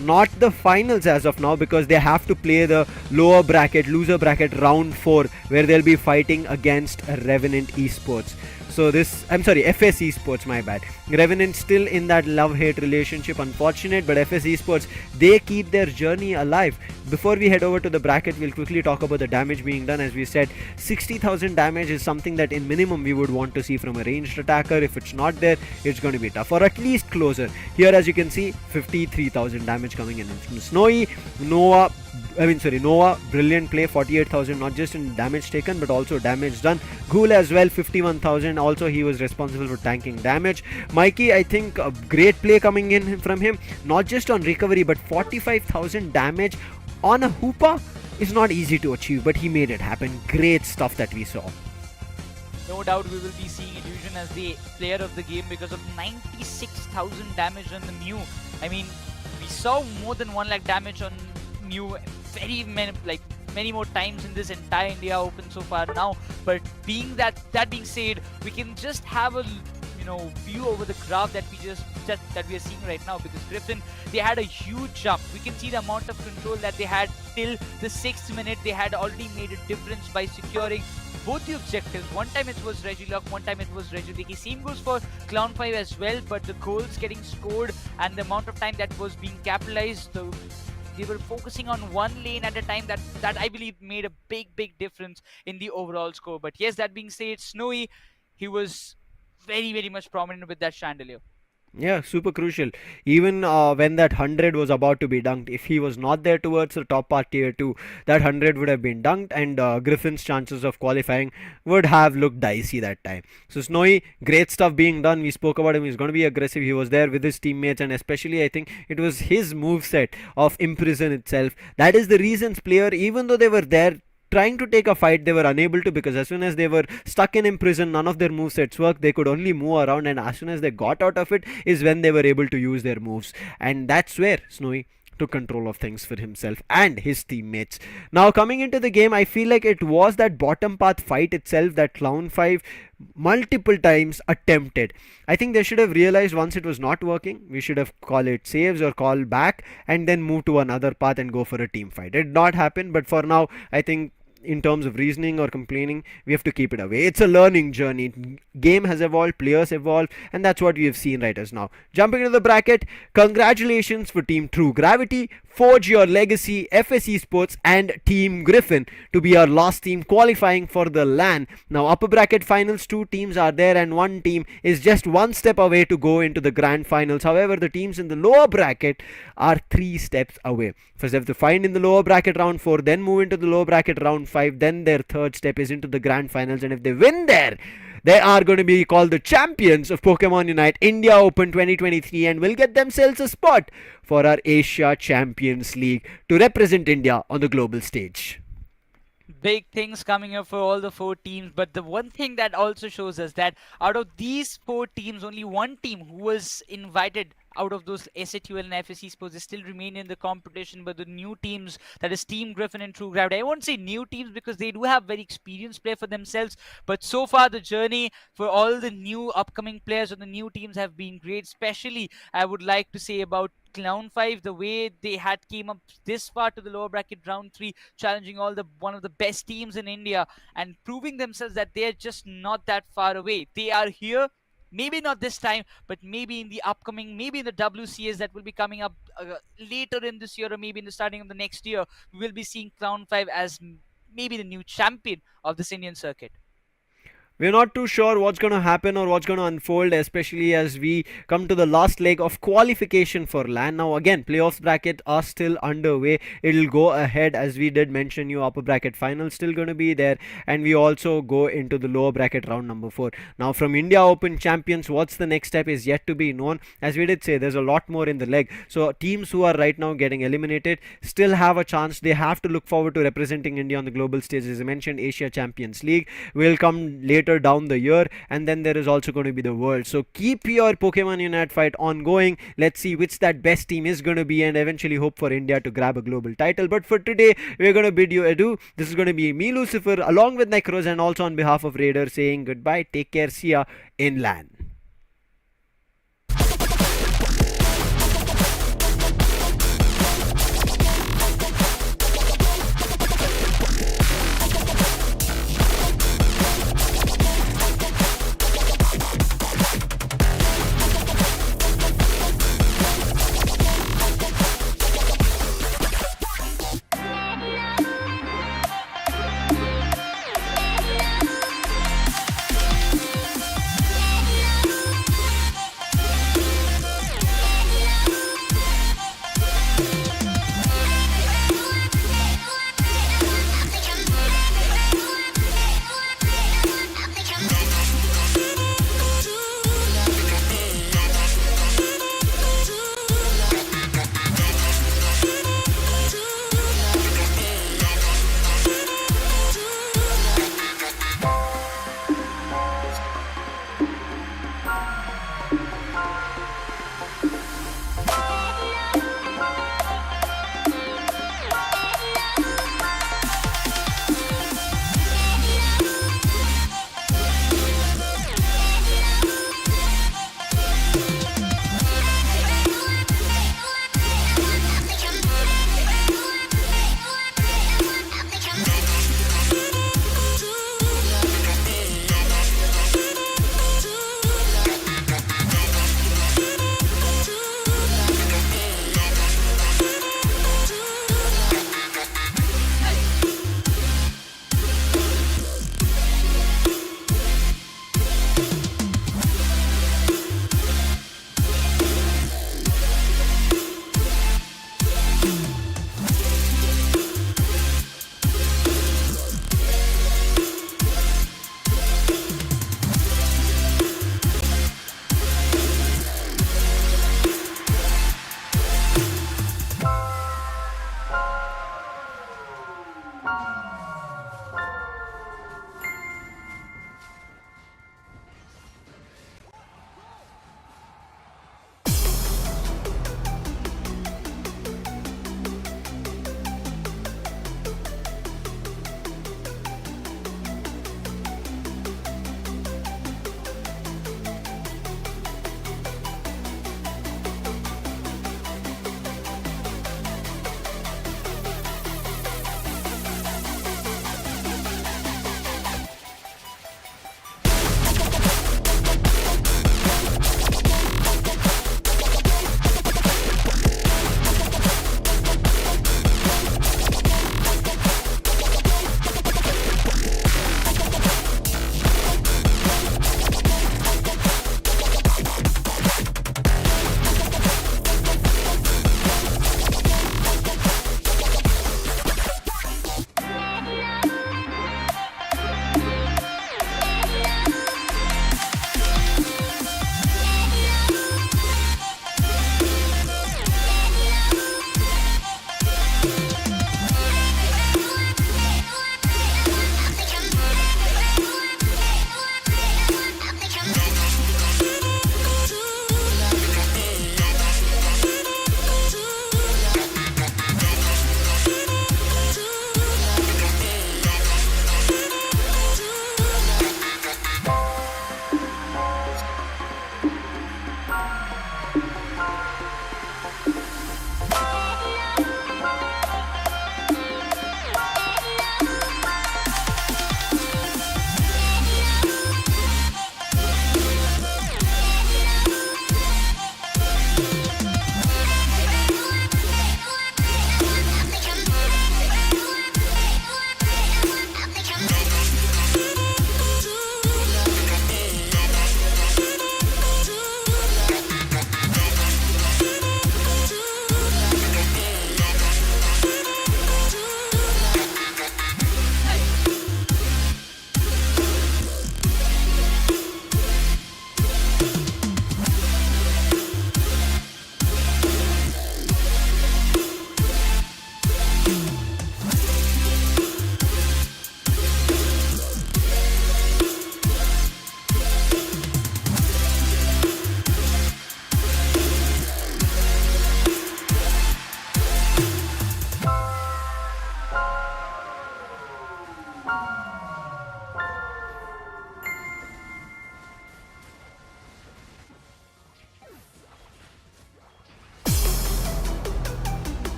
Not the finals as of now, because they have to play the lower bracket, loser bracket round 4, where they'll be fighting against Revenant Esports. So FS Esports, my bad. Revenant still in that love-hate relationship, unfortunate, but FS Esports, they keep their journey alive. Before we head over to the bracket, we'll quickly talk about the damage being done. As we said, 60,000 damage is something that in minimum we would want to see from a ranged attacker. If it's not there, it's going to be tough, or at least closer. Here, as you can see, 53,000 damage coming in from Snowy. Noah, brilliant play, 48,000, not just in damage taken but also damage done. Ghoul as well, 51,000, also he was responsible for tanking damage. Mikey, I think a great play coming in from him, not just on recovery but 45,000 damage on a Hoopa is not easy to achieve, but he made it happen. Great stuff that we saw. No doubt we will be seeing Illusion as the player of the game because of 96,000 damage on the Mew. I mean, we saw more than 1 lakh damage on Mew many more times in this entire India Open so far now. But that being said, we can just have a view over the graph that we are seeing right now, because Griffin, they had a huge jump. We can see the amount of control that they had till the 6th minute. They had already made a difference by securing both the objectives. One time it was Regilock, one time it was Regidiki. Same goes for Clown5 as well, but the goals getting scored and the amount of time that was being capitalized, they were focusing on one lane at a time, that I believe made a big difference in the overall score. But yes, that being said, Snowy, he was very much prominent with that chandelier. Yeah, super crucial. Even when that 100 was about to be dunked, if he was not there towards the top part tier 2, that 100 would have been dunked, and Griffin's chances of qualifying would have looked dicey that time. So Snowy, great stuff being done. We spoke about him. He's going to be aggressive. He was there with his teammates, and especially I think it was his moveset of Imprison itself. That is the reasons player, even though they were there trying to take a fight, they were unable to, because as soon as they were stuck in prison, none of their movesets worked. They could only move around, and as soon as they got out of it is when they were able to use their moves, and that's where Snowy took control of things for himself and his teammates. Now coming into the game, I feel like it was that bottom path fight itself that Clown5 multiple times attempted. I think they should have realized once it was not working, we should have called it saves or call back and then move to another path and go for a team fight. It did not happen, but for now, I think in terms of reasoning or complaining, we have to keep it away. It's a learning journey. Game has evolved, players evolve, and that's what we have seen right as now. Jumping into the bracket, congratulations for Team True Gravity. Forge your legacy, FS Esports and Team Griffin to be our last team qualifying for the LAN. Now upper bracket finals, 2 teams are there and 1 team is just 1 step away to go into the grand finals. However, the teams in the lower bracket are 3 steps away. First they have to find in the lower bracket round 4, then move into the lower bracket round 5, then their third step is into the grand finals, and if they win there, they are going to be called the champions of Pokemon Unite India Open 2023 and will get themselves a spot for our Asia Champions League to represent India on the global stage. Big things coming up for all the 4 teams, but the one thing that also shows us that out of these 4 teams, only one team who was invited out of those SATUL and FS Esports, they still remain in the competition. But the new teams, that is Team Griffin and True Gravity, I won't say new teams because they do have very experienced play for themselves, but so far the journey for all the new upcoming players and the new teams have been great. Especially I would like to say about Clown5, the way they had came up this far to the lower bracket round 3, challenging one of the best teams in India and proving themselves that they're just not that far away. They are here. Maybe not this time, but maybe in the upcoming, maybe in the WCS that will be coming up later in this year or maybe in the starting of the next year, we will be seeing Clown5 as maybe the new champion of this Indian circuit. We're not too sure what's going to happen or what's going to unfold, especially as we come to the last leg of qualification for LAN. Now again, playoffs bracket are still underway. It'll go ahead, as we did mention you, upper bracket final still going to be there, and we also go into the lower bracket round number 4. Now from India Open champions, what's the next step is yet to be known. As we did say, there's a lot more in the leg. So teams who are right now getting eliminated still have a chance. They have to look forward to representing India on the global stage. As I mentioned, Asia Champions League will come later down the year, and then there is also going to be the world. So keep your Pokemon Unite fight ongoing. Let's see which that best team is going to be and eventually hope for India to grab a global title. But for today, we're going to bid you adieu. This is going to be me, Lucifer, along with Necros, and also on behalf of Raider saying goodbye. Take care. See ya in LAN.